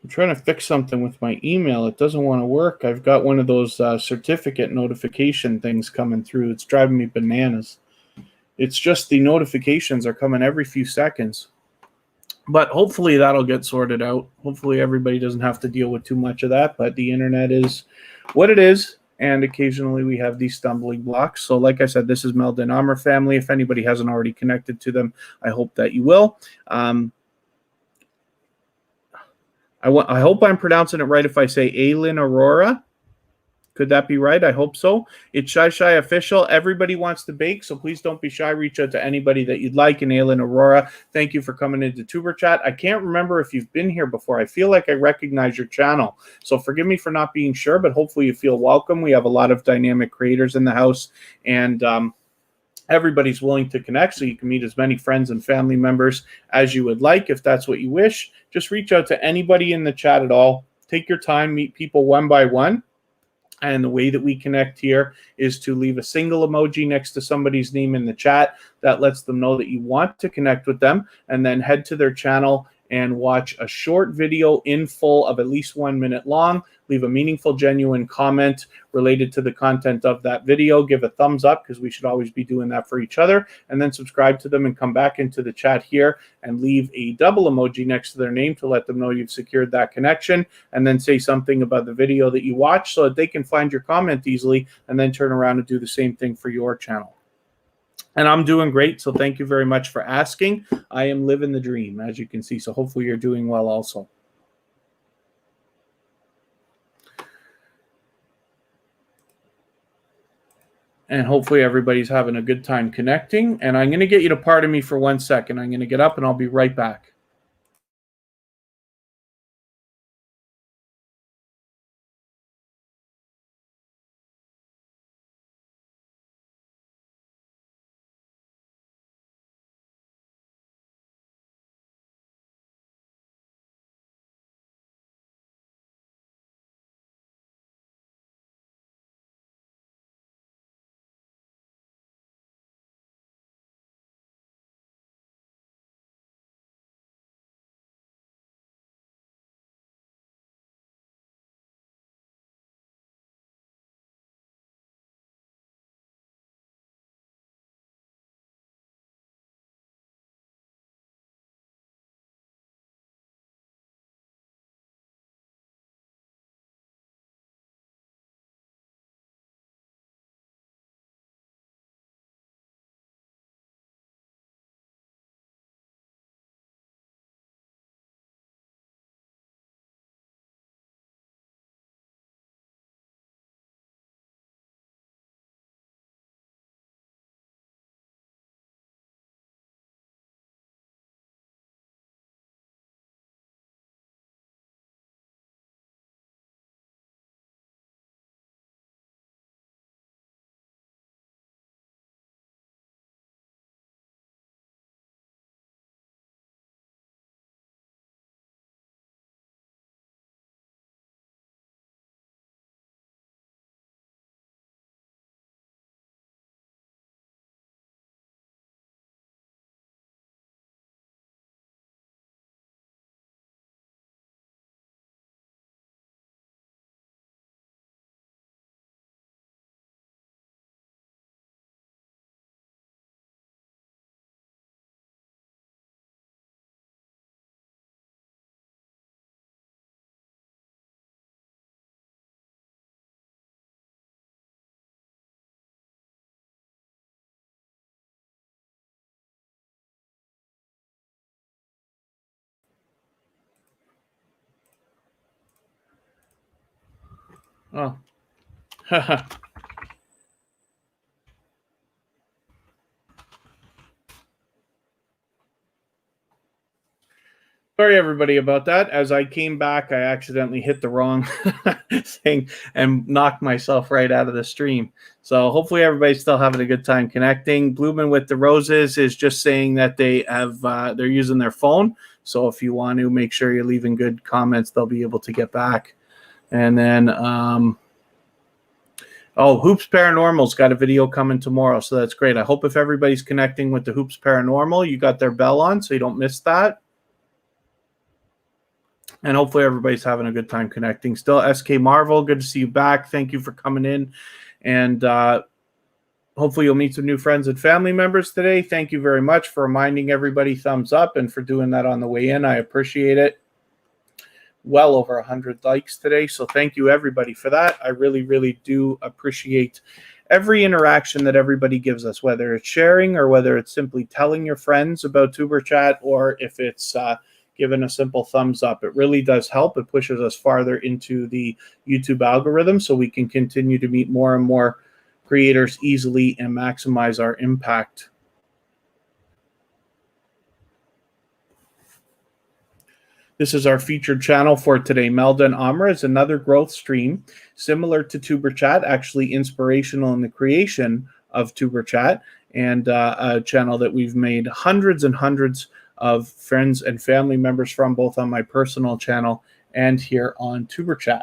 I'm trying to fix something with my email. It doesn't want to work. I've got one of those certificate notification things coming through. It's driving me bananas. It's just the notifications are coming every few seconds. But hopefully that'll get sorted out. Hopefully everybody doesn't have to deal with too much of that. But the internet is what it is, and occasionally we have these stumbling blocks. So like I said, this is Meldon Amra family. If anybody hasn't already connected to them, I hope that you will. I hope I'm pronouncing it right if I say Aylin Aurora. Could that be right? I hope so. It's Shy Shy Official. Everybody wants to bake, so please don't be shy. Reach out to anybody that you'd like. And Aylin Aurora, thank you for coming into tuberchat. I can't remember if you've been here before. I feel like I recognize your channel, so forgive me for not being sure, but hopefully you feel welcome. We have a lot of dynamic creators in the house, and everybody's willing to connect, so you can meet as many friends and family members as you would like. If that's what you wish, just reach out to anybody in the chat at all. Take your time, meet people one by one. And the way that we connect here is to leave a single emoji next to somebody's name in the chat. That lets them know that you want to connect with them, and then head to their channel and watch a short video in full of at least 1 minute long. Leave a meaningful, genuine comment related to the content of that video. Give a thumbs up, because we should always be doing that for each other. And then subscribe to them and come back into the chat here and leave a double emoji next to their name to let them know you've secured that connection. And then say something about the video that you watch so that they can find your comment easily, and then turn around and do the same thing for your channel. And I'm doing great, so thank you very much for asking. I am living the dream, as you can see, so hopefully you're doing well also. And hopefully everybody's having a good time connecting. And I'm going to get you to pardon me for 1 second. I'm going to get up and I'll be right back. Oh. Sorry, everybody, about that. As I came back, I accidentally hit the wrong thing and knocked myself right out of the stream. So hopefully everybody's still having a good time connecting. Blooming with the Roses is just saying that they have they're using their phone. So if you want to, make sure you're leaving good comments, they'll be able to get back. And then Hoops Paranormal's got a video coming tomorrow, so that's great. I hope if everybody's connecting with the Hoops Paranormal, you got their bell on so you don't miss that. And hopefully everybody's having a good time connecting. Still, SK Marvel, good to see you back. Thank you for coming in. And hopefully you'll meet some new friends and family members today. Thank you very much for reminding everybody, thumbs up, and for doing that on the way in. I appreciate it. Well over 100 likes today. So thank you, everybody, for that. I really, really do appreciate every interaction that everybody gives us, whether it's sharing or whether it's simply telling your friends about TuberChat, or if it's giving a simple thumbs up. It really does help. It pushes us farther into the YouTube algorithm so we can continue to meet more and more creators easily and maximize our impact. This is our featured channel for today. Melda and Amra is another growth stream similar to TuberChat, actually inspirational in the creation of TuberChat, and a channel that we've made hundreds and hundreds of friends and family members from, both on my personal channel and here on TuberChat.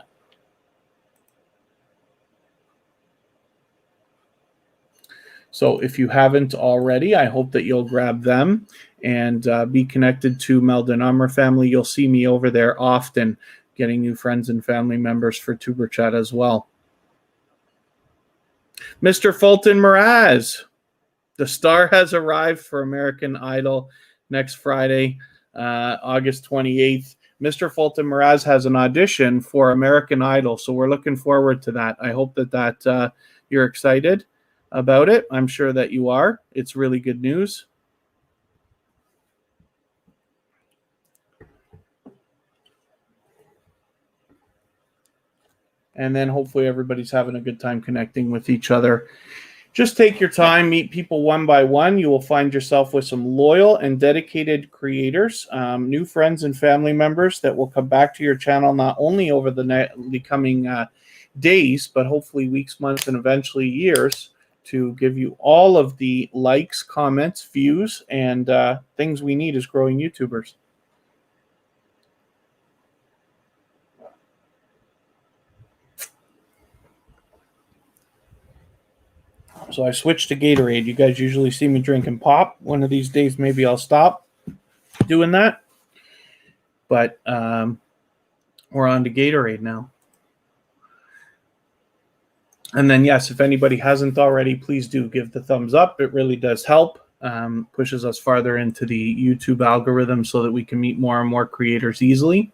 So if you haven't already, I hope that you'll grab them and be connected to Melda and Amra family. You'll see me over there often getting new friends and family members for TuberChat as well. Mr. Fulton Mraz, the star has arrived for American Idol next Friday, August 28th. Mr. Fulton Mraz has an audition for American Idol, so we're looking forward to that. I hope that you're excited about it. I'm sure that you are. It's really good news. And then hopefully everybody's having a good time connecting with each other. Just take your time, meet people one by one. You will find yourself with some loyal and dedicated creators, new friends and family members that will come back to your channel not only over the coming days, but hopefully weeks, months, and eventually years, to give you all of the likes, comments, views, and things we need as growing YouTubers. So I switched to Gatorade. You guys usually see me drinking pop. One of these days, maybe I'll stop doing that. But we're on to Gatorade now. And then, yes, if anybody hasn't already, please do give the thumbs up. It really does help. Pushes us farther into the YouTube algorithm so that we can meet more and more creators easily.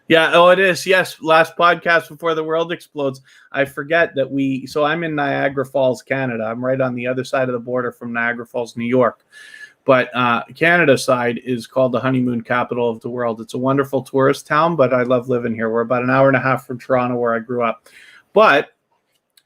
Yeah, oh, it is. Yes, last podcast before the world explodes. I forget that so I'm in Niagara Falls, Canada. I'm right on the other side of the border from Niagara Falls, New York. But Canada side is called the honeymoon capital of the world. It's a wonderful tourist town, but I love living here. We're about an hour and a half from Toronto, where I grew up. But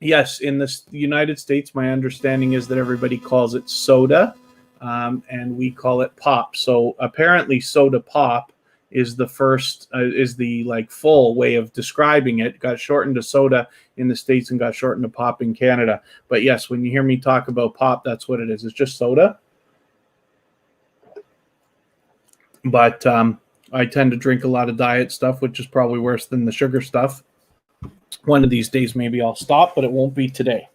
yes, in the United States, my understanding is that everybody calls it soda, and we call it pop. So apparently soda pop is the first, is the full way of describing it. Got shortened to soda in the States and got shortened to pop in Canada. But yes, when you hear me talk about pop, that's what it is. It's just soda. But I tend to drink a lot of diet stuff, which is probably worse than the sugar stuff. One of these days, maybe I'll stop, but it won't be today.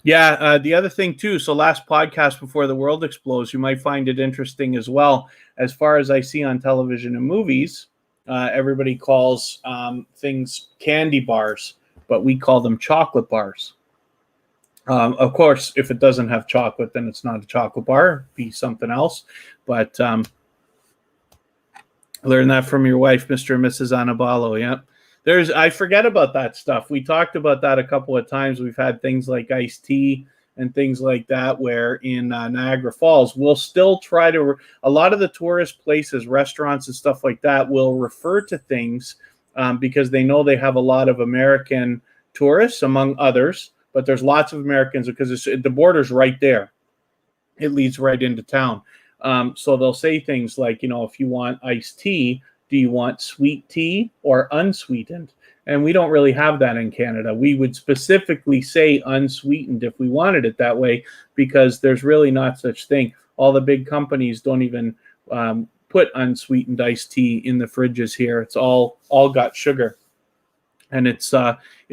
Yeah, the other thing too, so last podcast before the world explodes, you might find it interesting as well. As far as I see on television and movies, everybody calls things candy bars, but we call them chocolate bars. Of course, if it doesn't have chocolate, then it's not a chocolate bar. Be something else. But learn that from your wife, Mr. and Mrs. Anabalo. Yep. I forget about that stuff. We talked about that a couple of times. We've had things like iced tea and things like that, where in Niagara Falls, we'll still try to, a lot of the tourist places, restaurants and stuff like that will refer to things because they know they have a lot of American tourists, among others, but there's lots of Americans because the border's right there. It leads right into town. So they'll say things like, if you want iced tea, do you want sweet tea or unsweetened? And we don't really have that in Canada. We would specifically say unsweetened if we wanted it that way, because there's really not such thing. All the big companies don't even put unsweetened iced tea in the fridges here. It's all got sugar. And it's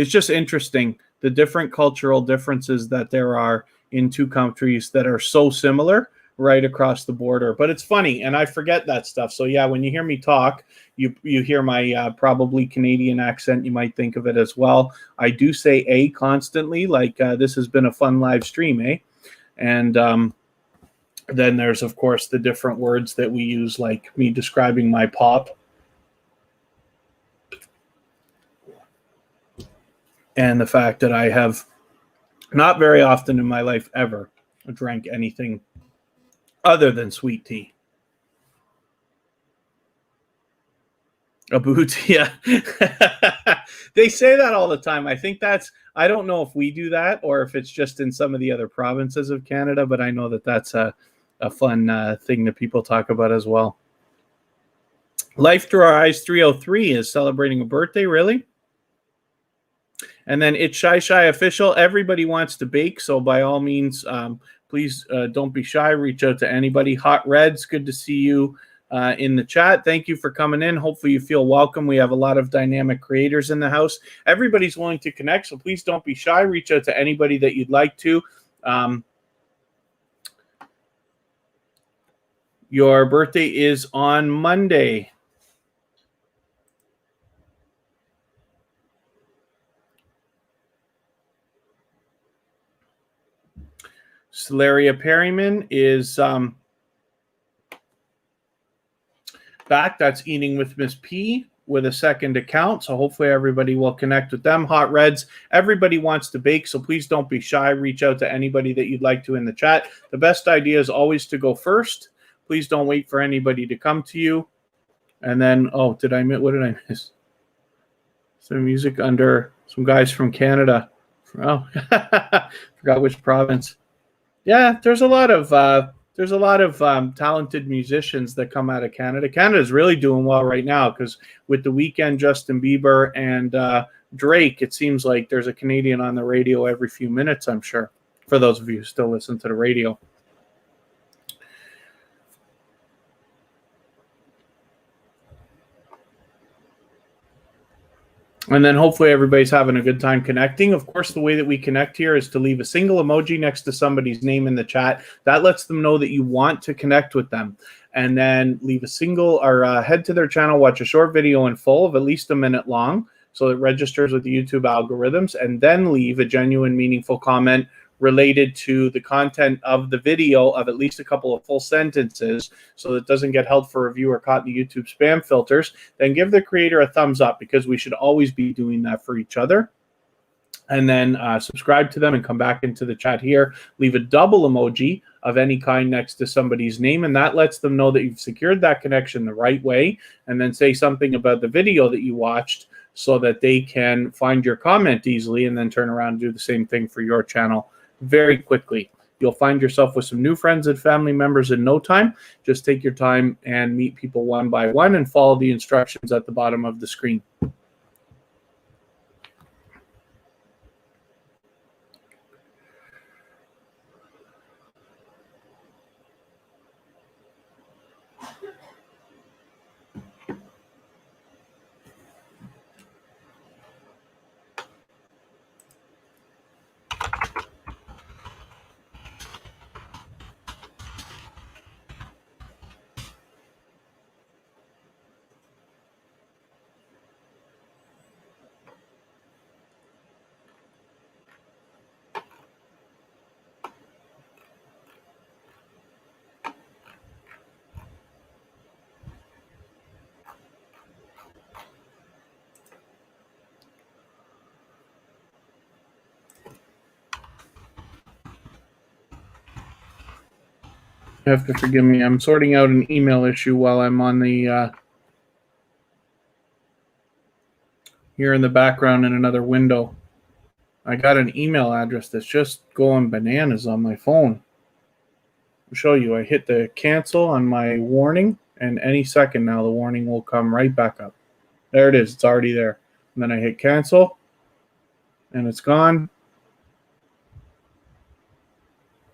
just interesting, the different cultural differences that there are in two countries that are so similar right across the border. But it's funny, and I forget that stuff. So yeah, when you hear me talk, you hear my probably Canadian accent. You might think of it as well. I do say "a" constantly, like this has been a fun live stream, eh? And then there's, of course, the different words that we use, like me describing my pop. And the fact that I have not very often in my life ever drank anything other than sweet tea. A boot, yeah. They say that all the time. I think I don't know if we do that or if it's just in some of the other provinces of Canada, but I know that that's a fun thing that people talk about as well. Life Through Our Eyes 303 is celebrating a birthday, really? And then it's Shy Official. Everybody wants to bake, so by all means, please don't be shy. Reach out to anybody. Hot Reds, good to see you in the chat. Thank you for coming in. Hopefully you feel welcome. We have a lot of dynamic creators in the house. Everybody's willing to connect, so please don't be shy. Reach out to anybody that you'd like to. Your birthday is on Monday. Celeria Perryman is back. That's Eating with Miss P with a second account. So hopefully everybody will connect with them. Hot Reds, everybody wants to bake, so please don't be shy. Reach out to anybody that you'd like to in the chat. The best idea is always to go first. Please don't wait for anybody to come to you. And then, what did I miss? Some music under some guys from Canada. Oh, forgot which province. Yeah, there's a lot of talented musicians that come out of Canada. Canada's really doing well right now because with The Weeknd, Justin Bieber, and Drake, it seems like there's a Canadian on the radio every few minutes, I'm sure, for those of you who still listen to the radio. And then hopefully everybody's having a good time connecting. Of course, the way that we connect here is to leave a single emoji next to somebody's name in the chat. That lets them know that you want to connect with them. And then leave a single or head to their channel, watch a short video in full of at least a minute long so it registers with the YouTube algorithms, and then leave a genuine, meaningful comment related to the content of the video of at least a couple of full sentences so that it doesn't get held for review or caught in the YouTube spam filters. Then give the creator a thumbs up, because we should always be doing that for each other. And then subscribe to them and come back into the chat here. Leave a double emoji of any kind next to somebody's name, and that lets them know that you've secured that connection the right way. And then say something about the video that you watched so that they can find your comment easily, and then turn around and do the same thing for your channel very quickly. You'll find yourself with some new friends and family members in no time. Just take your time and meet people one by one and follow the instructions at the bottom of the screen. You have to forgive me. I'm sorting out an email issue while I'm on the here in the background in another window. I got an email address that's just going bananas on my phone. I'll show you. I hit the cancel on my warning, and any second now the warning will come right back up. There it is. It's already there. And then I hit cancel, and it's gone.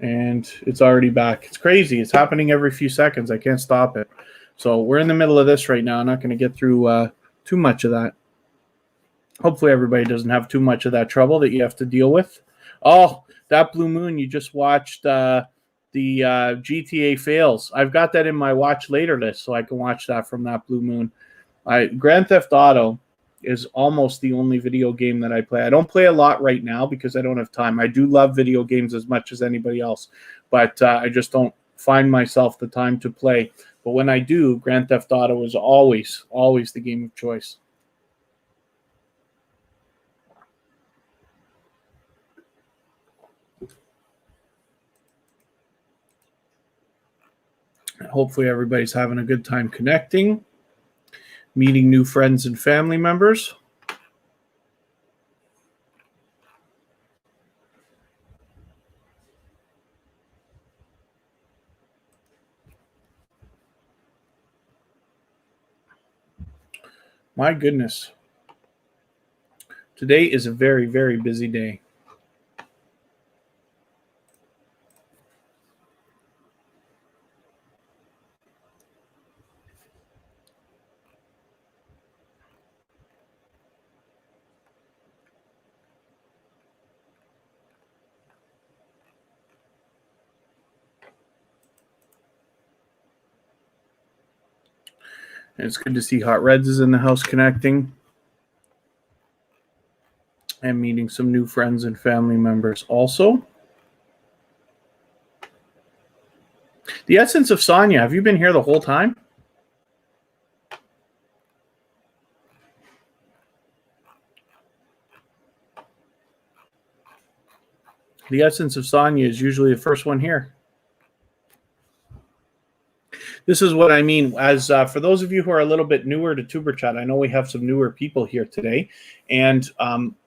And it's already back. It's crazy. It's happening every few seconds. I can't stop it. So we're in the middle of this right now. I'm not going to get through too much of that. Hopefully everybody doesn't have too much of that trouble that you have to deal with. Oh, that blue moon you just watched, the GTA fails. I've got that in my watch later list, so I can watch that from that blue moon. Grand Theft Auto is almost the only video game that I play. I don't play a lot right now because I don't have time. I do love video games as much as anybody else, but I just don't find myself the time to play. But when I do, Grand Theft Auto is always the game of choice. Hopefully everybody's having a good time connecting, meeting new friends and family members. My goodness. Today is a very, very busy day. And it's good to see Hot Reds is in the house connecting and meeting some new friends and family members also. The Essence of Sonia, have you been here the whole time? The Essence of Sonia is usually the first one here. This is what I mean. As for those of you who are a little bit newer to TuberChat, I know we have some newer people here today. And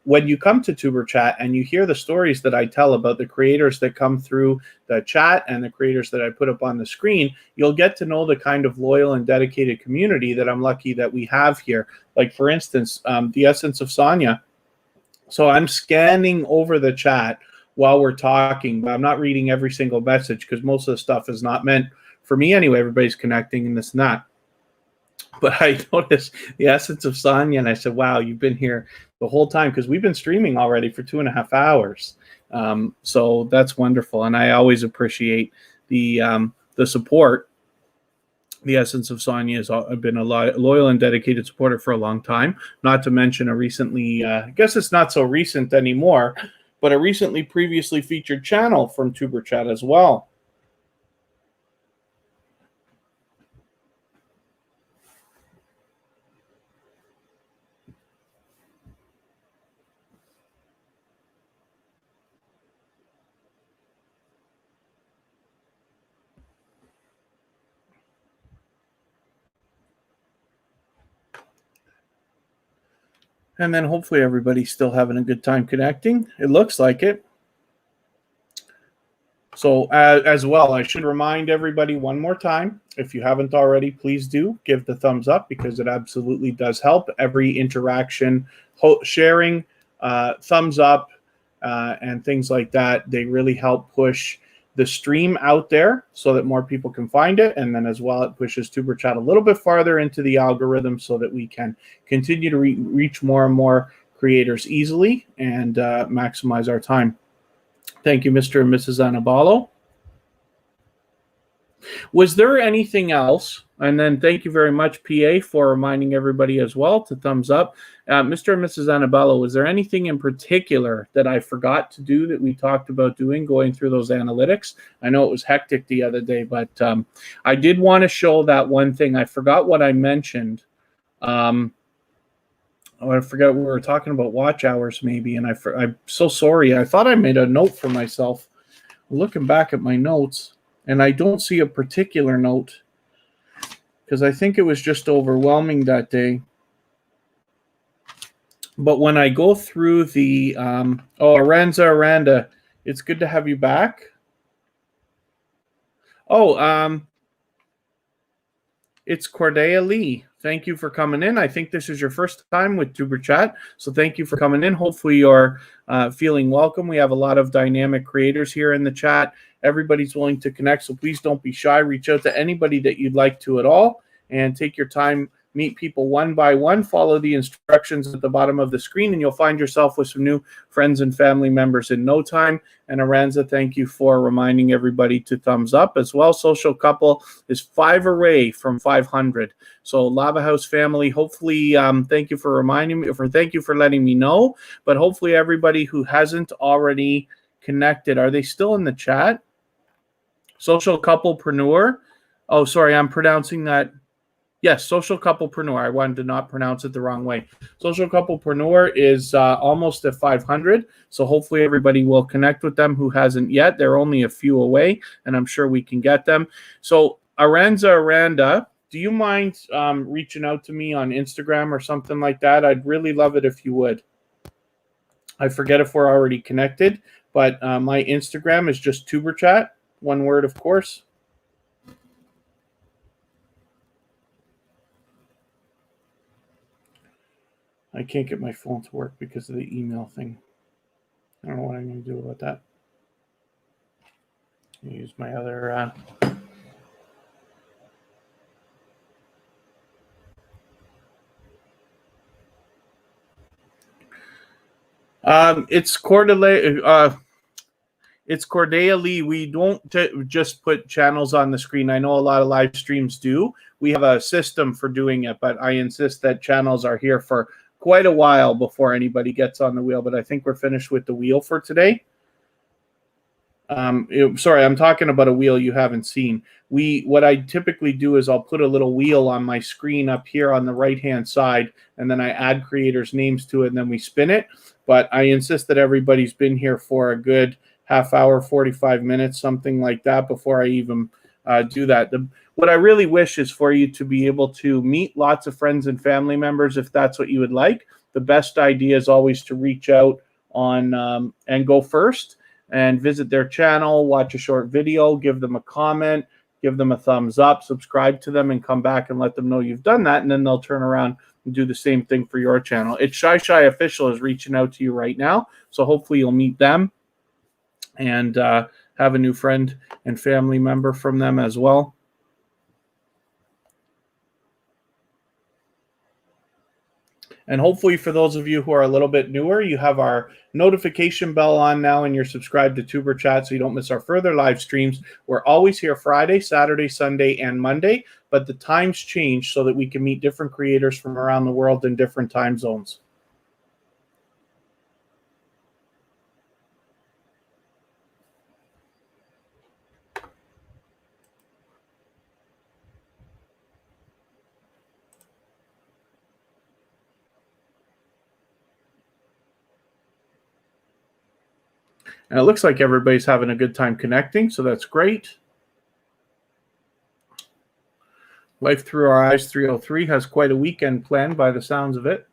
when you come to TuberChat and you hear the stories that I tell about the creators that come through the chat and the creators that I put up on the screen, you'll get to know the kind of loyal and dedicated community that I'm lucky that we have here. Like, for instance, the Essence of Sonia. So I'm scanning over the chat while we're talking, but I'm not reading every single message because most of the stuff is not meant for me anyway. Everybody's connecting and this and that. But I noticed the Essence of Sonia, and I said, wow, you've been here the whole time, because we've been streaming already for 2.5 hours. So that's wonderful, and I always appreciate the support. The Essence of Sonia has been a loyal and dedicated supporter for a long time, not to mention a recently, I guess it's not so recent anymore, but a recently previously featured channel from TuberChat as well. And then hopefully everybody's still having a good time connecting. It looks like it. So as well, I should remind everybody one more time, if you haven't already, please do give the thumbs up, because it absolutely does help. Every interaction, sharing, thumbs up, and things like that, they really help push the stream out there so that more people can find it. And then as well, it pushes TuberChat a little bit farther into the algorithm so that we can continue to reach more and more creators easily and maximize our time. Thank you, Mr. and Mrs. Anabalo. Was there anything else? And then thank you very much, PA, for reminding everybody as well to thumbs up. Mr. and Mrs. Anabalo, was there anything in particular that I forgot to do that we talked about doing, going through those analytics? I know it was hectic the other day, but I did want to show that one thing. I forgot what I mentioned. I forgot we were talking about watch hours maybe, and I'm so sorry. I thought I made a note for myself. Looking back at my notes, And I don't see a particular note because I think it was just overwhelming that day. But when I go through the, Aranda, it's good to have you back. It's Cordelia Lee. Thank you for coming in. I think this is your first time with TuberChat, so thank you for coming in. Hopefully you're feeling welcome. We have a lot of dynamic creators here in the chat. Everybody's willing to connect, so please don't be shy. Reach out to anybody that you'd like to at all, and take your time. Meet people one by one. Follow the instructions at the bottom of the screen, and you'll find yourself with some new friends and family members in no time. And Aranza, thank you for reminding everybody to thumbs up as well. Social Couple is 5 away from 500. So Lava House family, hopefully, thank you for reminding me, thank you for letting me know. But hopefully everybody who hasn't already connected, are they still in the chat? Social Couplepreneur. Oh, sorry, I'm pronouncing that. Yes, Social Couplepreneur. I wanted to not pronounce it the wrong way. Social Couplepreneur is almost at 500. So hopefully everybody will connect with them who hasn't yet. They're only a few away, and I'm sure we can get them. So Aranda, do you mind reaching out to me on Instagram or something like that? I'd really love it if you would. I forget if we're already connected, but my Instagram is just tuberchat. One word, of course. I can't get my phone to work because of the email thing. I don't know what I'm going to do about that. I'll use my other... It's Cordelia. It's Cordelia Lee. We don't just put channels on the screen. I know a lot of live streams do. We have a system for doing it, but I insist that channels are here for quite a while before anybody gets on the wheel. But I think we're finished with the wheel for today. Sorry, I'm talking about a wheel you haven't seen. What I typically do is I'll put a little wheel on my screen up here on the right-hand side, and then I add creators' names to it, and then we spin it. But I insist that everybody's been here for a good half hour, 45 minutes, something like that, before I even do that. What I really wish is for you to be able to meet lots of friends and family members if that's what you would like. The best idea is always to reach out on and go first and visit their channel, watch a short video, give them a comment, give them a thumbs up, subscribe to them, and come back and let them know you've done that, and then they'll turn around and do the same thing for your channel. It's Shy Official is reaching out to you right now, so hopefully you'll meet them and have a new friend and family member from them as well. And hopefully for those of you who are a little bit newer, you have our notification bell on now and you're subscribed to TuberChat so you don't miss our further live streams. We're always here Friday, Saturday, Sunday, and Monday, but the times change so that we can meet different creators from around the world in different time zones. And it looks like everybody's having a good time connecting, so that's great. Life Through Our Eyes 303 has quite a weekend planned by the sounds of it.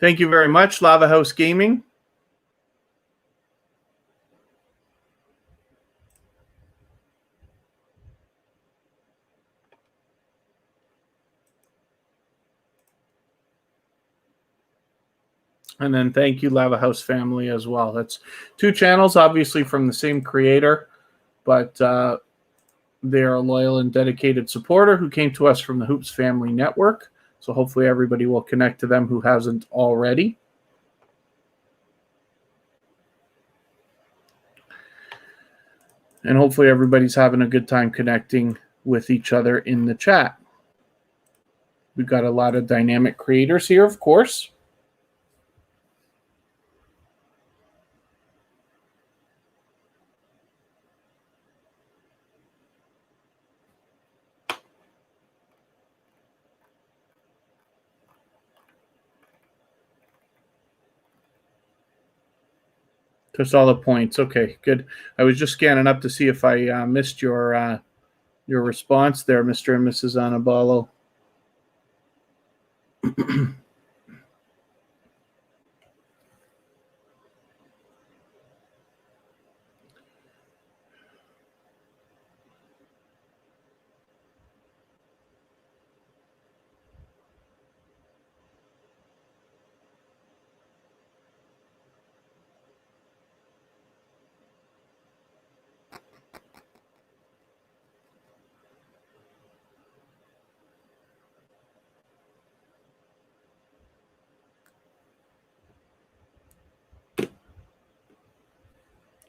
Thank you very much, Lava House Gaming. And then thank you, Lava House family, as well. That's two channels, obviously from the same creator, but they're a loyal and dedicated supporter who came to us from the Hoops Family Network. So hopefully everybody will connect to them who hasn't already. And hopefully everybody's having a good time connecting with each other in the chat. We've got a lot of dynamic creators here, of course. Just all the points. Okay, good. I was just scanning up to see if I missed your response there, Mr. and Mrs. Anabalo.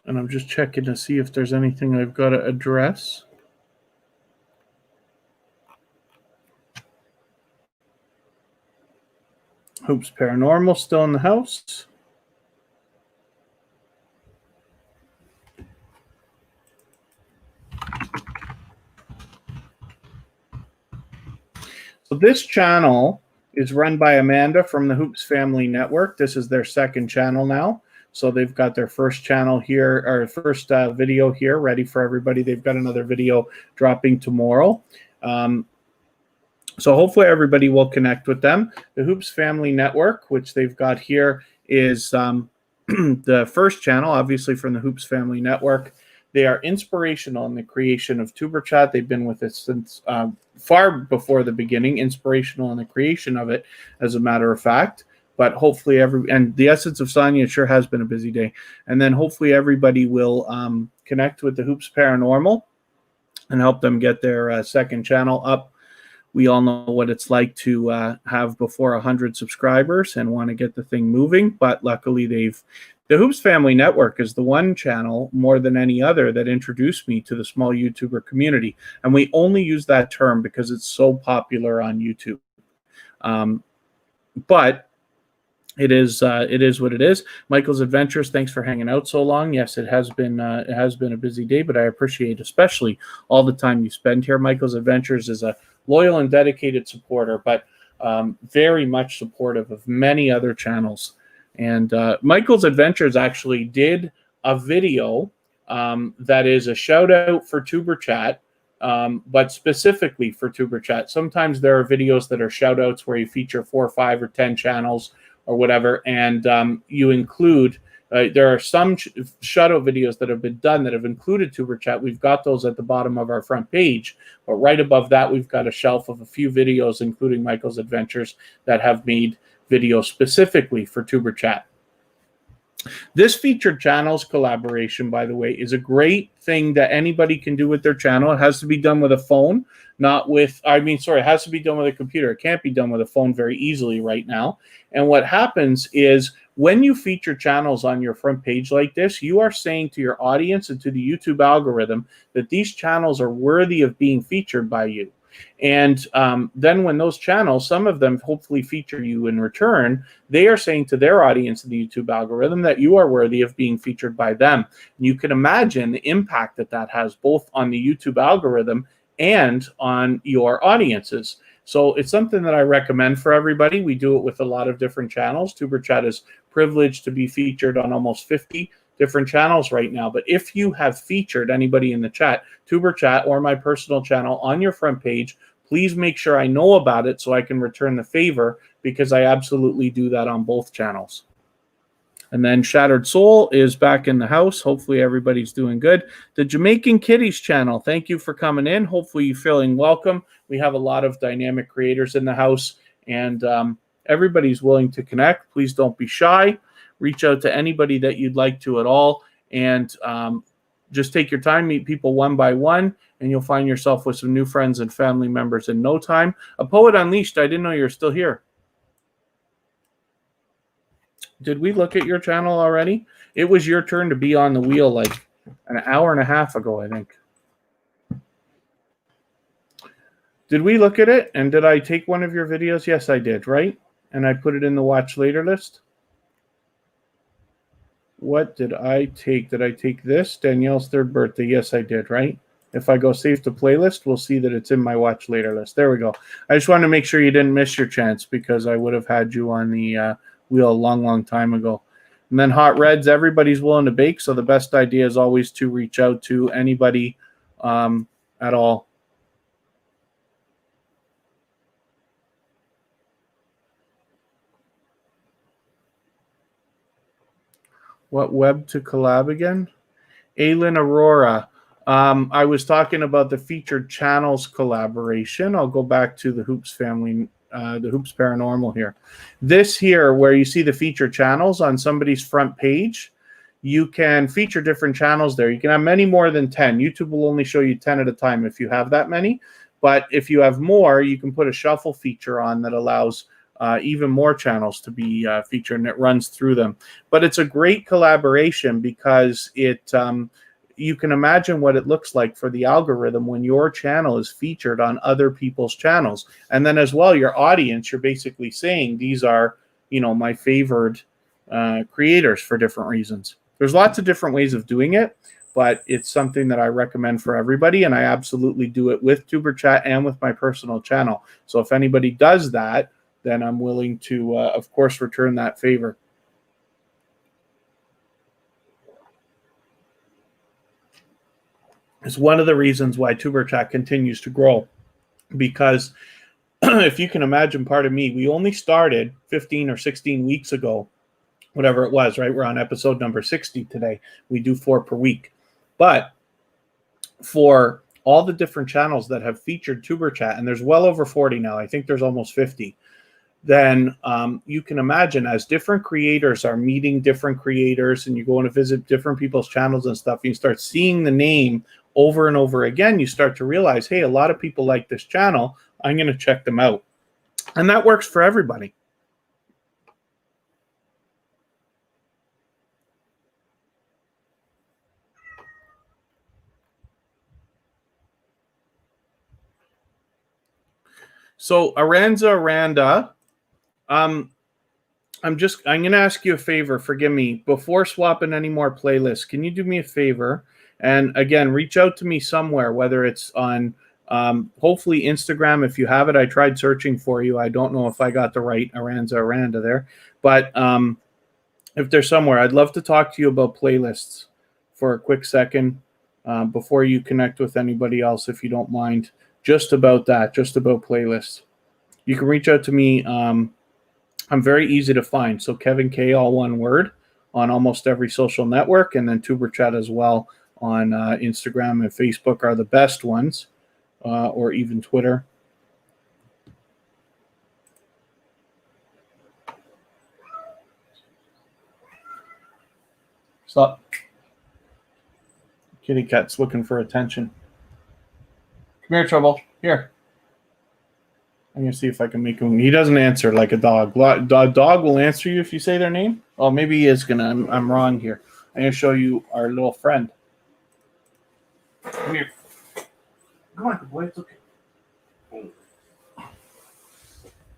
And I'm just checking to see if there's anything I've got to address. Hoops Paranormal still in the house. So this channel is run by Amanda from the Hoops Family Network. This is their second channel now. So they've got their first channel here, or first video here ready for everybody. They've got another video dropping tomorrow. So hopefully everybody will connect with them. The Hoops Family Network, which they've got here, is the first channel, obviously from the Hoops Family Network. They are inspirational in the creation of tuberchat. They've been with it since far before the beginning, inspirational in the creation of it, as a matter of fact. But hopefully and the Essence of Sonia sure has been a busy day. And then hopefully everybody will connect with the Hoops Paranormal and help them get their second channel up. We all know what it's like to have before 100 subscribers and want to get the thing moving. But luckily the Hoops Family Network is the one channel more than any other that introduced me to the small YouTuber community. And we only use that term because it's so popular on YouTube. But it is what it is. Michael's Adventures, thanks for hanging out so long. Yes, it has been a busy day, but I appreciate especially all the time you spend here. Michael's Adventures is a loyal and dedicated supporter, but very much supportive of many other channels. And Michael's Adventures actually did a video that is a shout out for tuberchat, but specifically for tuberchat. Sometimes there are videos that are shout outs where you feature 4 or 5 or 10 channels or whatever, and you include, there are some shout-out videos that have been done that have included tuberchat. We've got those at the bottom of our front page, but right above that, we've got a shelf of a few videos, including Michael's Adventures, that have made videos specifically for tuberchat. This featured channels collaboration, by the way, is a great thing that anybody can do with their channel. It has to be done with a phone, it has to be done with a computer. It can't be done with a phone very easily right now. And what happens is when you feature channels on your front page like this, you are saying to your audience and to the YouTube algorithm that these channels are worthy of being featured by you. And then when those channels, some of them hopefully feature you in return, they are saying to their audience in the YouTube algorithm that you are worthy of being featured by them. And you can imagine the impact that that has both on the YouTube algorithm and on your audiences. So it's something that I recommend for everybody. We do it with a lot of different channels. tuberchat is privileged to be featured on almost 50 different channels right now. But if you have featured anybody in the chat, tuberchat or my personal channel on your front page, please make sure I know about it so I can return the favor, because I absolutely do that on both channels. And then Shattered Soul is back in the house. Hopefully everybody's doing good. The Jamaican Kitties channel, thank you for coming in. Hopefully you're feeling welcome. We have a lot of dynamic creators in the house, and everybody's willing to connect. Please don't be shy. Reach out to anybody that you'd like to at all, and just take your time, meet people one by one, and you'll find yourself with some new friends and family members in no time. A Poet Unleashed, I didn't know you're still here. Did we look at your channel already? It was your turn to be on the wheel like an hour and a half ago, I think. Did we look at it? And did I take one of your videos? Yes, I did, right? And I put it in the watch later list. What did I take? Did I take this? Danielle's third birthday. Yes, I did, right? If I go save to playlist, we'll see that it's in my watch later list. There we go. I just wanted to make sure you didn't miss your chance, because I would have had you on the wheel a long, long time ago. And then hot reds, everybody's willing to bake. So the best idea is always to reach out to anybody at all. What web to collab again? Aylin Aurora. I was talking about the featured channels collaboration. I'll go back to the Hoops family, the Hoops Paranormal here. This here, where you see the featured channels on somebody's front page, you can feature different channels there. You can have many more than 10. YouTube will only show you 10 at a time if you have that many. But if you have more, you can put a shuffle feature on that allows even more channels to be featured, and it runs through them. But it's a great collaboration because it you can imagine what it looks like for the algorithm when your channel is featured on other people's channels. And then as well, your audience, you're basically saying these are, you know, my favored creators for different reasons. There's lots of different ways of doing it, but it's something that I recommend for everybody, and I absolutely do it with tuberchat and with my personal channel. So if anybody does that, then I'm willing to, of course, return that favor. It's one of the reasons why tuberchat continues to grow, because if you can imagine, part of me, we only started 15 or 16 weeks ago, whatever it was, right? We're on episode number 60 today. We do 4 per week. But for all the different channels that have featured tuberchat, and there's well over 40 now, I think there's almost 50, then you can imagine as different creators are meeting different creators and you're going to visit different people's channels and stuff, you start seeing the name over and over again, you start to realize, hey, a lot of people like this channel. I'm going to check them out. And that works for everybody. So Aranda, I'm going to ask you a favor. Forgive me. Before swapping any more playlists, can you do me a favor? And again, reach out to me somewhere, whether it's on hopefully Instagram. If you have it, I tried searching for you. I don't know if I got the right Aranda there. But if there's somewhere, I'd love to talk to you about playlists for a quick second before you connect with anybody else, if you don't mind. Just about that, just about playlists. You can reach out to me. I'm very easy to find. So Kevin K, all one word, on almost every social network, and then tuberchat as well on Instagram and Facebook are the best ones, or even Twitter. Stop. Kitty cat's looking for attention. Come here, Trouble. Here. I'm going to see if I can make him. He doesn't answer like a dog. Dog will answer you if you say their name. Oh, maybe he is going to. I'm wrong here. I'm going to show you our little friend. Come here. Come on, boy. It's okay.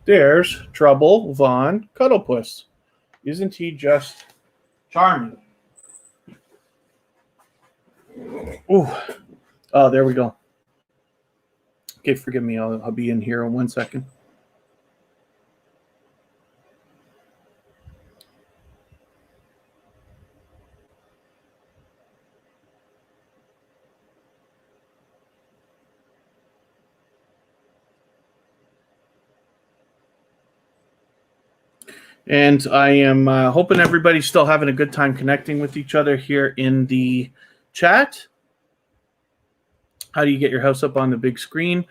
There's Trouble Von Cuddlepuss. Isn't he just charming? Ooh. Oh, there we go. Okay, forgive me. I'll be in here in 1 second. And I am hoping everybody's still having a good time connecting with each other here in the chat. How do you get your house up on the big screen?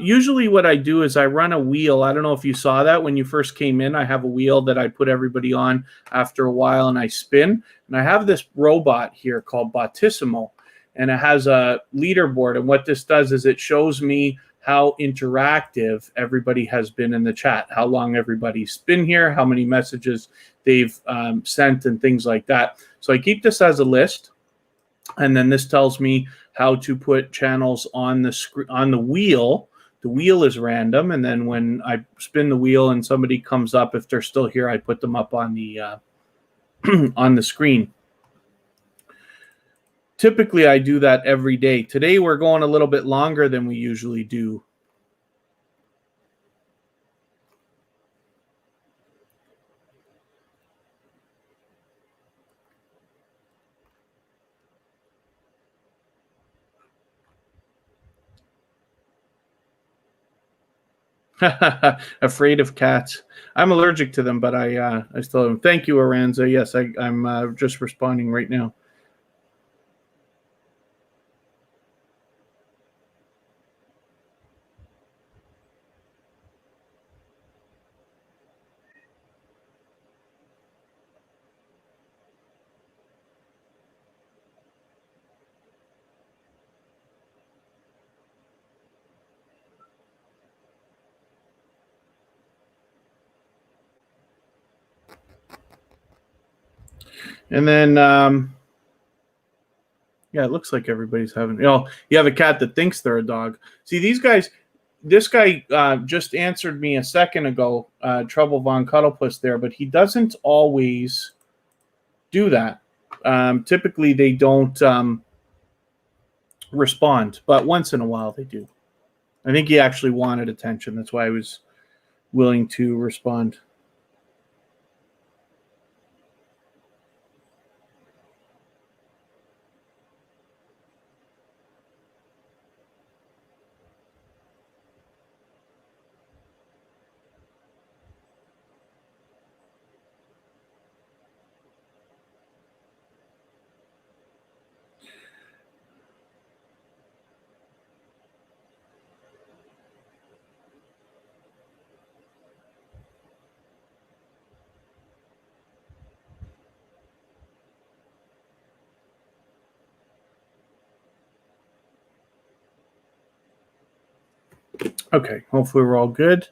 Usually what I do is I run a wheel. I don't know if you saw that when you first came in. I have a wheel that I put everybody on after a while, and I spin. And I have this robot here called Bottissimo, and it has a leaderboard. And what this does is it shows me how interactive everybody has been in the chat, how long everybody's been here, how many messages they've sent, and things like that. So I keep this as a list. And then this tells me how to put channels on the wheel. The wheel is random, and then when I spin the wheel and somebody comes up, if they're still here, I put them up on the on the screen. Typically, I do that every day. Today, we're going a little bit longer than we usually do. Afraid of cats. I'm allergic to them, but I still am. Thank you, Aranza. Yes, I'm just responding right now. And then, yeah, it looks like everybody's having. You have a cat that thinks they're a dog. See, these guys. This guy just answered me a second ago, Trouble Von Cuddlepuss there, but he doesn't always do that. Typically, they don't respond, but once in a while they do. I think he actually wanted attention. That's why I was willing to respond. Okay, hopefully we're all good.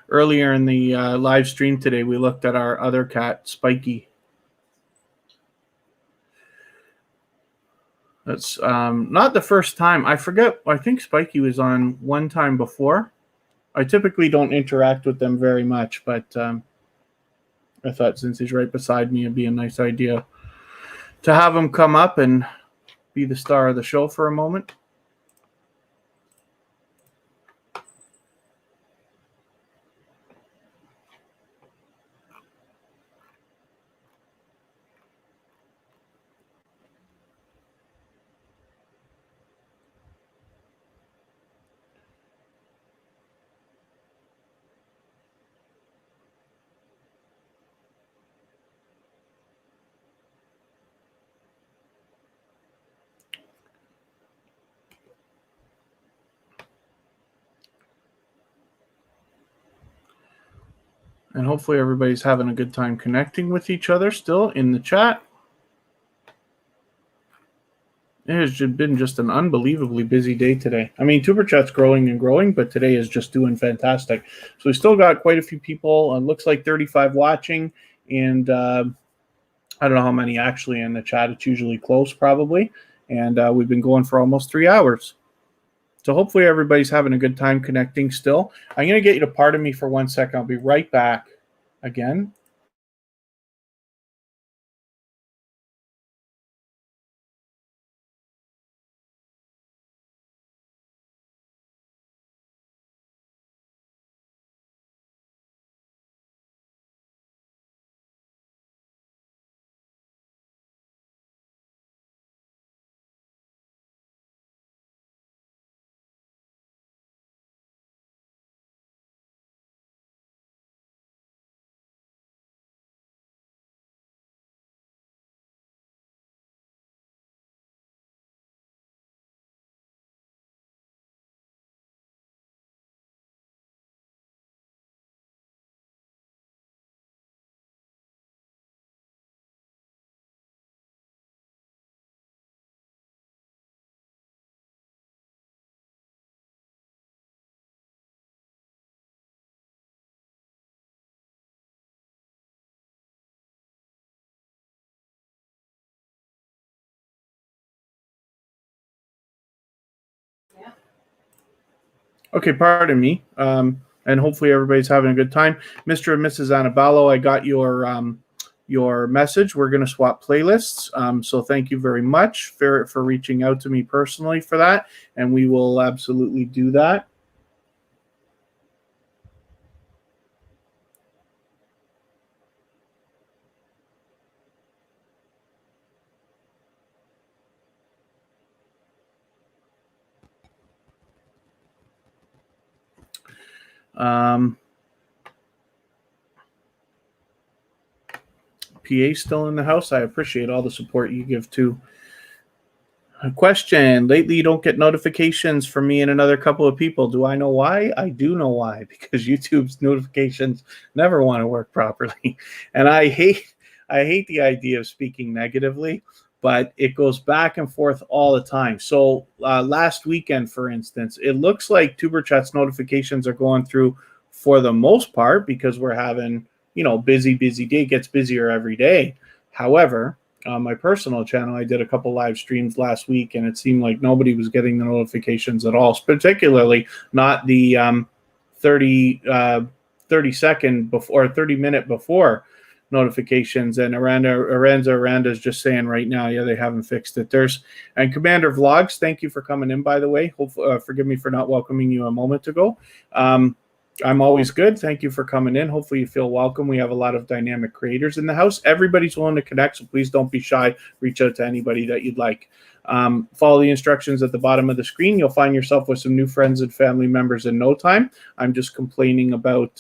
Earlier in the live stream today, we looked at our other cat, Spiky. That's not the first time. I forget. I think Spiky was on one time before. I typically don't interact with them very much, but I thought since he's right beside me, it'd be a nice idea to have him come up and be the star of the show for a moment. And hopefully everybody's having a good time connecting with each other still in the chat. It has been just an unbelievably busy day today. I mean, TuberChat's growing and growing, but today is just doing fantastic. So we still got quite a few people. It looks like 35 watching, and I don't know how many actually in the chat. It's usually close, probably. And we've been going for almost 3 hours. So hopefully everybody's having a good time connecting still. I'm going to get you to pardon me for 1 second. I'll be right back again. Okay, pardon me. And hopefully everybody's having a good time. Mr. and Mrs. Annabello, I got your message. We're going to swap playlists. So thank you very much for reaching out to me personally for that. And we will absolutely do that. PA still in the house. I appreciate all the support you give to. A question. Lately, you don't get notifications from me and another couple of people. Do I know why? I do know why, because YouTube's notifications never want to work properly. And I hate the idea of speaking negatively, but it goes back and forth all the time. So last weekend, for instance, it looks like tuberchat's notifications are going through for the most part because we're having, busy day. It gets busier every day. However, on my personal channel, I did a couple live streams last week, and it seemed like nobody was getting the notifications at all, particularly not the 30 second before, 30-minute before notifications. And Aranda's just saying right now, yeah, they haven't fixed it. And Commander Vlogs, thank you for coming in, by the way. Forgive me for not welcoming you a moment ago. I'm always good. Thank you for coming in. Hopefully you feel welcome. We have a lot of dynamic creators in the house. Everybody's willing to connect, so please don't be shy. Reach out to anybody that you'd like. Follow the instructions at the bottom of the screen. You'll find yourself with some new friends and family members in no time. I'm just complaining about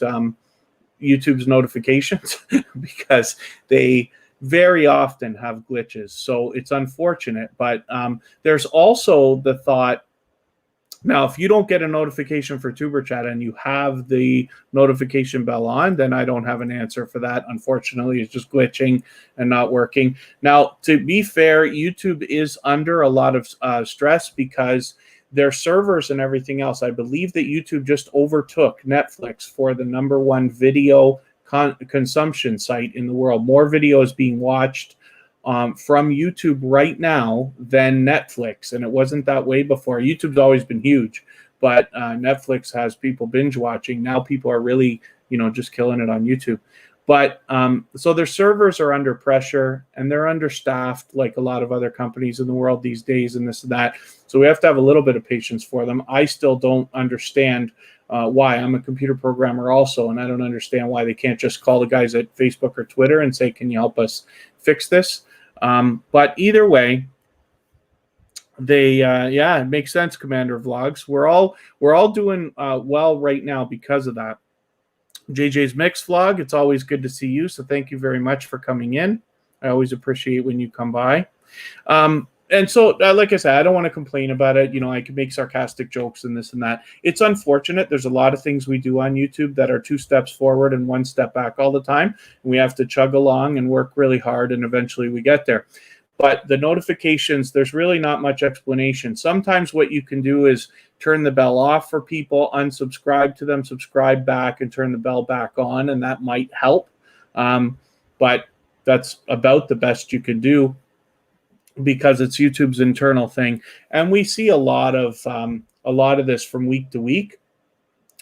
YouTube's notifications because they very often have glitches. So it's unfortunate, but there's also the thought. Now, if you don't get a notification for tuberchat and you have the notification bell on, then I don't have an answer for that. Unfortunately, it's just glitching and not working. Now, to be fair, YouTube is under a lot of stress because their servers and everything else. I believe that YouTube just overtook Netflix for the #1 video consumption site in the world. More videos being watched from YouTube right now than Netflix, and it wasn't that way before. YouTube's always been huge, but Netflix has people binge watching. Now people are really, just killing it on YouTube. But so their servers are under pressure and they're understaffed like a lot of other companies in the world these days and this and that. So we have to have a little bit of patience for them. I still don't understand why. I'm a computer programmer also, and I don't understand why they can't just call the guys at Facebook or Twitter and say, can you help us fix this? But either way, it makes sense, Commander Vlogs. We're all doing well right now because of that. JJ's Mix Vlog, it's always good to see you, so thank you very much for coming in. I always appreciate when you come by. And so, like I said, I don't want to complain about it. I can make sarcastic jokes and this and that. It's unfortunate. There's a lot of things we do on YouTube that are 2 steps forward and 1 step back all the time. We have to chug along and work really hard, and eventually we get there. But the notifications, there's really not much explanation. Sometimes what you can do is turn the bell off for people, unsubscribe to them, subscribe back, and turn the bell back on, and that might help. But that's about the best you can do, because it's YouTube's internal thing. And we see a lot of this from week to week.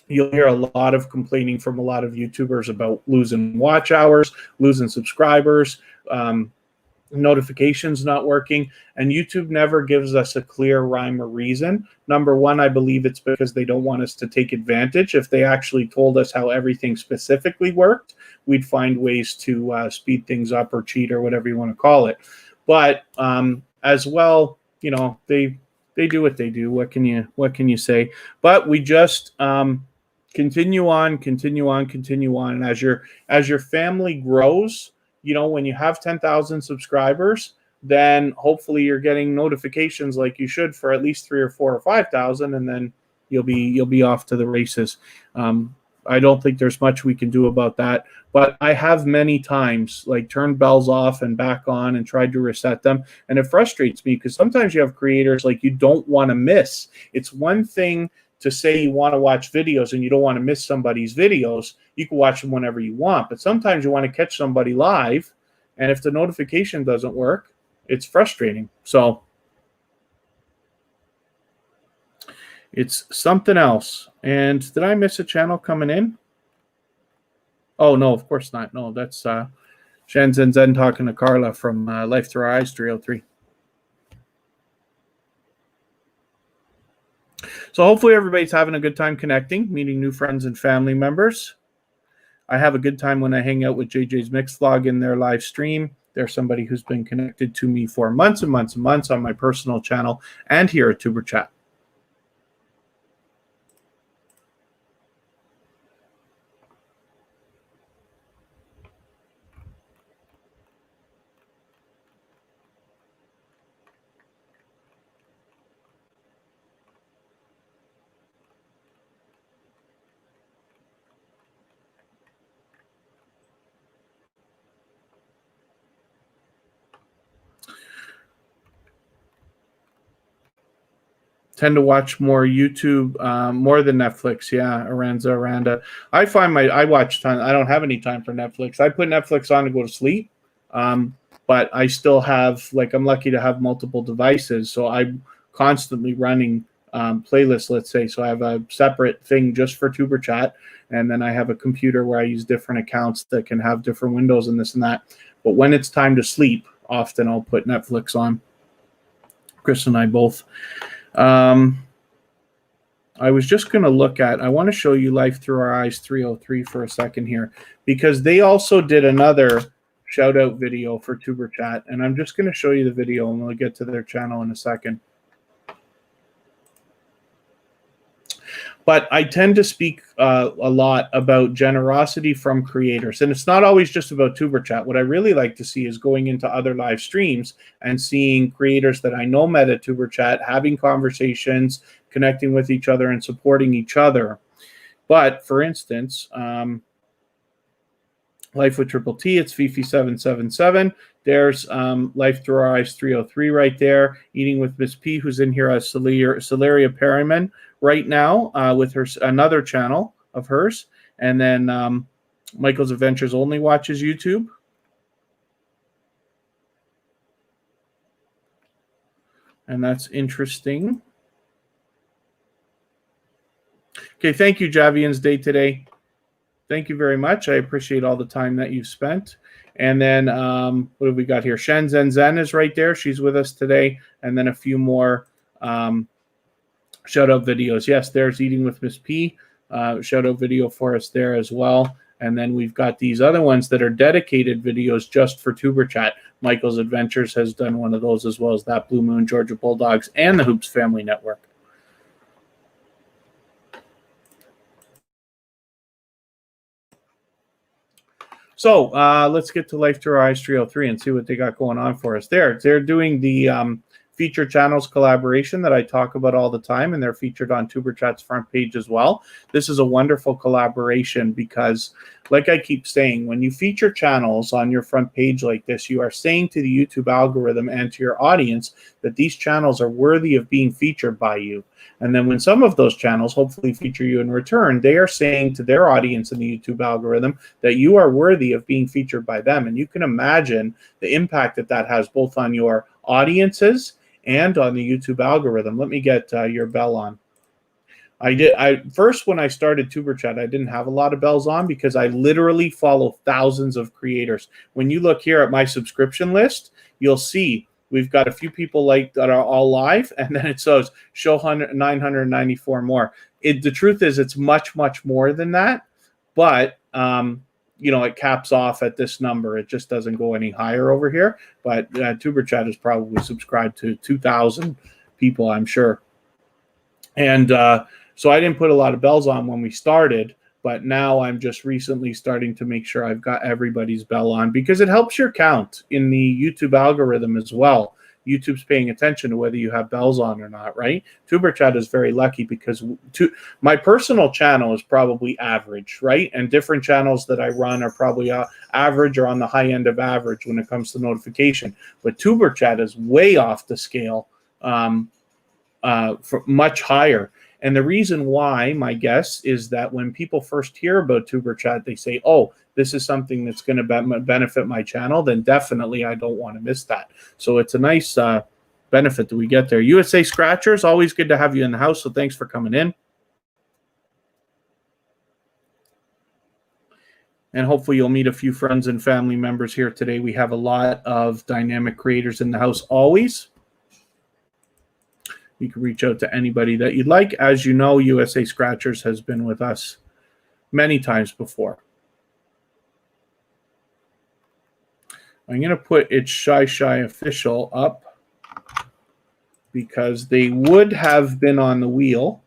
You'll hear a lot of complaining from a lot of YouTubers about losing watch hours, losing subscribers, notifications not working, and YouTube never gives us a clear rhyme or reason. #1, I believe it's because they don't want us to take advantage. If they actually told us how everything specifically worked, we'd find ways to speed things up or cheat or whatever you want to call it. But as well, they do what they do. What can you say? But we just continue on. And as your family grows, when you have 10,000 subscribers, then hopefully you're getting notifications like you should for at least 3 or 4 or 5,000, and then you'll be off to the races. I don't think there's much we can do about that, but I have many times turned bells off and back on and tried to reset them, and it frustrates me because sometimes you have creators you don't want to miss. It's one thing to say you want to watch videos and you don't want to miss somebody's videos. You can watch them whenever you want, but sometimes you want to catch somebody live, and if the notification doesn't work, it's frustrating. So it's something else. And did I miss a channel coming in? Oh, no, of course not. No, that's Shenzhen Zen talking to Carla from Life Through Our Eyes 303. So hopefully everybody's having a good time connecting, meeting new friends and family members. I have a good time when I hang out with JJ's Mix Vlog in their live stream. They're somebody who's been connected to me for months and months and months on my personal channel and here at TuberChat. Tend to watch more YouTube, more than Netflix. Yeah, Aranda. I find I watch time. I don't have any time for Netflix. I put Netflix on to go to sleep, but I still have, like, I'm lucky to have multiple devices, so I'm constantly running playlists, let's say. So I have a separate thing just for tuberchat, and then I have a computer where I use different accounts that can have different windows and this and that. But when it's time to sleep, often I'll put Netflix on. Chris and I both. I was just going to look at, I want to show you Life Through Our Eyes 303 for a second here, because they also did another shout out video for tuberchat, and I'm just going to show you the video, and we'll get to their channel in a second. But I tend to speak a lot about generosity from creators. And it's not always just about tuberchat. What I really like to see is going into other live streams and seeing creators that I know met at tuberchat, having conversations, connecting with each other, and supporting each other. But, for instance, Life with Triple T, it's Fifi777. There's Life Through Our Eyes 303 right there. Eating with Miss P, who's in here as Celeria Perryman right now with her another channel of hers. And then Michael's Adventures only watches YouTube. And that's interesting. Okay, thank you, Javian's Day today. Thank you very much. I appreciate all the time that you've spent. And then what have we got here? Shen Zen Zen is right there. She's with us today. And then a few more shout-out videos. Yes, there's Eating with Miss P. Shout-out video for us there as well. And then we've got these other ones that are dedicated videos just for tuberchat. Michael's Adventures has done one of those, as well as That Blue Moon, Georgia Bulldogs, and the Hoops Family Network. So let's get to Life Through Our Eyes 303 and see what they got going on for us there. They're doing the feature channels collaboration that I talk about all the time, and they're featured on tuberchat's front page as well. This is a wonderful collaboration because, like I keep saying, when you feature channels on your front page like this, you are saying to the YouTube algorithm and to your audience that these channels are worthy of being featured by you. And then when some of those channels hopefully feature you in return, they are saying to their audience in the YouTube algorithm that you are worthy of being featured by them. And you can imagine the impact that that has both on your audiences and on the YouTube algorithm. Let me get your bell on. First, when I started tuberchat, I didn't have a lot of bells on because I literally follow thousands of creators. When you look here at my subscription list, you'll see we've got a few people like that are all live, and then it says show 994 more. The truth is, it's much, much more than that, but you know, it caps off at this number. It just doesn't go any higher over here. But tuberchat is probably subscribed to 2,000 people, I'm sure. And so I didn't put a lot of bells on when we started, but now I'm just recently starting to make sure I've got everybody's bell on because it helps your count in the YouTube algorithm as well. YouTube's paying attention to whether you have bells on or not, right? tuberchat is very lucky because my personal channel is probably average, right? And different channels that I run are probably average or on the high end of average when it comes to notification. But tuberchat is way off the scale, for much higher. And the reason why, my guess, is that when people first hear about tuberchat, they say, oh, this is something that's going to benefit my channel, then definitely I don't want to miss that. So it's a nice benefit that we get there. USA Scratchers, always good to have you in the house, so thanks for coming in. And hopefully you'll meet a few friends and family members here today. We have a lot of dynamic creators in the house always. You can reach out to anybody that you'd like. As you know, USA Scratchers has been with us many times before. I'm going to put It's Shy Official up because they would have been on the wheel.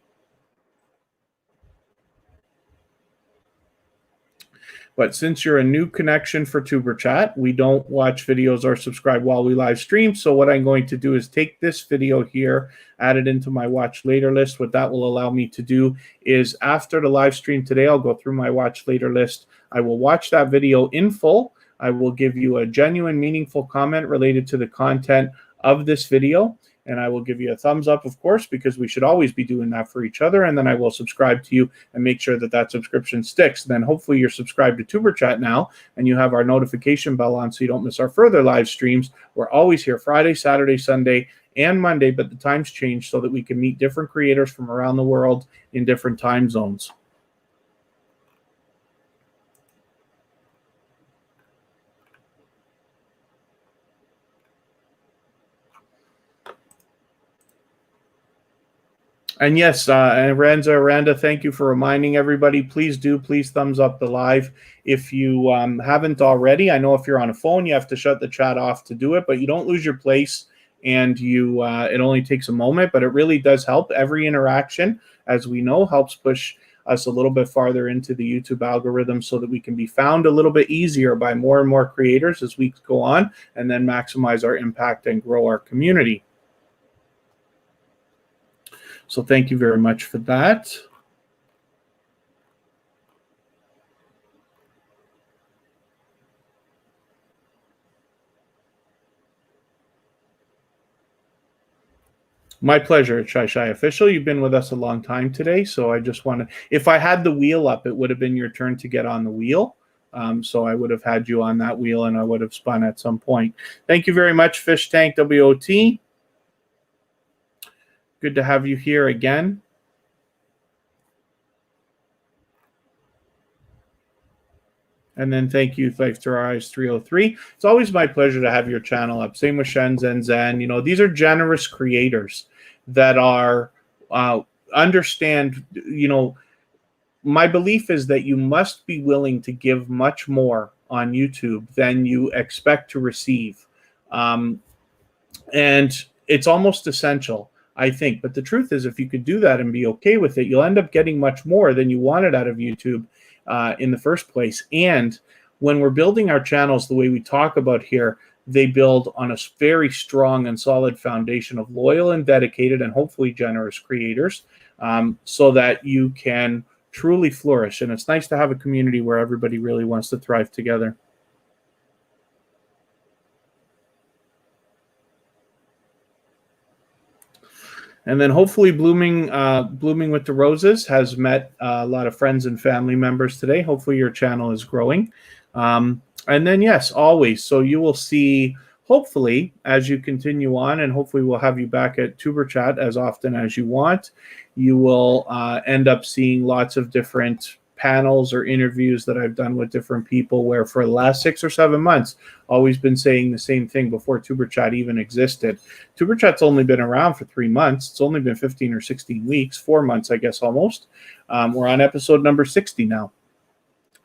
But since you're a new connection for tuberchat, we don't watch videos or subscribe while we live stream. So what I'm going to do is take this video here, add it into my watch later list. What that will allow me to do is after the live stream today, I'll go through my watch later list. I will watch that video in full. I will give you a genuine, meaningful comment related to the content of this video. and I will give you a thumbs up, of course, because we should always be doing that for each other. And then I will subscribe to you and make sure that that subscription sticks. Then hopefully you're subscribed to TuberChat now, and you have our notification bell on so you don't miss our further live streams. We're always here Friday, Saturday, Sunday, and Monday, but the times change so that we can meet different creators from around the world in different time zones. And yes, Randa, thank you for reminding everybody. Please thumbs up the live if you haven't already. I know if you're on a phone, you have to shut the chat off to do it, but you don't lose your place, and you it only takes a moment, but it really does help. Every interaction, as we know, helps push us a little bit farther into the YouTube algorithm so that we can be found a little bit easier by more and more creators as weeks go on, and then maximize our impact and grow our community. So thank you very much for that. My pleasure, Shy Official. You've been with us a long time today, so I just want to, if I had the wheel up, it would have been your turn to get on the wheel. So I would have had you on that wheel, and I would have spun at some point. Thank you very much, Fish Tank WOT. Good to have you here again. And then thank you, Life Through Our Eyes 303. It's always my pleasure to have your channel up. Same with Shenzhen Zen. You know, these are generous creators that are understand. You know, my belief is that you must be willing to give much more on YouTube than you expect to receive, and it's almost essential, I think. But the truth is, if you could do that and be okay with it, you'll end up getting much more than you wanted out of YouTube in the first place. And when we're building our channels the way we talk about here, they build on a very strong and solid foundation of loyal and dedicated and hopefully generous creators, so that you can truly flourish. And it's nice to have a community where everybody really wants to thrive together. And then hopefully Blooming with the Roses has met a lot of friends and family members today. Hopefully your channel is growing. And then, yes, always. So you will see, hopefully, as you continue on, and hopefully we'll have you back at TuberChat as often as you want, you will end up seeing lots of different panels or interviews that I've done with different people, where for the last 6 or 7 months, always been saying the same thing before TuberChat even existed. TuberChat's only been around for 3 months. It's only been 15 or 16 weeks, 4 months, I guess, almost. We're on episode number 60 now,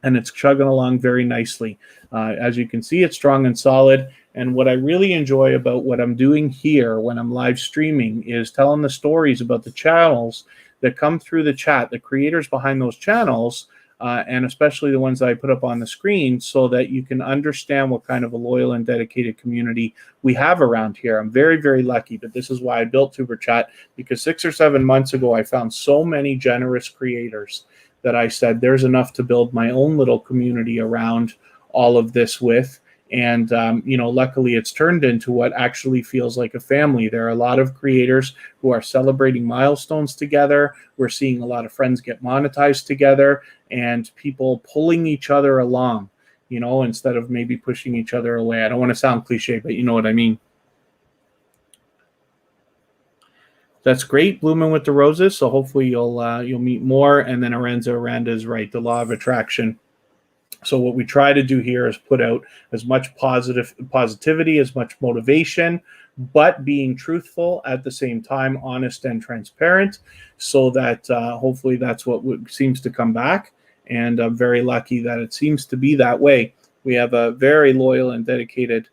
and it's chugging along very nicely. As you can see, it's strong and solid. And what I really enjoy about what I'm doing here when I'm live streaming is telling the stories about the channels that come through the chat, the creators behind those channels, and especially the ones that I put up on the screen, so that you can understand what kind of a loyal and dedicated community we have around here. I'm very, very lucky, but this is why I built TuberChat, because 6 or 7 months ago, I found so many generous creators that I said, there's enough to build my own little community around all of this with. And, you know, luckily it's turned into what actually feels like a family. There are a lot of creators who are celebrating milestones together. We're seeing a lot of friends get monetized together, and people pulling each other along, you know, instead of maybe pushing each other away. I don't want to sound cliche, but you know what I mean. That's great, Blooming with the Roses. So hopefully you'll meet more. And then Aranda is right, the law of attraction. So what we try to do here is put out as much positivity, as much motivation, but being truthful at the same time, honest and transparent, so that hopefully that's what seems to come back. And I'm very lucky that it seems to be that way. We have a very loyal and dedicated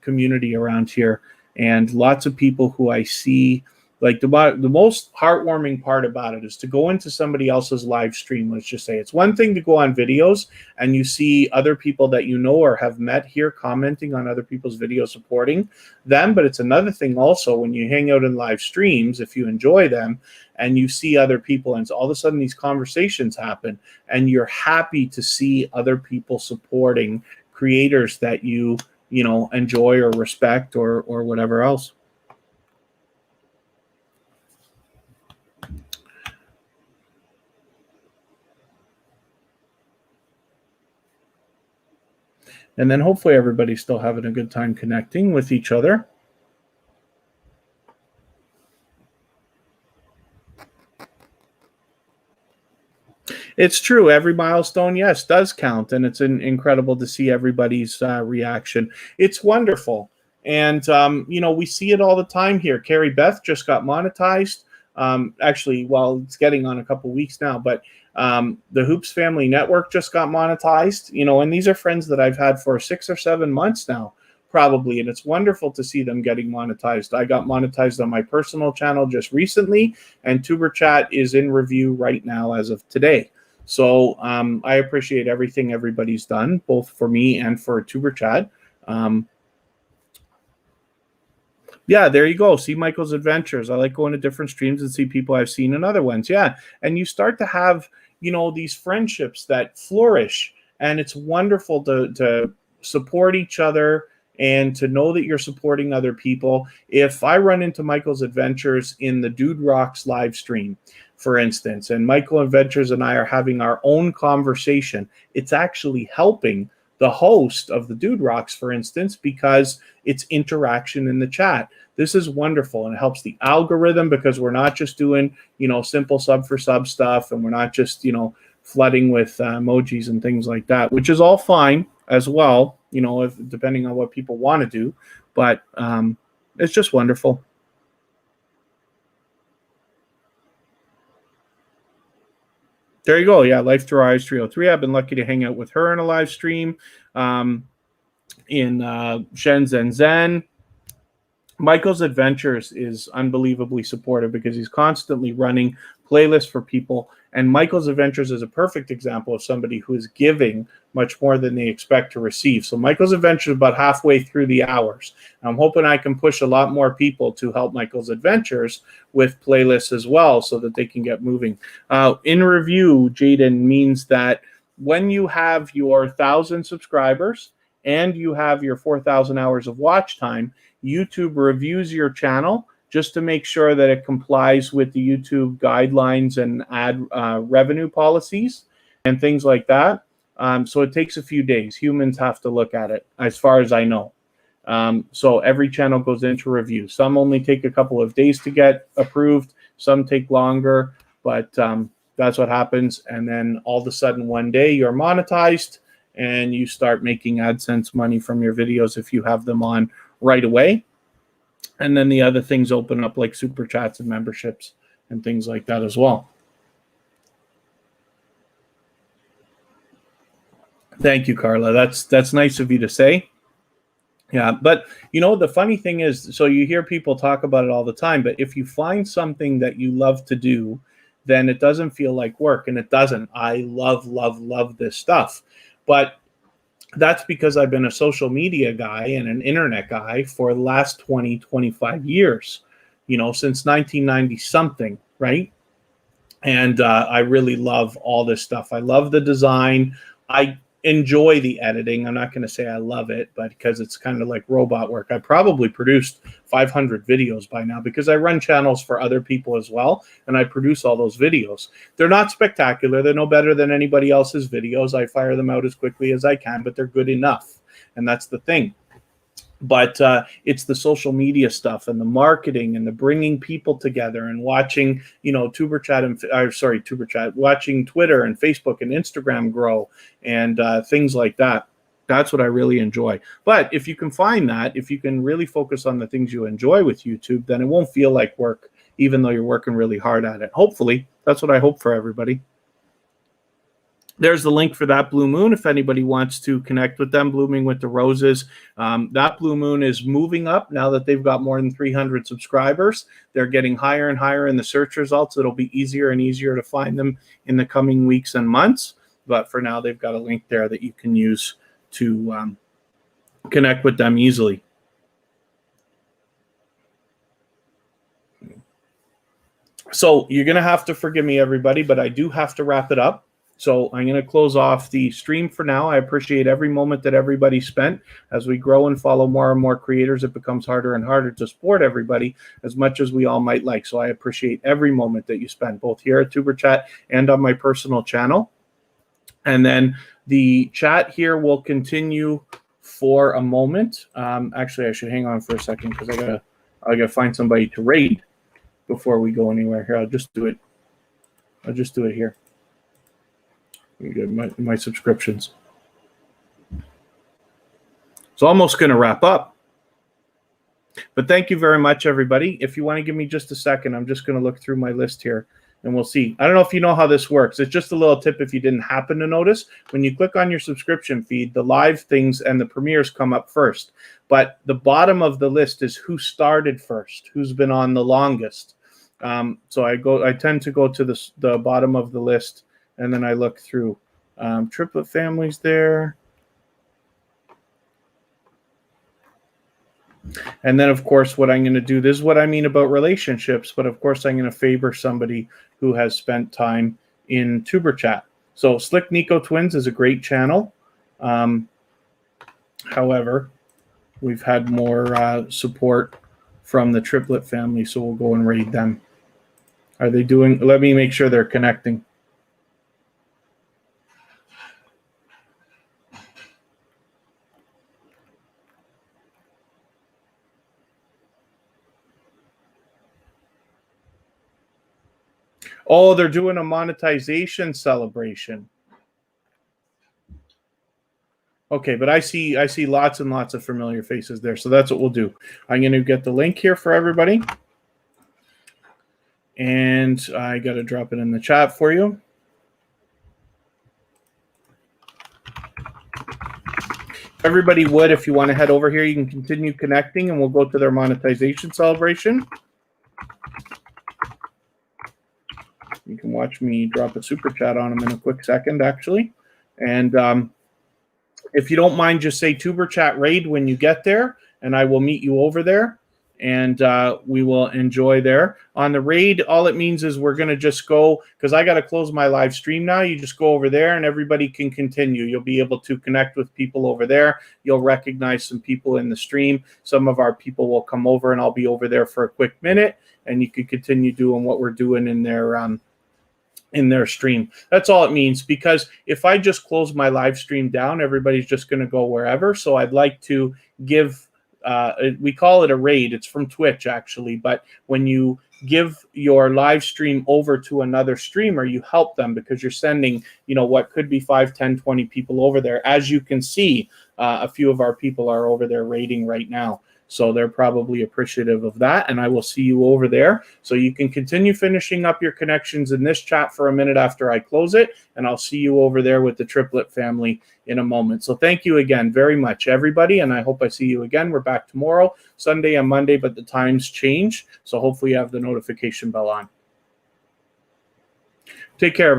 community around here, and lots of people who I see. Like the most heartwarming part about it is to go into somebody else's live stream. Let's just say it's one thing to go on videos and you see other people that you know or have met here commenting on other people's videos, supporting them. But it's another thing also when you hang out in live streams, if you enjoy them and you see other people, and all of a sudden these conversations happen and you're happy to see other people supporting creators that you know, enjoy or respect or whatever else. And then hopefully everybody's still having a good time connecting with each other. It's true. Every milestone, yes, does count. And it's incredible to see everybody's reaction. It's wonderful. And, we see it all the time here. Carrie Beth just got monetized. Actually, well, it's getting on a couple weeks now, but the Hoops Family Network just got monetized, and these are friends that I've had for 6 or 7 months now, probably. And it's wonderful to see them getting monetized. I got monetized on my personal channel just recently, and TuberChat is in review right now as of today. So I appreciate everything everybody's done, both for me and for TuberChat. Yeah, there you go. See Michael's adventures. I like going to different streams and see people I've seen in other ones. Yeah, and you start to have, these friendships that flourish, and it's wonderful to support each other and to know that you're supporting other people. If I run into Michael's adventures in the Dude Rocks live stream, for instance, and Michael Adventures and I are having our own conversation, it's actually helping the host of the Dude Rocks, for instance, because it's interaction in the chat. This is wonderful, and it helps the algorithm because we're not just doing, simple sub for sub stuff, and we're not just, flooding with emojis and things like that, which is all fine as well, if depending on what people want to do. But it's just wonderful. There you go. Yeah, Life Through Eyes 303. I've been lucky to hang out with her in a live stream in Shenzhen Zen. Michael's Adventures is unbelievably supportive because he's constantly running playlists for people. And Michael's Adventures is a perfect example of somebody who is giving much more than they expect to receive. So Michael's Adventures is about halfway through the hours. I'm hoping I can push a lot more people to help Michael's Adventures with playlists as well so that they can get moving. In review, Jaden, means that when you have your 1,000 subscribers and you have your 4,000 hours of watch time, YouTube reviews your channel just to make sure that it complies with the YouTube guidelines and ad revenue policies and things like that. So it takes a few days. Humans have to look at it, as far as I know. So every channel goes into review. Some only take a couple of days to get approved. Some take longer, but that's what happens. And then all of a sudden one day you're monetized and you start making AdSense money from your videos if you have them on right away. And then the other things open up, like super chats and memberships and things like that as well. Thank you, Carla. That's nice of you to say. Yeah, but the funny thing is, so you hear people talk about it all the time, but if you find something that you love to do, then it doesn't feel like work, and it doesn't. I love this stuff. But that's because I've been a social media guy and an internet guy for the last 20, 25 years, since 1990 something, right? And I really love all this stuff. I love the design. I enjoy the editing. I'm not going to say I love it, but because it's kind of like robot work. I probably produced 500 videos by now because I run channels for other people as well, and I produce all those videos. They're not spectacular. They're no better than anybody else's videos. I fire them out as quickly as I can, but they're good enough, and that's the thing. But it's the social media stuff and the marketing and the bringing people together and watching, TuberChat, watching Twitter and Facebook and Instagram grow and things like that. That's what I really enjoy. But if you can find that, if you can really focus on the things you enjoy with YouTube, then it won't feel like work, even though you're working really hard at it. Hopefully, that's what I hope for everybody. There's the link for that blue moon if anybody wants to connect with them, Blooming with the Roses. That blue moon is moving up now that they've got more than 300 subscribers. They're getting higher and higher in the search results. It'll be easier and easier to find them in the coming weeks and months. But for now, they've got a link there that you can use to connect with them easily. So you're going to have to forgive me, everybody, but I do have to wrap it up. So I'm going to close off the stream for now. I appreciate every moment that everybody spent. As we grow and follow more and more creators, it becomes harder and harder to support everybody as much as we all might like. So I appreciate every moment that you spent, both here at TuberChat and on my personal channel. And then the chat here will continue for a moment. Actually, I should hang on for a second because I gotta find somebody to raid before we go anywhere. Here, I'll just do it. I'll just do it here. My subscriptions. It's almost going to wrap up. But thank you very much, everybody. If you want to give me just a second, I'm just going to look through my list here, and we'll see. I don't know if you know how this works. It's just a little tip if you didn't happen to notice. When you click on your subscription feed, the live things and the premieres come up first. But the bottom of the list is who started first, who's been on the longest. So I tend to go to the bottom of the list, and then I look through. Triplet families there. And then, of course, what I'm going to do, this is what I mean about relationships, but of course, I'm going to favor somebody who has spent time in tuberchat. So Slick Nico Twins is a great channel. However, we've had more support from the Triplet family, so we'll go and raid them. Are they doing? Let me make sure they're connecting. Oh, they're doing a monetization celebration. Okay, but I see lots and lots of familiar faces there, so that's what we'll do. I'm going to get the link here for everybody, and I got to drop it in the chat for you. Everybody would, if you want to head over here, you can continue connecting, and we'll go to their monetization celebration. You can watch me drop a super chat on them in a quick second, actually. And if you don't mind, just say tuberchat raid when you get there, and I will meet you over there, and we will enjoy there. On the raid, all it means is we're going to just go, because I got to close my live stream now. You just go over there, and everybody can continue. You'll be able to connect with people over there. You'll recognize some people in the stream. Some of our people will come over, and I'll be over there for a quick minute, and you can continue doing what we're doing in their stream. That's all it means, because if I just close my live stream down, everybody's just going to go wherever. So I'd like to give, we call it a raid. It's from Twitch, actually. But when you give your live stream over to another streamer, you help them, because you're sending, what could be 5, 10, 20 people over there. As you can see, a few of our people are over there raiding right now. So they're probably appreciative of that, and I will see you over there. So you can continue finishing up your connections in this chat for a minute after I close it, and I'll see you over there with the Triplet family in a moment. So thank you again very much, everybody, and I hope I see you again. We're back tomorrow, Sunday and Monday, but the times change, so hopefully you have the notification bell on. Take care, everybody.